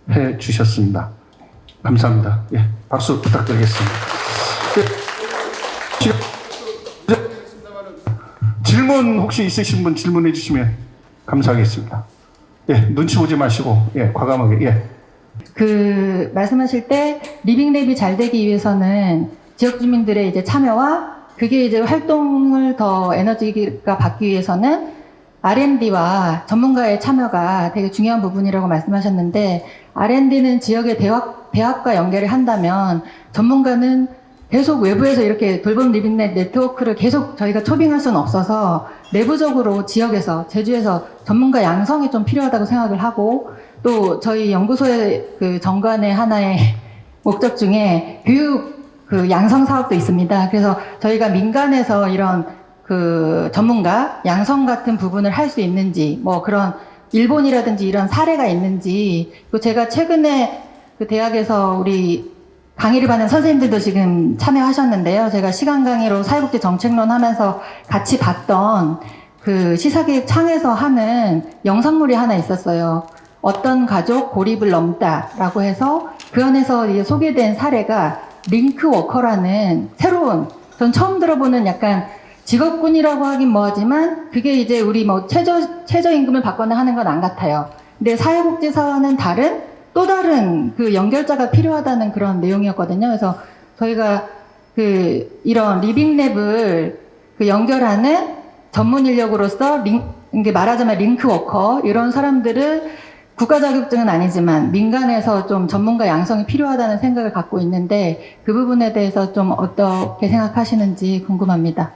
해주셨습니다. 감사합니다. 예, 박수 부탁드리겠습니다. 질문 혹시 있으신 분 질문해 주시면 감사하겠습니다. 예, 눈치 보지 마시고 과감하게. 그 말씀하실 때 리빙랩이 잘 되기 위해서는 지역 주민들의 이제 참여와 그게 이제 활동을 더 에너지가 받기 위해서는 R&D와 전문가의 참여가 되게 중요한 부분이라고 말씀하셨는데, R&D는 지역의 대학과 연계를 한다면 전문가는 계속 외부에서 이렇게 돌봄 리빙랩 네트워크를 계속 저희가 초빙할 수는 없어서 내부적으로 지역에서, 제주에서 전문가 양성이 좀 필요하다고 생각을 하고, 또 저희 연구소의 그 정관의 하나의 목적 중에 교육 그 양성 사업도 있습니다. 그래서 저희가 민간에서 이런 그 전문가 양성 같은 부분을 할 수 있는지, 뭐 그런 일본이라든지 이런 사례가 있는지, 또 제가 최근에 그 대학에서 우리 강의를 받는 선생님들도 지금 참여하셨는데요. 제가 시간 강의로 사회복지 정책론 하면서 같이 봤던 그 시사기획 창에서 하는 영상물이 하나 있었어요. 어떤 가족 고립을 넘다라고 해서 그 안에서 이제 소개된 사례가 링크워커라는 새로운, 전 처음 들어보는 약간 직업군이라고 하긴 뭐하지만 그게 이제 우리 뭐 최저임금을 받거나 하는 건 안 같아요. 근데 사회복지사와는 또 다른 그 연결자가 필요하다는 그런 내용이었거든요. 그래서 저희가 이런 리빙랩을 연결하는 전문 인력으로서 이게 말하자면 링크워커 이런 사람들을 국가 자격증은 아니지만 민간에서 좀 전문가 양성이 필요하다는 생각을 갖고 있는데 그 부분에 대해서 좀 어떻게 생각하시는지 궁금합니다.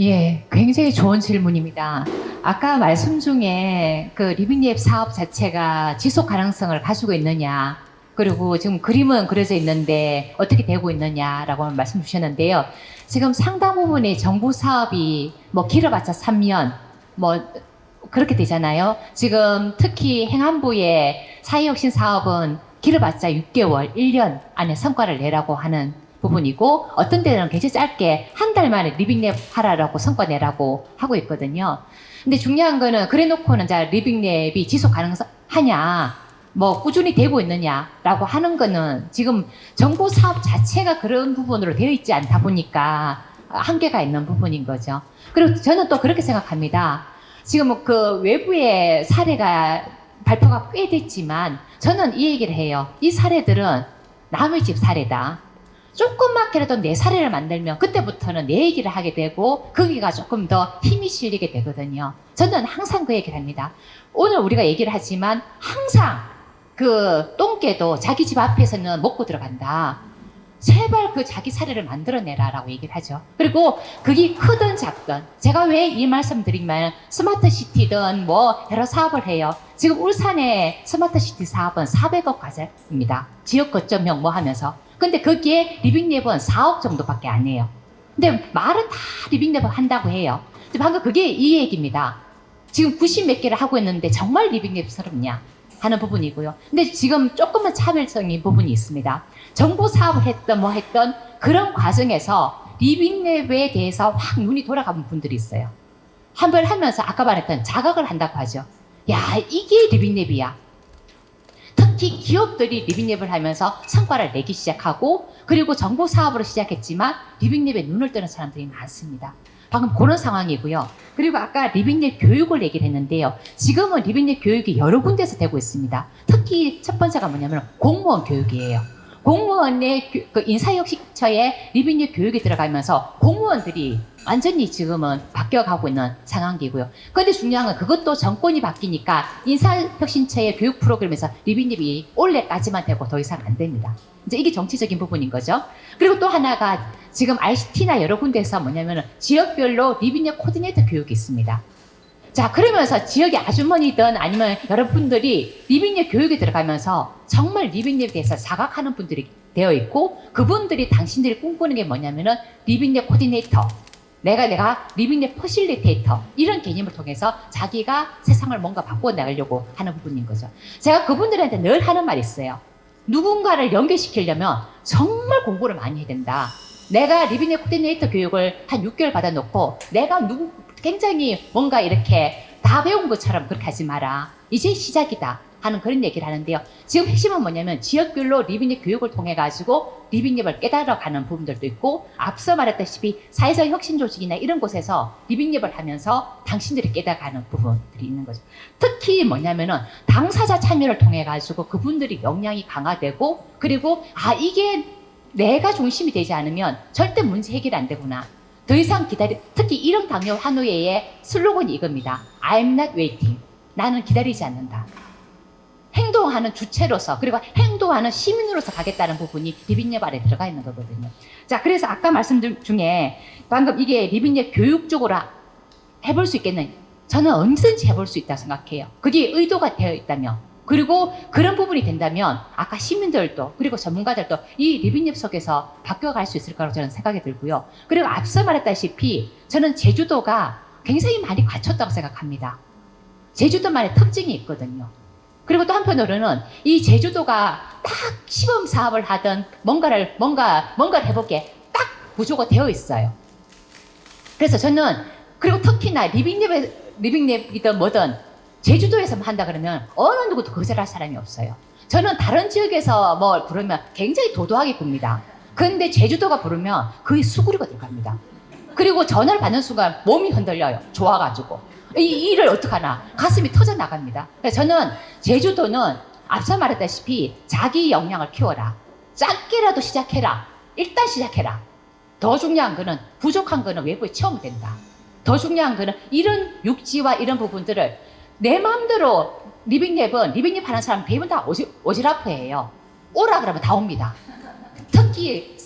예, 굉장히 좋은 질문입니다. 아까 말씀 중에 그 리빙랩 사업 자체가 지속 가능성을 가지고 있느냐, 그리고 지금 그림은 그려져 있는데 어떻게 되고 있느냐라고 말씀 주셨는데요. 지금 상당 부분의 정부 사업이 뭐 길어봤자 3년, 뭐 그렇게 되잖아요. 지금 특히 행안부의 사회혁신 사업은 길어봤자 6개월, 1년 안에 성과를 내라고 하는 부분이고, 어떤 때는 굉장히 짧게 한 달 만에 리빙랩 하라라고 성과 내라고 하고 있거든요. 근데 중요한 거는 그래 놓고는 자 리빙랩이 지속 가능하냐, 뭐 꾸준히 되고 있느냐라고 하는 거는 지금 정부 사업 자체가 그런 부분으로 되어 있지 않다 보니까 한계가 있는 부분인 거죠. 그리고 저는 또 그렇게 생각합니다. 지금 그 외부의 사례가 발표가 꽤 됐지만 저는 이 얘기를 해요. 이 사례들은 남의 집 사례다. 조금만이라도 내 사례를 만들면 그때부터는 내 얘기를 하게 되고 거기가 조금 더 힘이 실리게 되거든요. 저는 항상 그 얘기를 합니다. 오늘 우리가 얘기를 하지만 항상 그 똥개도 자기 집 앞에서는 먹고 들어간다. 제발 그 자기 사례를 만들어내라 라고 얘기를 하죠. 그리고 그게 크든 작든 제가 왜 이 말씀 드리면 스마트 시티든 뭐 여러 사업을 해요. 지금 울산의 스마트 시티 사업은 400억 과제입니다. 지역 거점형 뭐 하면서. 근데 거기에 리빙랩은 4억 정도밖에 안 해요. 근데 말은 다 리빙랩을 한다고 해요. 근데 방금 그게 이 얘기입니다. 지금 90 몇 개를 하고 있는데 정말 리빙랩스럽냐 하는 부분이고요. 근데 지금 조금은 차별성인 부분이 있습니다. 정부 사업을 했던 뭐 했던 그런 과정에서 리빙랩에 대해서 확 눈이 돌아가는 분들이 있어요. 한번 하면서 아까 말했던 자각을 한다고 하죠. 야, 이게 리빙랩이야. 특히 기업들이 리빙랩을 하면서 성과를 내기 시작하고, 그리고 정부 사업으로 시작했지만 리빙랩에 눈을 뜨는 사람들이 많습니다. 방금 그런 상황이고요. 그리고 아까 리빙랩 교육을 얘기를 했는데요. 지금은 리빙랩 교육이 여러 군데서 되고 있습니다. 특히 첫 번째가 뭐냐면 공무원 교육이에요. 공무원의 그 인사혁신처에 리빙랩 교육이 들어가면서 공무원들이 완전히 지금은 바뀌어가고 있는 상황이고요. 그런데 중요한 건 그것도 정권이 바뀌니까 인사혁신처의 교육 프로그램에서 리빙랩이 올해까지만 되고 더 이상 안 됩니다. 이제 이게 정치적인 부분인 거죠. 그리고 또 하나가 지금 RCT나 여러 군데에서 뭐냐면 지역별로 리빙랩 코디네이터 교육이 있습니다. 자, 그러면서 지역의 아주머니든 아니면 여러분들이 리빙랩 교육에 들어가면서 정말 리빙랩에 대해서 자각하는 분들이 되어 있고, 그분들이 당신들이 꿈꾸는 게 뭐냐면은 리빙랩 코디네이터, 내가 리빙랩 퍼실리테이터, 이런 개념을 통해서 자기가 세상을 뭔가 바꾸어 나가려고 하는 부분인 거죠. 제가 그분들한테 늘 하는 말이 있어요. 누군가를 연결시키려면 정말 공부를 많이 해야 된다. 내가 리빙랩 코디네이터 교육을 한 6개월 받아놓고 내가 굉장히 뭔가 이렇게 다 배운 것처럼 그렇게 하지 마라. 이제 시작이다 하는 그런 얘기를 하는데요. 지금 핵심은 뭐냐면 지역별로 리빙랩 교육을 통해 가지고 리빙랩을 깨달아가는 부분들도 있고, 앞서 말했다시피 사회적 혁신 조직이나 이런 곳에서 리빙랩을 하면서 당신들이 깨달아가는 부분들이 있는 거죠. 특히 뭐냐면은 당사자 참여를 통해 가지고 그분들이 역량이 강화되고, 그리고 이게 내가 중심이 되지 않으면 절대 문제 해결이 안 되구나. 더 이상 특히 일형 당뇨 환우회의 슬로건이 이겁니다. I'm not waiting. 나는 기다리지 않는다. 행동하는 주체로서, 그리고 행동하는 시민으로서 가겠다는 부분이 리빙랩 안에 들어가 있는 거거든요. 자, 그래서 아까 말씀 중에 방금 이게 리빙랩 교육 쪽으로 해볼 수 있겠느냐. 저는 언제든지 해볼 수 있다고 생각해요. 그게 의도가 되어 있다면. 그리고 그런 부분이 된다면 아까 시민들도 그리고 전문가들도 이 리빙랩 속에서 바뀌어갈 수 있을 거라고 저는 생각이 들고요. 그리고 앞서 말했다시피 저는 제주도가 굉장히 많이 갖췄다고 생각합니다. 제주도만의 특징이 있거든요. 그리고 또 한편으로는 이 제주도가 딱 시범 사업을 하든 뭔가를 해보기에 딱 구조가 되어 있어요. 그래서 저는, 그리고 특히나 리빙랩이든 뭐든 제주도에서만 한다 그러면 어느 누구도 거절할 사람이 없어요. 저는 다른 지역에서 뭐 부르면 굉장히 도도하게 굽니다. 근데 제주도가 부르면 거의 수구리가 들어갑니다. 그리고 전화를 받는 순간 몸이 흔들려요. 좋아가지고. 이 일을 어떡하나. 가슴이 터져 나갑니다. 그래서 저는 제주도는 앞서 말했다시피 자기 역량을 키워라. 짧게라도 시작해라. 일단 시작해라. 더 중요한 거는 부족한 거는 외부에 채우면 된다. 더 중요한 거는 이런 육지와 이런 부분들을 내 마음대로 리빙랩 하는 사람 대부분 다 오지랖해요. 오라 그러면 다 옵니다. 특히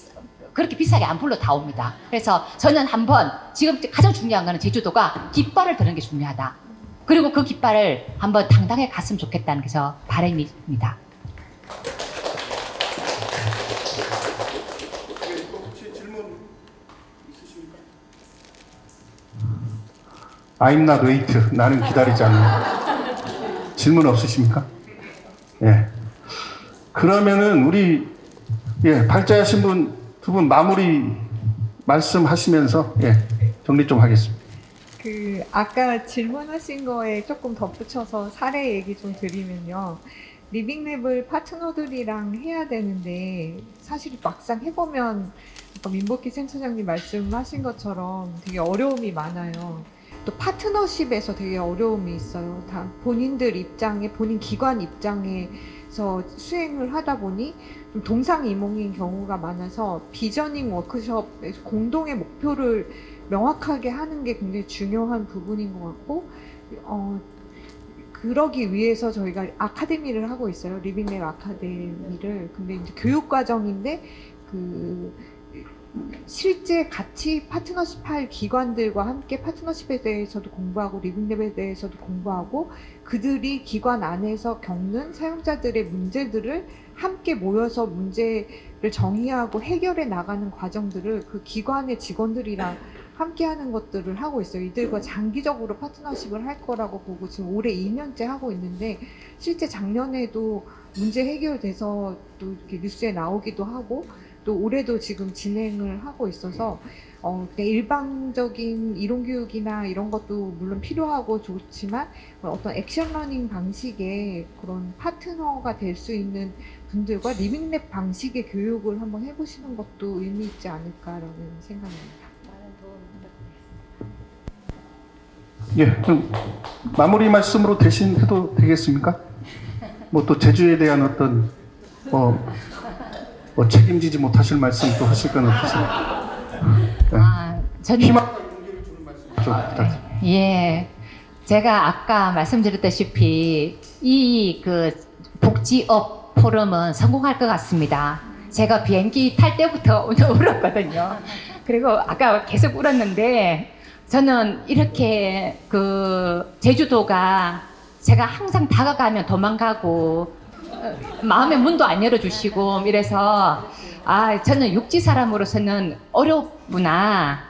그렇게 비싸게 안 불러 다 옵니다. 그래서 저는 한번 지금 가장 중요한 거는 제주도가 깃발을 드는 게 중요하다. 그리고 그 깃발을 한번 당당하게 갔으면 좋겠다는 게 저 바람입니다. 혹시 질문 있으십니까? I'm not wait. 나는 기다리지 않는다. 질문 없으십니까? 예. 그러면은 우리 발제하신 분 두 분 마무리 말씀하시면서 정리 좀 하겠습니다. 아까 질문하신 거에 조금 덧붙여서 사례 얘기 좀 드리면요. 리빙랩을 파트너들이랑 해야 되는데 사실 막상 해보면 아까 민복희 센터장님 말씀하신 것처럼 되게 어려움이 많아요. 또 파트너십에서 되게 어려움이 있어요. 다 본인들 입장에, 본인 기관 입장에서 수행을 하다 보니 좀 동상이몽인 경우가 많아서 비저닝 워크숍에서 공동의 목표를 명확하게 하는 게 굉장히 중요한 부분인 것 같고, 그러기 위해서 저희가 아카데미를 하고 있어요. 리빙랩 아카데미를. 근데 이제 교육 과정인데 실제 같이 파트너십 할 기관들과 함께 파트너십에 대해서도 공부하고 리빙랩에 대해서도 공부하고 그들이 기관 안에서 겪는 사용자들의 문제들을 함께 모여서 문제를 정의하고 해결해 나가는 과정들을 그 기관의 직원들이랑 함께 하는 것들을 하고 있어요. 이들과 장기적으로 파트너십을 할 거라고 보고 지금 올해 2년째 하고 있는데 실제 작년에도 문제 해결돼서 또 이렇게 뉴스에 나오기도 하고 또 올해도 지금 진행을 하고 있어서 일방적인 이론 교육이나 이런 것도 물론 필요하고 좋지만 어떤 액션 러닝 방식의 그런 파트너가 될 수 있는 분들과 리빙랩 방식의 교육을 한번 해보시는 것도 의미 있지 않을까라는 생각입니다. 그럼 마무리 말씀으로 대신 해도 되겠습니까? 뭐 또 제주에 대한 어떤 책임지지 못하실 말씀 또 하실 건 없으세요? 저는 희망 용기를 주는 말씀 좀 부탁드립니다. 제가 아까 말씀드렸다시피 이 복지업 포럼은 성공할 것 같습니다. 제가 비행기 탈 때부터 울었거든요. 그리고 아까 계속 울었는데 저는 이렇게 제주도가 제가 항상 다가가면 도망가고 마음의 문도 안 열어주시고 이래서 저는 육지 사람으로서는 어렵구나,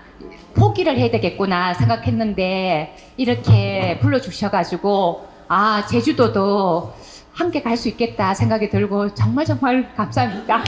포기를 해야 되겠구나 생각했는데 이렇게 불러주셔가지고 제주도도 함께 갈 수 있겠다 생각이 들고 정말 감사합니다.